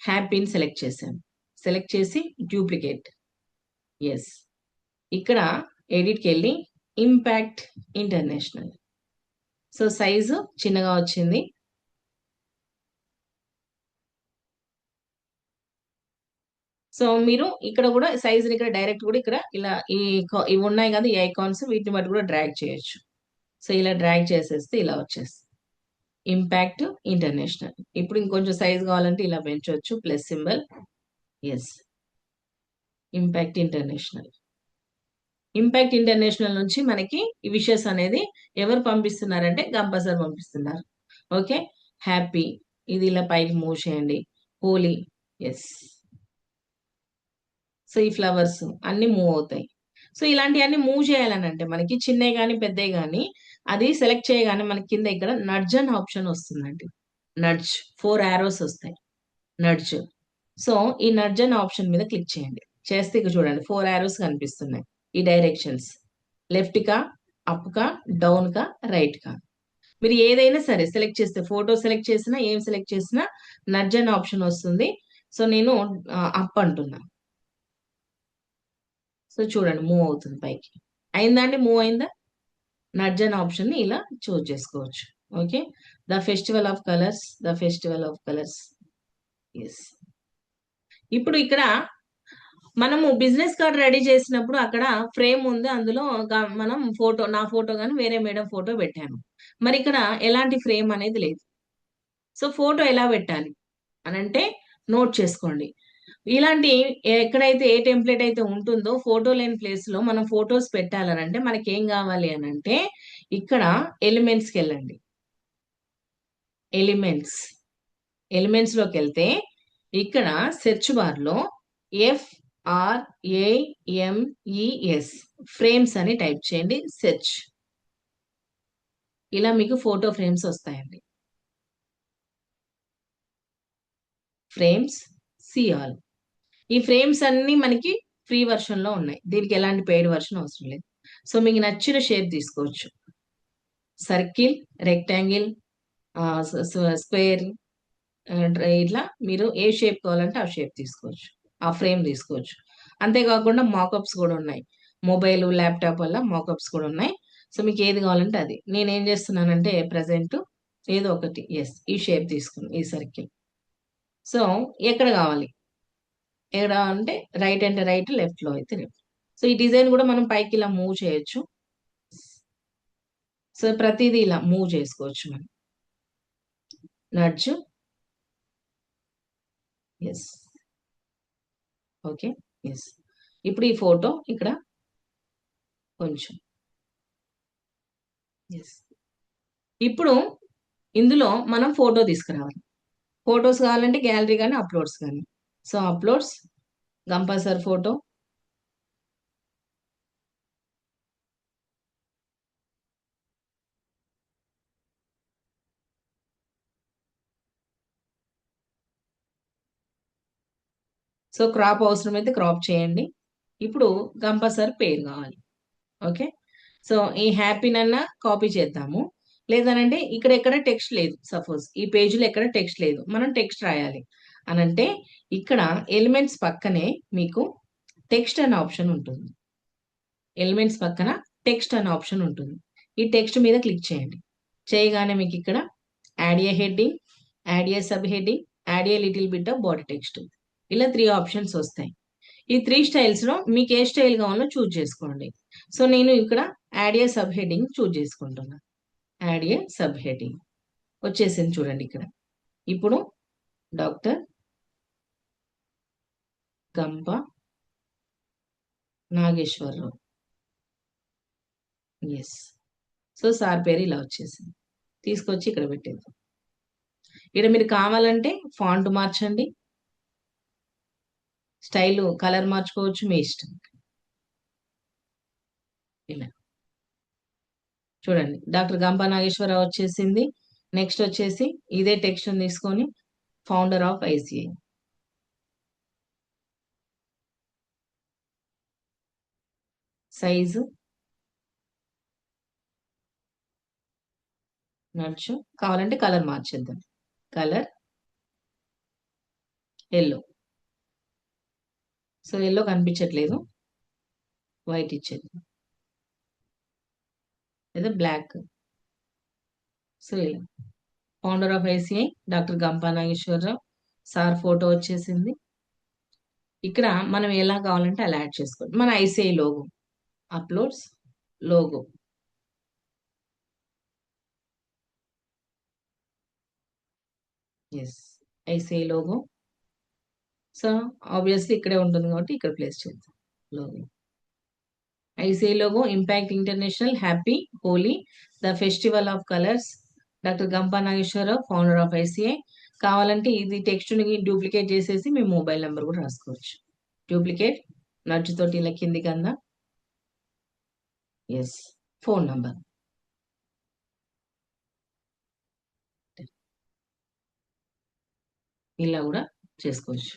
హ్యాపీని సెలెక్ట్ చేశాను. సెలెక్ట్ చేసి డూప్లికేట్. ఎస్, ఇక్కడ ఎడిట్కి వెళ్ళి ఇంపాక్ట్ ఇంటర్నేషనల్. సో సైజు చిన్నగా వచ్చింది. సో మీరు ఇక్కడ కూడా సైజుని ఇక్కడ డైరెక్ట్ కూడా ఇక్కడ ఇలా ఇవి ఉన్నాయి కదా, ఈ ఐకాన్స్, వీటిని బట్టి కూడా డ్రాగ్ చేయొచ్చు. సో ఇలా డ్రాగ్ చేసేస్తే ఇలా వచ్చేస్తుంది ఇంపాక్ట్ ఇంటర్నేషనల్. ఇప్పుడు ఇంకొంచెం సైజ్ కావాలంటే ఇలా పెంచవచ్చు, plus symbol. Yes, impact international. Impact international నుంచి మనకి ఈ విషెస్ అనేది ఎవరు పంపిస్తున్నారంటే గంప సార్ పంపిస్తున్నారు. ఓకే, హ్యాపీ, ఇది ఇలా పైకి మూవ్ చేయండి. హోలీ, ఎస్. సో ఈ ఫ్లవర్స్ అన్ని మూవ్ అవుతాయి. సో ఇలాంటివన్నీ మూవ్ చేయాలని అంటే మనకి చిన్నవి కానీ పెద్దవి కానీ అది సెలెక్ట్ చేయగానే మనకి కింద ఇక్కడ నడ్జ్ అని ఆప్షన్ వస్తుందండి. నడ్జ్ 4 arrows వస్తాయి, నడ్జ్. సో ఈ నడ్జ్ అనే ఆప్షన్ మీద క్లిక్ చేయండి. చేస్తే ఇక్కడ చూడండి 4 arrows కనిపిస్తున్నాయి. ఈ డైరెక్షన్స్ లెఫ్ట్ కా, అప్ కా, డౌన్ కా, రైట్ కా. మీరు ఏదైనా సరే సెలెక్ట్ చేస్తే, ఫోటో సెలెక్ట్ చేసినా ఏం సెలెక్ట్ చేసినా నడ్జ్ అనే ఆప్షన్ వస్తుంది. సో నేను అప్ అంటున్నా. సో చూడండి మూవ్ అవుతుంది పైకి. అయిందండి, మూవ్ అయిందా? నడ్జ్ అనే ఆప్షన్ ని ఇలా చూస్ చేసుకోవచ్చు. Okay, the festival of colours, the festival of colours. Yes, ఇప్పుడు ఇక్కడ మనము బిజినెస్ కార్డ్ రెడీ చేసినప్పుడు అక్కడ ఫ్రేమ్ ఉంది, అందులో మనం ఫోటో, నా ఫోటో కానీ వేరే మేడం ఫోటో పెట్టాను. మరి ఇక్కడ ఎలాంటి ఫ్రేమ్ అనేది లేదు. సో ఫోటో ఎలా పెట్టాలి అని అంటే నోట్ చేసుకోండి. ఇలాంటి ఎక్కడైతే ఏ టెంప్లెట్ అయితే ఉంటుందో ఫోటో లేని ప్లేస్ లో మనం ఫోటోస్ పెట్టాలని అంటే మనకి ఏం కావాలి అని అంటే ఇక్కడ ఎలిమెంట్స్కి వెళ్ళండి. ఎలిమెంట్స్ లోకి వెళ్తే ఇక్కడ సెర్చ్ బార్ లో FRAMES ఫ్రేమ్స్ అని టైప్ చేయండి. సెర్చ్. ఇలా మీకు ఫోటో ఫ్రేమ్స్ వస్తాయండి. ఫ్రేమ్స్, సిఆల్. ఈ ఫ్రేమ్స్ అన్ని మనకి ఫ్రీ వర్షన్ లో ఉన్నాయి, దీనికి ఎలాంటి పెయిడ్ వర్షన్ అవసరం లేదు. సో మీకు నచ్చిన షేప్ తీసుకోవచ్చు. సర్కిల్, రెక్టాంగిల్, స్క్వేర్, ఇట్లా మీరు ఏ షేప్ కావాలంటే ఆ షేప్ తీసుకోవచ్చు, ఆ ఫ్రేమ్ తీసుకోవచ్చు. అంతేకాకుండా మాకప్స్ కూడా ఉన్నాయి. మొబైల్, ల్యాప్టాప్ వల్ల మాకప్స్ కూడా ఉన్నాయి. సో మీకు ఏది కావాలంటే అది. నేనేం చేస్తున్నానంటే ప్రజెంట్ ఏదో ఒకటి, ఎస్, ఈ షేప్ తీసుకున్నాను, ఈ సర్కిల్. సో ఎక్కడ కావాలి, ఎక్కడ అంటే రైట్ అంటే రైట్, లెఫ్ట్ లో అయితే లెఫ్ట్. సో ఈ డిజైన్ కూడా మనం పైకి ఇలా మూవ్ చేయొచ్చు. సో ప్రతిదీ ఇలా మూవ్ చేసుకోవచ్చు మనం. నడ్జ్. ఎస్. ఓకే. ఎస్. ఇప్పుడు ఈ ఫోటో ఇక్కడ కొంచెం. ఎస్. ఇప్పుడు ఇందులో మనం ఫోటో తీసుకురావాలి. ఫొటోస్ కావాలంటే గ్యాలరీ కానీ అప్లోడ్స్ కానీ. So uploads, Gampa photo. So crop అవసరమైతే క్రాప్ చేయండి. ఇప్పుడు గంపా పేరు కావాలి. ఓకే. సో ఈ హ్యాపీనన్నా కాపీ చేద్దాము. లేదనంటే ఇక్కడ ఎక్కడ టెక్స్ట్ లేదు. సపోజ్ ఈ పేజీలో ఎక్కడ టెక్స్ట్ లేదు, మనం టెక్స్ట్ రాయాలి అనంటే ఇక్కడ ఎలిమెంట్స్ పక్కనే మీకు టెక్స్ట్ అనే ఆప్షన్ ఉంటుంది. ఎలిమెంట్స్ పక్కన టెక్స్ట్ అనే ఆప్షన్ ఉంటుంది. ఈ టెక్స్ట్ మీద క్లిక్ చేయండి. చేయగానే మీకు ఇక్కడ add A heading, add A sub heading, add a little bit of body text, ఇలా 3 ఆప్షన్స్ వస్తాయి. ఈ 3 స్టైల్స్ లో మీకు ఏ స్టైల్ కావాలో చూజ్ చేసుకోండి. సో నేను ఇక్కడ యాడ్ ఏ సబ్ హెడ్డింగ్ చూజ్ చేసుకుంటున్నా. యాడ్ ఏ సబ్ హెడ్డింగ్ వచ్చేసింది చూడండి ఇక్కడ. ఇప్పుడు డాక్టర్ గంప నాగేశ్వరరావు. ఎస్. సో సార్ పేరు ఇలా వచ్చేసింది. తీసుకొచ్చి ఇక్కడ పెట్టేద్దాం. ఇక్కడ మీరు కావాలంటే ఫాంట్ మార్చండి, స్టైల్ కలర్ మార్చుకోవచ్చు, మీ ఇష్టం. ఇలా చూడండి డాక్టర్ గంపా నాగేశ్వరరావు వచ్చేసింది. నెక్స్ట్ వచ్చేసి ఇదే టెక్స్ట్ తీసుకొని ఫౌండర్ ఆఫ్ ఐసిఐ. సైజు నడుచు, కావాలంటే కలర్ మార్చేద్దాం. Colour yellow. సో ఎల్లో కనిపించట్లేదు, వైట్ ఇచ్చేద్దాం లేదా బ్లాక్. సో ఇలా founder of ICI doctor Gampa Nageswara Rao sir photo వచ్చేసింది. ఇక్కడ మనం ఎలా కావాలంటే అలా యాడ్ చేసుకోండి. మన ICI logo, uploads, logo. Yes. ICI logo. So obviously ఇక్కడే ఉంటుంది కాబట్టి ఇక్కడ ప్లేస్ చేద్దాం logo. ICI logo impact international happy Holi the festival of colours doctor Gampa Nageswara Rao founder of ICI. కావాలంటే ఇది టెక్స్ట్ ని డూప్లికేట్ చేసేసి మీ మొబైల్ నెంబర్ కూడా రాసుకోవచ్చు. డూప్లికేట్ నడుచుతోటి ఇలా కిందికి అందా. ఎస్. Phone number. ఇలా కూడా చేసుకోవచ్చు.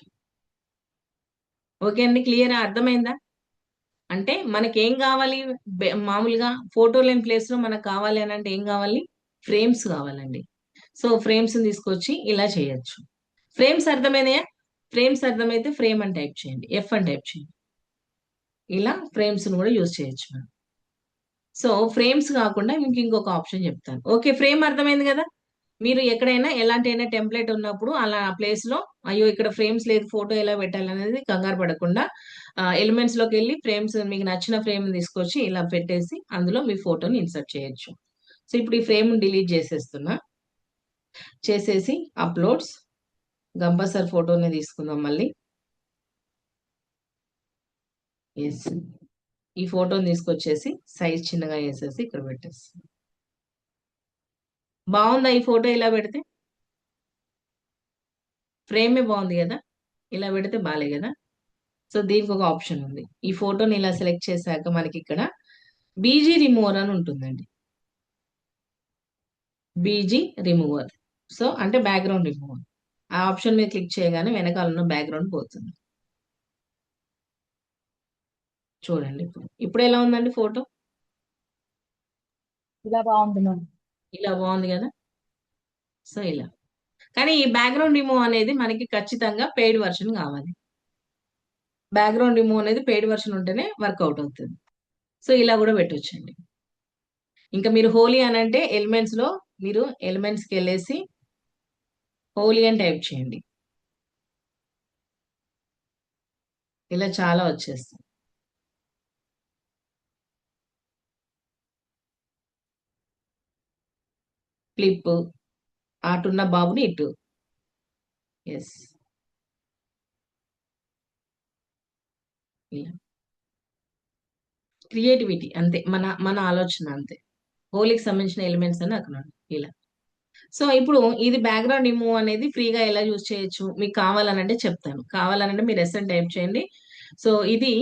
ఓకే అండి, క్లియర్ అర్థమైందా? అంటే మనకేం కావాలి, మామూలుగా ఫోటో లేని ప్లేస్ లో మనకు కావాలి అని అంటే ఏం కావాలి, ఫ్రేమ్స్ కావాలండి. సో ఫ్రేమ్స్ తీసుకొచ్చి ఇలా చేయొచ్చు. ఫ్రేమ్స్ అర్థమైనాయా? ఫ్రేమ్స్ అర్థమైతే ఫ్రేమ్ అని టైప్ చేయండి, ఎఫ్ అని టైప్ చేయండి. ఇలా ఫ్రేమ్స్ కూడా యూజ్ చేయొచ్చు మనం. సో ఫ్రేమ్స్ కాకుండా మీకు ఇంకొక ఆప్షన్ చెప్తాను. ఓకే, ఫ్రేమ్ అర్థమైంది కదా. మీరు ఎక్కడైనా ఎలాంటి అయినా టెంప్లెట్ ఉన్నప్పుడు అలా ప్లేస్ లో అయ్యో ఇక్కడ ఫ్రేమ్స్ లేదు, ఫోటో ఎలా పెట్టాలి అనేది కంగారు పడకుండా ఎలిమెంట్స్ లోకి వెళ్ళి ఫ్రేమ్స్, మీకు నచ్చిన ఫ్రేమ్ తీసుకొచ్చి ఇలా పెట్టేసి అందులో మీ ఫోటోని ఇన్సర్ట్ చేయొచ్చు. సో ఇప్పుడు ఈ ఫ్రేమ్ డిలీట్ చేసేస్తున్నా. చేసేసి అప్లోడ్స్, గంపా సార్ ఫోటోని తీసుకుందాం మళ్ళీ. ఎస్. ఈ ఫోటోని తీసుకొచ్చేసి సైజ్ చిన్నగా వేసేసి ఇక్కడ పెట్టేసి. బాగుందా ఈ ఫోటో ఇలా పెడితే? ఫ్రేమే బాగుంది కదా, ఇలా పెడితే బాలే కదా. సో దీనికి ఒక ఆప్షన్ ఉంది. ఈ ఫోటోని ఇలా సెలెక్ట్ చేశాక మనకి ఇక్కడ బీజీ రిమూవర్ అని ఉంటుందండి. BG remover. సో అంటే బ్యాక్గ్రౌండ్ రిమూవర్. ఆ ఆప్షన్ మీద క్లిక్ చేయగానే వెనకాల ఉన్న బ్యాక్గ్రౌండ్ పోతుంది. చూడండి ఇప్పుడు ఎలా ఉందండి ఫోటో? ఇలా బాగుంది మ్యామ్. ఇలా బాగుంది కదా. సో ఇలా. కానీ ఈ బ్యాక్గ్రౌండ్ రిమూవ్ అనేది మనకి ఖచ్చితంగా పెయిడ్ వర్షన్ కావాలి. బ్యాక్గ్రౌండ్ రిమూవ్ అనేది పెయిడ్ వర్షన్ ఉంటేనే వర్కౌట్ అవుతుంది. సో ఇలా కూడా పెట్టొచ్చండి. ఇంకా మీరు హోలీ అని అంటే ఎలిమెంట్స్ లో మీరు ఎలిమెంట్స్ కి వెళ్ళేసి హోలీ అని టైప్ చేయండి. ఇలా చాలా వచ్చేస్తాయి. . ఫ్లిప్, అటున్న బాబుని ఇటు. ఎస్, ఇలా క్రియేటివిటీ అంతే, మన మన ఆలోచన అంతే. హోలీకి సంబంధించిన ఎలిమెంట్స్ అని అక్కడ ఉన్నాయి. ఇలా. సో ఇప్పుడు ఇది బ్యాక్గ్రౌండ్ రిమూవ్ అనేది ఫ్రీగా ఎలా యూజ్ చేయొచ్చు మీకు కావాలనంటే చెప్తాను. కావాలనంటే మీరు ఎస్ఎన్ టైప్ చేయండి. సో ఇది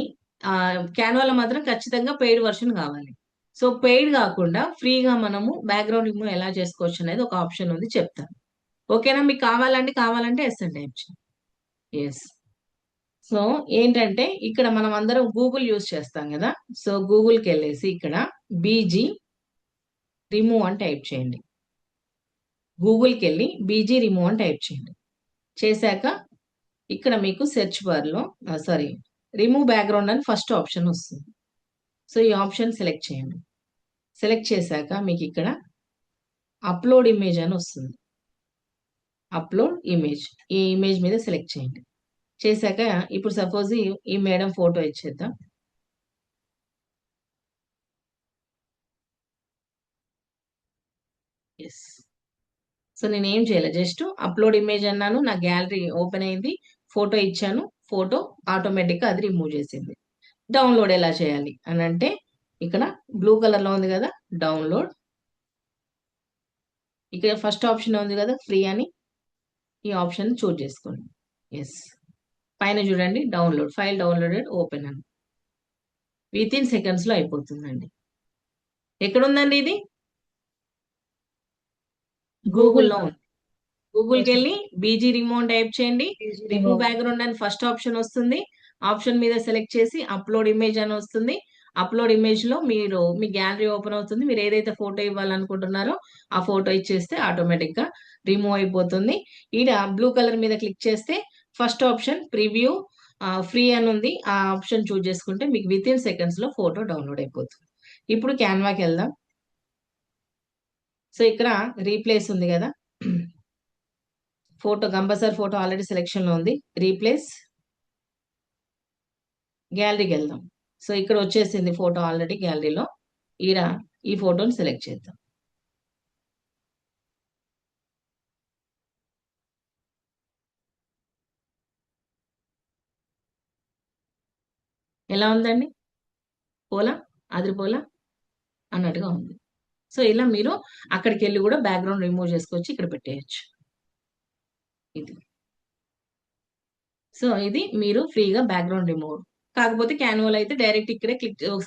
క్యాన్వాలో మాత్రం ఖచ్చితంగా పెయిడ్ వర్షన్ కావాలి. సో పెయిడ్ కాకుండా ఫ్రీగా మనము బ్యాక్గ్రౌండ్ రిమూవ్ ఎలా చేసుకోవచ్చు అనేది ఒక ఆప్షన్ ఉంది, చెప్తాను. ఓకేనా? మీకు కావాలంటే ఎస్ఎన్ టైప్ చేయండి. ఎస్. సో ఏంటంటే ఇక్కడ మనం అందరం గూగుల్ యూజ్ చేస్తాం కదా. సో గూగుల్కి వెళ్ళేసి ఇక్కడ బీజీ రిమూవ్ అని టైప్ చేయండి. గూగుల్కి వెళ్ళి బీజీ రిమూవ్ అని టైప్ చేయండి. చేశాక ఇక్కడ మీకు సెర్చ్ బార్లో రిమూవ్ బ్యాక్గ్రౌండ్ అని ఫస్ట్ ఆప్షన్ వస్తుంది. సో ఈ ఆప్షన్ సెలెక్ట్ చేయండి. సెలెక్ట్ చేశాక మీకు ఇక్కడ అప్లోడ్ ఇమేజ్ అని వస్తుంది. అప్లోడ్ ఇమేజ్, ఈ ఇమేజ్ మీద సెలెక్ట్ చేయండి. చేశాక ఇప్పుడు సపోజ్ ఈ మేడం ఫోటో ఇచ్చేద్దాం. ఎస్. సో నేను ఏం చేయలేదు, జస్ట్ అప్లోడ్ ఇమేజ్ అన్నాను, నా గ్యాలరీ ఓపెన్ అయింది, ఫోటో ఇచ్చాను, ఫోటో ఆటోమేటిక్గా అది రిమూవ్ చేసింది. డౌన్లోడ్ ఎలా చేయాలి అని అంటే ఇక్కడ బ్లూ కలర్ లో ఉంది కదా డౌన్లోడ్, ఇక్కడ ఫస్ట్ ఆప్షన్ ఉంది కదా ఫ్రీ అని, ఈ ఆప్షన్ చూజ్ చేసుకోండి. ఎస్, పైన చూడండి డౌన్లోడ్, ఫైల్ డౌన్లోడెడ్, ఓపెన్ అని విత్ ఇన్ సెకండ్స్ లో అయిపోతుందండి. ఎక్కడుందండి ఇది? గూగుల్లో ఉంది. గూగుల్కి వెళ్ళి బీజీ రిమూవ్ టైప్ చేయండి. రిమూవ్ బ్యాక్గ్రౌండ్ అని ఫస్ట్ ఆప్షన్ వస్తుంది. ఆప్షన్ మీద సెలెక్ట్ చేసి అప్లోడ్ ఇమేజ్ అని వస్తుంది. అప్లోడ్ ఇమేజ్ లో మీరు మీ గ్యాలరీ ఓపెన్ అవుతుంది. మీరు ఏదైతే ఫోటో ఇవ్వాలనుకుంటున్నారో ఆ ఫోటో ఇచ్చేస్తే ఆటోమేటిక్ గా రిమూవ్ అయిపోతుంది. ఈడ బ్లూ కలర్ మీద క్లిక్ చేస్తే ఫస్ట్ ఆప్షన్ ప్రివ్యూ ఫ్రీ అని ఉంది, ఆ ఆప్షన్ చూజ్ చేసుకుంటే మీకు విత్ ఇన్ సెకండ్స్ లో ఫోటో డౌన్లోడ్ అయిపోతుంది. ఇప్పుడు క్యాన్వాకి వెళ్దాం. సో ఇక్కడ రీప్లేస్ ఉంది కదా, photo compulsory photo already selection లో ఉంది. రీప్లేస్, గ్యాలరీకి వెళ్దాం. సో ఇక్కడ వచ్చేసింది ఫోటో ఆల్రెడీ గ్యాలరీలో. ఈడ ఈ ఫోటోని సెలెక్ట్ చేద్దాం. ఎలా ఉందండి? పోలా, అదిరిపోలా అన్నట్టుగా ఉంది. సో ఇలా మీరు అక్కడికి వెళ్ళి కూడా బ్యాక్గ్రౌండ్ రిమూవ్ చేసుకొచ్చి ఇక్కడ పెట్టేయచ్చు. ఇది. సో ఇది మీరు ఫ్రీగా బ్యాక్గ్రౌండ్ రిమూవ్. కాకపోతే క్యాన్వాలో అయితే డైరెక్ట్ ఇక్కడే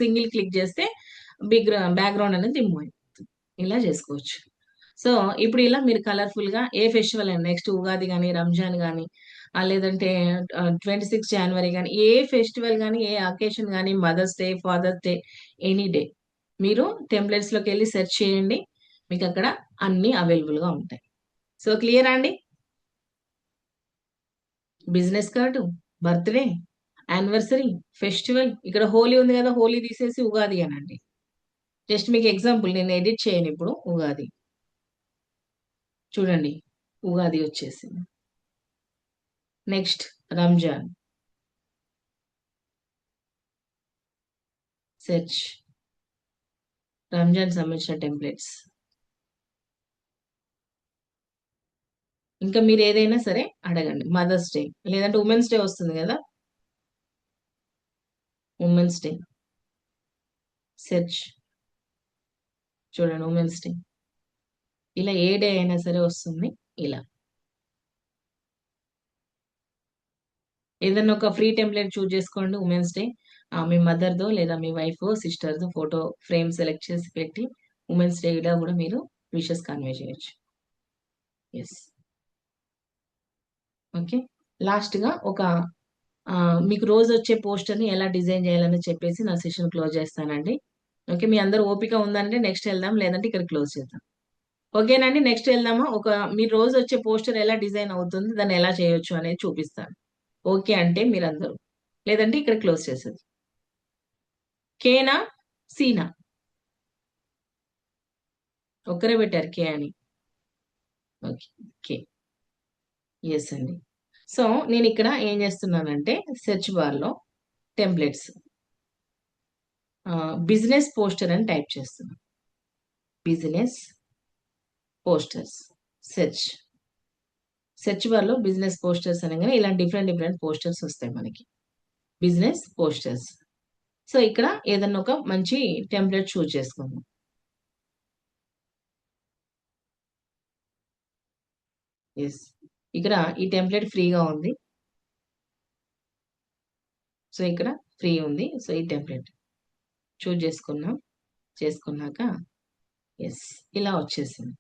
సింగిల్ క్లిక్ చేస్తే బ్యాక్గ్రౌండ్ అనేది రిమూవ్ అయిపోతుంది. ఇలా చేసుకోవచ్చు. సో ఇప్పుడు ఇలా మీరు కలర్ఫుల్ గా ఏ ఫెస్టివల్ అయినా, నెక్స్ట్ ఉగాది కానీ, రంజాన్ కానీ, లేదంటే 26 జనవరి కానీ, ఏ ఫెస్టివల్ కానీ, ఏ అకేషన్ కానీ, mother's day, father's day, any day, మీరు టెంప్లెట్స్ లోకి వెళ్ళి సెర్చ్ చేయండి, మీకు అక్కడ అన్ని అవైలబుల్ గా ఉంటాయి. సో క్లియర్ అండి? Business card, birthday, anniversary, festival, ఇక్కడ హోలీ ఉంది కదా, హోలీ తీసేసి ఉగాది అనండి. జస్ట్ మీకు ఎగ్జాంపుల్, నేను ఎడిట్ చేయను ఇప్పుడు. ఉగాది చూడండి, ఉగాది వచ్చేసింది. నెక్స్ట్ రంజాన్, సెర్చ్ రంజాన్ సంబంధించిన టెంప్లెట్స్. ఇంకా మీరు ఏదైనా సరే అడగండి. మదర్స్ డే, లేదంటే ఉమెన్స్ డే వస్తుంది కదా, ఉమెన్స్ డే సెర్చ్ చూడండి, ఉమెన్స్ డే. ఇలా ఏ డే అయినా సరే వస్తుంది. ఇలా ఏదైనా ఒక ఫ్రీ టెంప్లెట్ చూజ్ చేసుకోండి. ఉమెన్స్ డే మీ మదర్దో లేదా మీ వైఫ్ సిస్టర్దో ఫోటో ఫ్రేమ్ సెలెక్ట్ చేసి పెట్టి ఉమెన్స్ డే కూడా మీరు విషెస్ కన్వే చేయొచ్చు. Yes, okay. లాస్ట్ గా ఒక మీకు రోజు వచ్చే పోస్టర్ ని ఎలా డిజైన్ చేయాలని చెప్పేసి నా సెషన్ క్లోజ్ చేస్తానండి. ఓకే, మీ అందరు ఓపిక ఉందంటే నెక్స్ట్ వెళ్దాం, లేదంటే ఇక్కడ క్లోజ్ చేద్దాం. ఓకేనండి, నెక్స్ట్ వెళ్దామా? మీ రోజు వచ్చే పోస్టర్ ఎలా డిజైన్ అవుతుంది, దాన్ని ఎలా చేయొచ్చు అనేది చూపిస్తాను. ఓకే అంటే మీరందరూ, లేదంటే ఇక్కడ క్లోజ్ చేసేది. కేనా సీనా? ఒక్కరే పెట్టారు కే అని. ఓకే, కే. ఎస్ అండి. సో నేను ఇక్కడ ఏం చేస్తున్నానంటే సెర్చ్ బార్ లో టెంప్లెట్స్ బిజినెస్ పోస్టర్ అని టైప్ చేస్తున్నాను. బిజినెస్ పోస్టర్స్, సెర్చ్ బార్ లో బిజినెస్ పోస్టర్స్ అనగానే ఇలా డిఫరెంట్ పోస్టర్స్ వస్తాయి మనకి, బిజినెస్ పోస్టర్స్. సో ఇక్కడ ఏదన్నా ఒక మంచి టెంప్లెట్ చూస్ చేసుకుందాం. ఎస్, ఇక్కడ ఈ టెంప్లెట్ ఫ్రీగా ఉంది. సో ఇక్కడ ఫ్రీ ఉంది. సో ఈ టెంప్లెట్ చూస్ చేసుకున్నాక ఎస్, ఇలా వచ్చేసింది.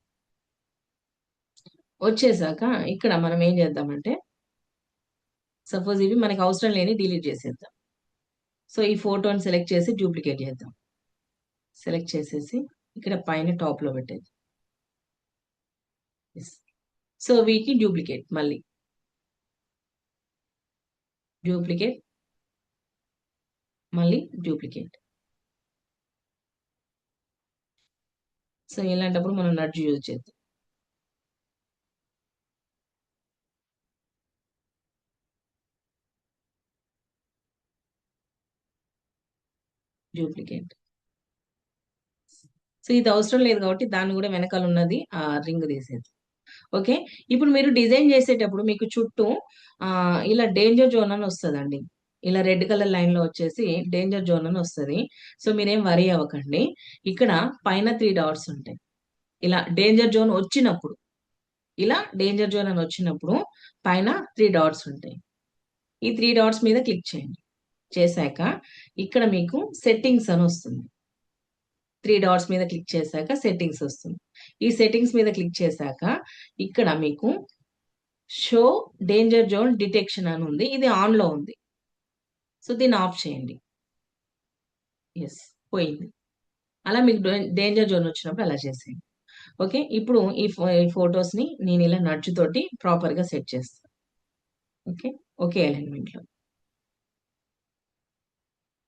వచ్చేసాక ఇక్కడ మనం ఏం చేద్దామంటే, సపోజ్ ఇవి మనకి అవసరం లేని డిలీట్ చేసేద్దాం. సో ఈ ఫోటోని సెలెక్ట్ చేసి డూప్లికేట్ చేద్దాం. సెలెక్ట్ చేసేసి ఇక్కడ పైన టాప్ లో పెట్టేది. సో వీకి డూప్లికేట్, మళ్ళీ డూప్లికేట్, మళ్ళీ డూప్లికేట్. సో ఇలాంటప్పుడు మనం నడ్జ్ యూజ్ చేద్దాం. డూప్లికేట్. సో ఇది అవసరం లేదు కాబట్టి దాన్ని కూడా వెనకాల ఉన్నది ఆ రింగ్ తీసేది. ఓకే, ఇప్పుడు మీరు డిజైన్ చేసేటప్పుడు మీకు చుట్టూ ఇలా డేంజర్ జోన్ అని వస్తుందండి. ఇలా రెడ్ కలర్ లైన్ లో వచ్చేసి డేంజర్ జోన్ అని వస్తుంది. సో మీరేం వరీ అవ్వకండి. ఇక్కడ పైన 3 డాట్స్ ఉంటాయి. ఇలా డేంజర్ జోన్ వచ్చినప్పుడు, ఇలా డేంజర్ జోన్ అని వచ్చినప్పుడు పైన 3 డాట్స్ ఉంటాయి. ఈ 3 డాట్స్ మీద క్లిక్ చేయండి. చేశాక ఇక్కడ మీకు సెట్టింగ్స్ అని వస్తుంది. 3 డాట్స్ మీద క్లిక్ చేశాక సెట్టింగ్స్ వస్తుంది. ఈ సెట్టింగ్స్ మీద క్లిక్ చేశాక ఇక్కడ మీకు షో డేంజర్ జోన్ డిటెక్షన్ అని ఉంది. ఇది ఆన్ లో ఉంది. సో దీన్ని ఆఫ్ చేయండి. ఎస్, పోయింది. అలా మీకు డేంజర్ జోన్ వచ్చినప్పుడు అలా చేసేయండి. ఓకే, ఇప్పుడు ఈ ఫొటోస్ ని నేను ఇలా నడుచుతోటి ప్రాపర్ గా సెట్ చేస్తాను. ఓకే, ఒకే అలైన్మెంట్ లో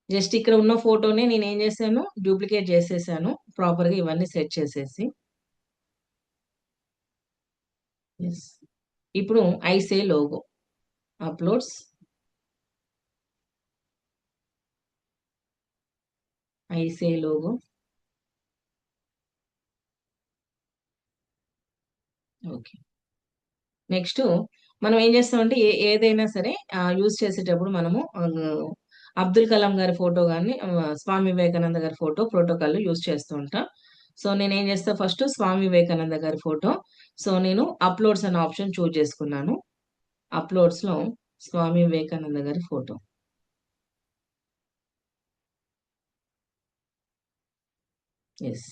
జస్ట్ ఇక్కడ ఉన్న ఫోటోని నేను ఏం చేశాను, డూప్లికేట్ చేసేసాను ప్రాపర్ గా ఇవన్నీ సెట్ చేసేసి. ఎస్, ఇప్పుడు ICI logo uploads, ICI logo. Okay, next మనం ఏం చేస్తామంటే ఏదైనా సరే యూజ్ చేసేటప్పుడు మనము అబ్దుల్ కలాం గారి ఫోటో కానీ స్వామి వివేకానంద గారి ఫోటో ప్రోటోకాల్ యూజ్ చేస్తూ ఉంటాం. సో నేను ఏం చేస్తా, ఫస్ట్ స్వామి వివేకానంద గారి ఫోటో. సో నేను అప్లోడ్స్ అనే ఆప్షన్ చూజ్ చేసుకున్నాను. అప్లోడ్స్ లో స్వామి వివేకానంద గారి ఫోటో. ఎస్,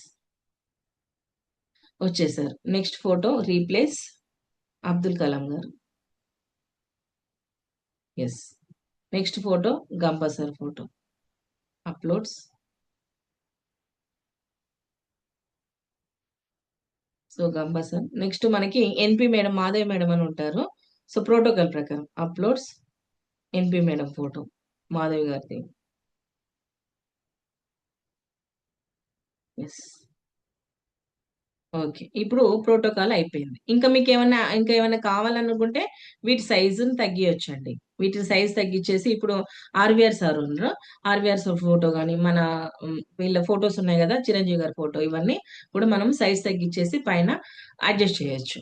వచ్చేసారు. Next photo replace Abdul Kalam గారు. Yes, next photo Gampa sir photo. Uploads. So Gampa sir. Next మనకి ఎన్పి మేడం, మాధవి మేడం అని ఉంటారు. సో ప్రోటోకాల్ ప్రకారం uploads NP madam photo, Madhavi గారిది. ఎస్, ఓకే, ఇప్పుడు ప్రోటోకాల్ అయిపోయింది. ఇంకా మీకు ఏమైనా కావాలనుకుంటే వీటి సైజుని తగ్గియొచ్చండి. వీటి సైజ్ తగ్గించేసి ఇప్పుడు ఆర్వీఆర్ సార్ ఉన్నారు, ఆర్వీఆర్ సార్ ఫోటో కానీ మన వీళ్ళ ఫొటోస్ ఉన్నాయి కదా, చిరంజీవి గారి ఫోటో, ఇవన్నీ కూడా మనం సైజ్ తగ్గించేసి పైన అడ్జస్ట్ చేయొచ్చు.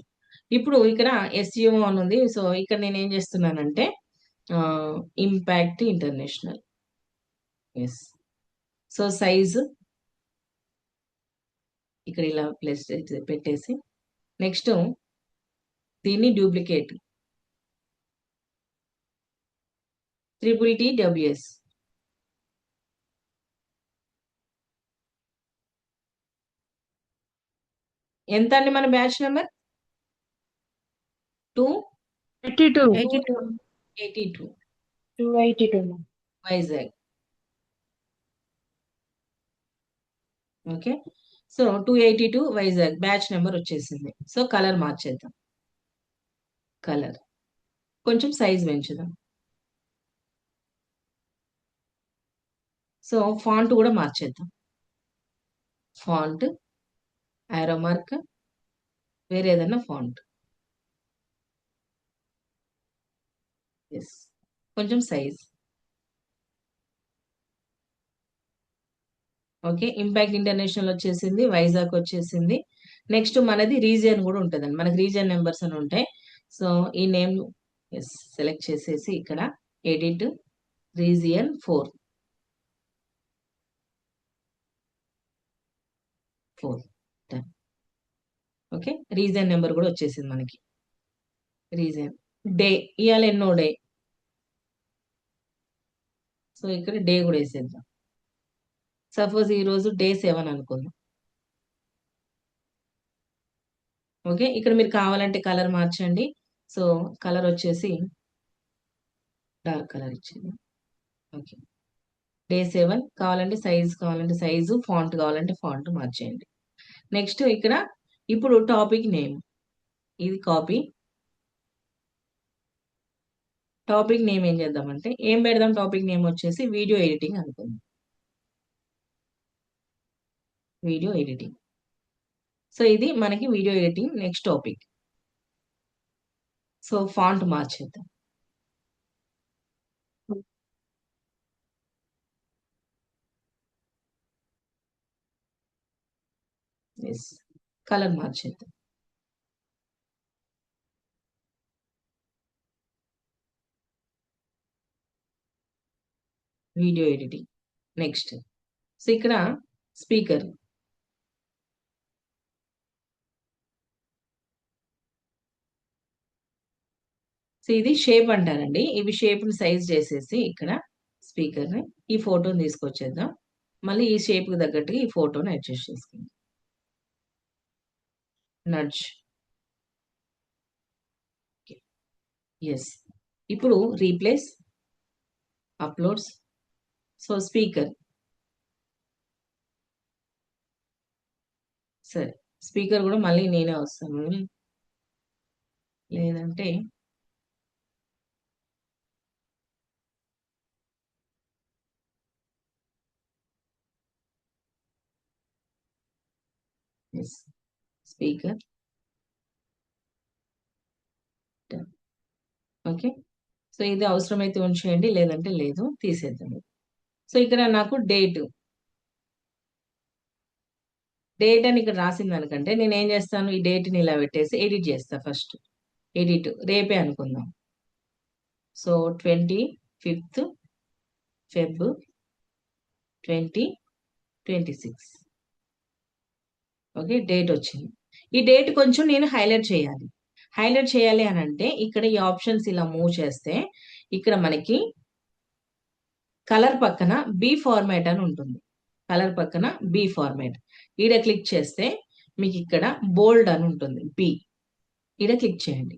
ఇప్పుడు ఇక్కడ ఎస్యూ అని ఉంది. సో ఇక్కడ నేను ఏం చేస్తున్నానంటే impact international. Yes, so size ఇక్కడ ఇలా ప్లేస్ పెట్టేసి నెక్స్ట్ దీన్ని డూప్లికేట్ TTTWS. ఎంత అండి మన batch number? 82. 82 282 ma'am. Vizag. Okay, so 282 Vizag batch number వచ్చేసింది. సో కలర్ మార్చేద్దాం. కలర్ కొంచెం సైజ్ పెంచుదాం. సో ఫాంట్ కూడా మార్చేద్దాం. ఫాంట్ యారో మార్క్, వేరే ఏదైనా ఫాంట్. ఎస్, కొంచెం సైజ్. ఓకే, ఇంపాక్ట్ ఇంటర్నేషనల్ వచ్చేసింది, వైజాగ్ వచ్చేసింది. నెక్స్ట్ మనది రీజియన్ కూడా ఉంటుందండి, మనకి రీజియన్ నెంబర్స్ అని ఉంటాయి. సో ఈ నేమ్ ఎస్ సెలెక్ట్ చేసేసి ఇక్కడ edit region 4 okay. Region number కూడా వచ్చేసింది మనకి. రీజియన్ డే ఇవాళ ఎన్నో డే, సో ఇక్కడ డే కూడా వేసేద్దాం. సపోజ్ ఈ రోజు డే 7 అనుకుందాం. ఓకే, ఇక్కడ మీరు కావాలంటే కలర్ మార్చండి. సో కలర్ వచ్చేసి డార్క్ కలర్ ఇచ్చింది. ఓకే, డే 7 కావాలంటే సైజు, ఫాంట్ కావాలంటే ఫాంట్ మార్చేయండి. నెక్స్ట్ ఇక్కడ ఇప్పుడు టాపిక్ నేమ్ ఇది కాపీ. టాపిక్ నేమ్ ఏం చేద్దామంటే ఏం పెడదాం, టాపిక్ నేమ్ వచ్చేసి వీడియో ఎడిటింగ్ అనుకుందాం. Video editing. సో ఇది మనకి video editing next topic. So font మార్చేద్దాం. ఎస్, కలర్ మార్చేద్దాం. Video editing next. సో ఇక్కడ స్పీకర్, సో ఇది షేప్ అంటారండి. ఇవి షేప్ని సైజ్ చేసేసి ఇక్కడ స్పీకర్ని ఈ ఫోటోని తీసుకొచ్చేద్దాం. మళ్ళీ ఈ షేప్కి తగ్గట్టుగా ఈ ఫోటోని అడ్జస్ట్ చేసుకుందాం. నడ్జ్. ఎస్, ఇప్పుడు రీప్లేస్ అప్లోడ్స్. సో స్పీకర్, సరే స్పీకర్ కూడా మళ్ళీ నేనే వస్తాను, లేదంటే ఎస్ స్పీకర్. ఓకే, సో ఇది అవసరమైతే ఉంచేయండి, లేదంటే లేదు, తీసేద్దాం. సో ఇక్కడ నాకు డేట్ అని ఇక్కడ రాసిన దానికంటే నేను ఏం చేస్తాను, ఈ డేట్ని ఇలా పెట్టేసి ఎడిట్ చేస్తా. ఫస్ట్ ఎడిట్ రేపే అనుకుందాం. So 25th Feb 2026. Okay, date వచ్చింది. ఈ డేట్ కొంచెం నేను హైలైట్ చేయాలి అని అంటే ఇక్కడ ఈ ఆప్షన్స్ ఇలా మూవ్ చేస్తే ఇక్కడ మనకి కలర్ పక్కన బి ఫార్మాట్ అని ఉంటుంది. కలర్ పక్కన బి ఫార్మాట్ ఈడ క్లిక్ చేస్తే మీకు ఇక్కడ బోల్డ్ అని ఉంటుంది, బి ఈడ క్లిక్ చేయండి.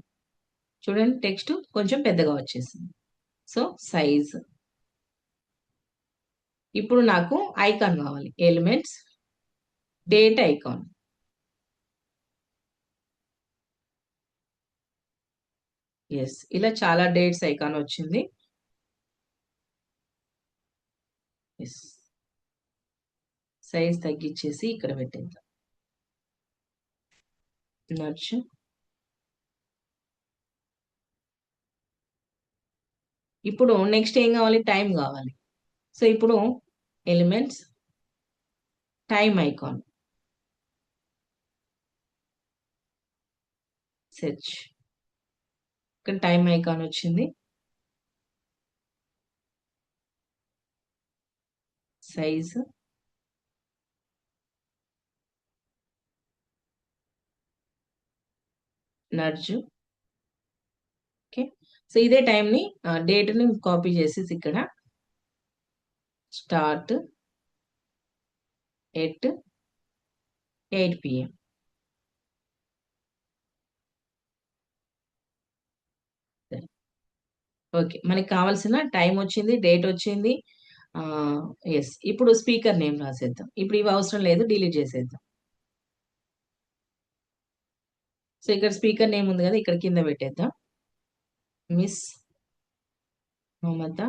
చూడండి టెక్స్ట్ కొంచెం పెద్దగా వచ్చేసింది. So size. ఇప్పుడు నాకు ఐకాన్ కావాలి, ఎలిమెంట్స్ డేట్ ఐకాన్. ఎస్, ఇలా చాలా డేట్స్ ఐకాన్ వచ్చింది. ఎస్, సైజ్ తగ్గించేసి ఇక్కడ పెట్టేద్దాం. నడ్జ్. ఇప్పుడు నెక్స్ట్ ఏం కావాలి, టైం కావాలి. సో ఇప్పుడు ఎలిమెంట్స్ టైం ఐకాన్, సెర్చ్. ఇక్కడ టైం ఐకాన్ వచ్చింది. Size, nudge. ఓకే, సో ఇదే టైంని డేట్ని కాపీ చేసేసి ఇక్కడ స్టార్ట్ ఎట్ 8 PM. ఓకే, మనకి కావాల్సిన టైం వచ్చింది, డేట్ వచ్చింది. ఎస్, ఇప్పుడు స్పీకర్ నేమ్ రాసేద్దాం. ఇప్పుడు ఇవి అవసరం లేదు, డిలీట్ చేసేద్దాం. సో ఇక్కడ స్పీకర్ నేమ్ ఉంది కదా, ఇక్కడ కింద పెట్టేద్దాం. మిస్ మమత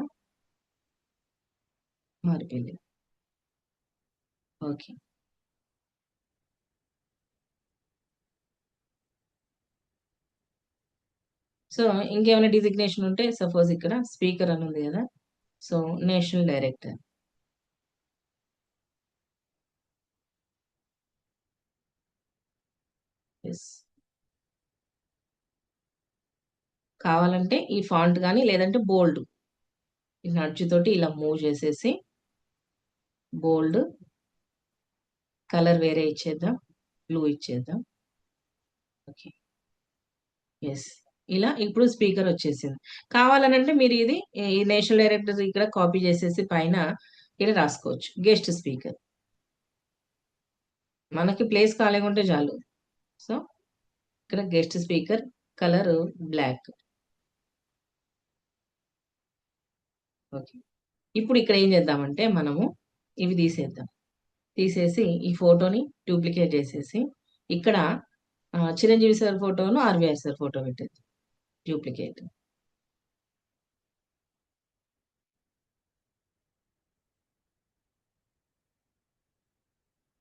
మార్పిల్లి. ఓకే, సో ఇంకేమైనా డిజిగ్నేషన్ ఉంటే సపోజ్ ఇక్కడ స్పీకర్ అని ఉంది కదా, సో నేషనల్ డైరెక్టర్. ఎస్. కావాలంటే ఈ ఫాంట్ కానీ లేదంటే బోల్డ్ ఈ నడ్జుతోటి ఇలా మూవ్ చేసేసి బోల్డ్ కలర్ వేరే ఇచ్చేద్దాం, బ్లూ ఇచ్చేద్దాం. Okay, yes. ఇలా ఇప్పుడు స్పీకర్ వచ్చేసింది. కావాలనంటే మీరు ఇది ఈ నేషనల్ డైరెక్టర్ ఇక్కడ కాపీ చేసేసి పైన ఇక్కడ రాసుకోవచ్చు గెస్ట్ స్పీకర్. మనకి ప్లేస్ ఖాళీగా ఉంటే చాలు. సో ఇక్కడ guest speaker colour black. Okay, ఇప్పుడు ఇక్కడ ఏం చేద్దామంటే మనము ఇవి తీసేద్దాం. తీసేసి ఈ ఫోటోని డూప్లికేట్ చేసేసి ఇక్కడ చిరంజీవి సార్ ఫోటోను ఆర్వీఆర్ సార్ ఫోటో పెట్టేది డూప్లికేట్.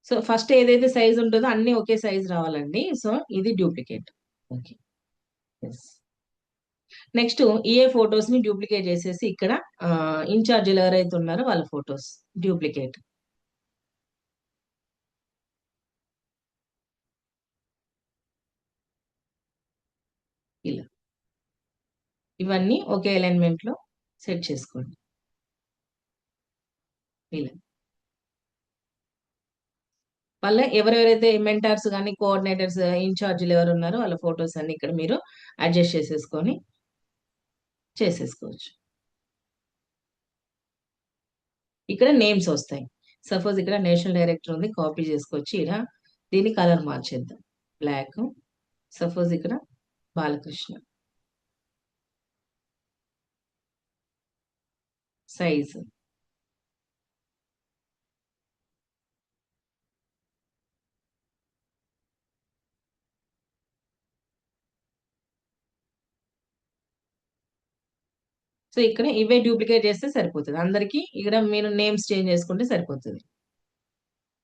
సో ఫస్ట్ ఏదైతే సైజ్ ఉంటుందో అన్ని ఒకే సైజ్ రావాలండి. సో ఇది డూప్లికేట్. Okay, yes. నెక్స్ట్ ఏ ఫొటోస్ ని డూప్లికేట్ చేసేసి ఇక్కడ ఇన్ఛార్జీలు ఎవరైతే ఉన్నారో వాళ్ళ ఫొటోస్ డూప్లికేట్. ఇలా ఇవన్నీ ఒకే అలైన్మెంట్ లో సెట్ చేసుకోండి. ఇలా వాళ్ళ ఎవరెవరైతే మెంటార్స్ కానీ కోఆర్డినేటర్స్ ఇన్ఛార్జీలు ఎవరు ఉన్నారో వాళ్ళ ఫొటోస్ అన్ని ఇక్కడ మీరు అడ్జస్ట్ చేసేసుకొని చేసేసుకోవచ్చు. ఇక్కడ నేమ్స్ వస్తాయి. సపోజ్ ఇక్కడ నేషనల్ డైరెక్టర్ ఉంది, కాపీ చేసుకొచ్చి ఇక్కడ దీని కలర్ మార్చేద్దాం బ్లాక్. సపోజ్ ఇక్కడ బాలకృష్ణ సైజ్ సో ఇక్కడ ఇవే డూప్లికేట్ చేస్తే సరిపోతుంది అందరికి. ఇక్కడ మీరు నేమ్స్ చేంజ్ చేసుకుంటే సరిపోతుంది.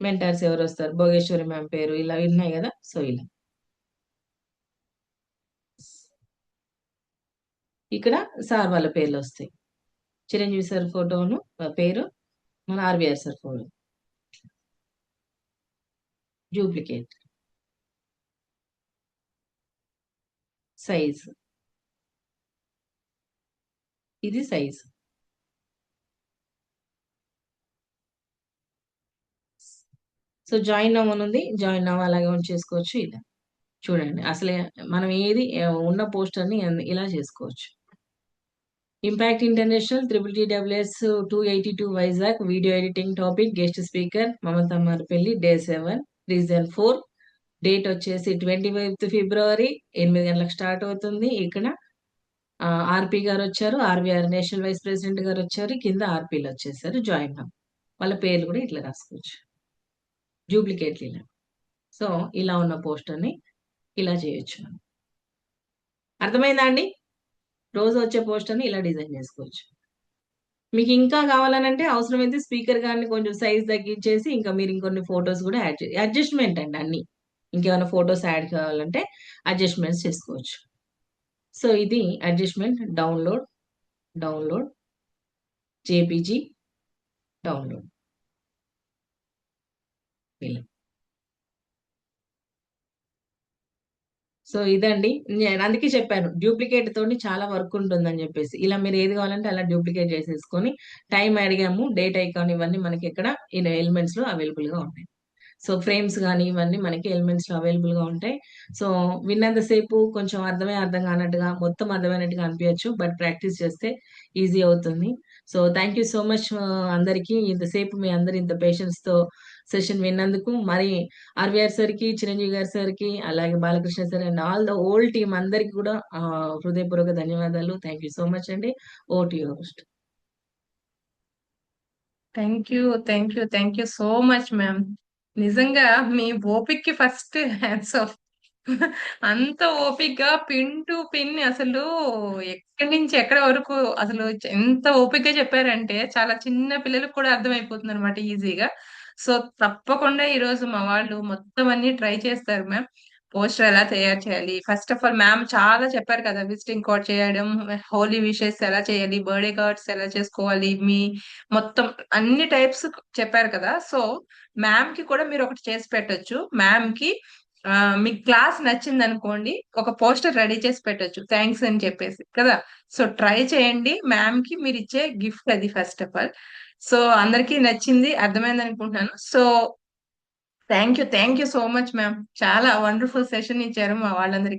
మెంటార్స్ ఎవరు వస్తారు, భోగేశ్వరి మ్యామ్ పేరు ఇలా ఉన్నాయి కదా. సో ఇలా ఇక్కడ సార్ వాళ్ళ పేర్లు వస్తాయి. చిరంజీవి సార్ ఫోటోను పేరు, మన RVR sir photo duplicate. Size ఇది సైజ్. సో జాయిన్ అవ్వని ఉంది, జాయిన్ అవ్వ అలాగే ఉంచేసుకోవచ్చు. ఇలా చూడండి అసలే మనం ఏది ఉన్న పోస్టర్ని ఇలా చేసుకోవచ్చు. Impact international TTTWS 282 Vizag video editing topic guest speaker Mamata Marapalli day 7 reason 4 date వచ్చేసి 25th ఫిబ్రవరి 8 గంటలకు స్టార్ట్ అవుతుంది. ఇక్కడ ఆర్పి గారు వచ్చారు, ఆర్వీఆర్ నేషనల్ వైస్ ప్రెసిడెంట్ గారు వచ్చారు, కింద ఆర్పీలు వచ్చేసారు. జాయిన్ అవ్వ వాళ్ళ పేర్లు కూడా ఇట్లా రాసుకోవచ్చు డూప్లికేట్లు ఇలా. సో ఇలా ఉన్న పోస్టర్ని ఇలా చేయొచ్చు. అర్థమైందా అండి? రోజు వచ్చే పోస్టర్ని ఇలా డిజైన్ చేసుకోవచ్చు. మీకు ఇంకా కావాలనంటే అవసరమైతే స్పీకర్ గారిని కొంచెం సైజ్ తగ్గించేసి ఇంకా మీరు ఇంకొన్ని ఫొటోస్ కూడా యాడ్ అడ్జస్ట్మెంట్ అండి అన్ని. ఇంకేమైనా ఫొటోస్ యాడ్ కావాలంటే అడ్జస్ట్మెంట్స్ చేసుకోవచ్చు. సో ఇది అడ్జస్ట్మెంట్ డౌన్లోడ్ జేపీజీ డౌన్లోడ్ ఇలా. సో ఇదండి, నేను అందుకే చెప్పాను డూప్లికేట్ తోటి చాలా వర్క్ ఉంటుందని చెప్పేసి. ఇలా మీరు ఏది కావాలంటే అలా డూప్లికేట్ చేసేసుకొని టైం అడిగాము, డేట్ ఐకాన్ ఇవన్నీ మనకి ఇక్కడ ఎలిమెంట్స్ లో అవైలబుల్ గా ఉంటాయి. సో ఫ్రేమ్స్ కానీ ఇవన్నీ మనకి ఎలిమెంట్స్ లో అవైలబుల్ గా ఉంటాయి. సో విన్నంతసేపు కొంచెం అర్థం కానట్టుగా మొత్తం అర్థమైనట్టుగా అనిపించచ్చు, బట్ ప్రాక్టీస్ చేస్తే ఈజీ అవుతుంది. So thank you so much అందరికీ ఇంతసేపు మీ అందరు ఇంత పేషెన్స్ తో సెషన్ విన్నందుకు. మరి ఆర్వీఆర్ సార్ కి, చిరంజీవి గారి సార్ కి, అలాగే Balakrishna sir and all the old team అందరికి కూడా హృదయపూర్వక ధన్యవాదాలు. థ్యాంక్ యూ సో మచ్ అండి. Oh to your host. Thank you so much ma'am. నిజంగా మీ ఓపిక్కి ఫస్ట్ హ్యాండ్స్ ఆఫ్. అంత ఓపిక్గా పిన్ టు పిన్ అసలు ఎక్కడి నుంచి ఎక్కడి వరకు అసలు ఎంత ఓపిక్గా చెప్పారంటే చాలా చిన్న పిల్లలకు కూడా అర్థమైపోతుంది అనమాట ఈజీగా. సో తప్పకుండా ఈ రోజు మా వాళ్ళు మొత్తం అన్ని ట్రై చేస్తారు మ్యామ్. పోస్టర్ ఎలా తయారు చేయాలి, ఫస్ట్ ఆఫ్ ఆల్ మ్యామ్ చాలా చెప్పారు కదా, విజిటింగ్ కార్డ్ చేయడం, హోలీ విషెస్ ఎలా చేయాలి, బర్త్డే కార్డ్స్ ఎలా చేసుకోవాలి, మీ మొత్తం అన్ని టైప్స్ చెప్పారు కదా. సో మ్యామ్ కి కూడా మీరు ఒకటి చేసి పెట్టొచ్చు. మ్యామ్ కి మీకు క్లాస్ నచ్చింది అనుకోండి, ఒక పోస్టర్ రెడీ చేసి పెట్టొచ్చు థ్యాంక్స్ అని చెప్పేసి కదా. సో ట్రై చేయండి, మ్యామ్ కి మీరు ఇచ్చే గిఫ్ట్ అది ఫస్ట్ ఆఫ్ ఆల్. సో అందరికీ నచ్చింది, అర్థమైంది అనుకుంటున్నాను. So thank you so much ma'am, చాలా వండర్ఫుల్ సెషన్ ఇచ్చారు మా వాళ్ళందరికీ.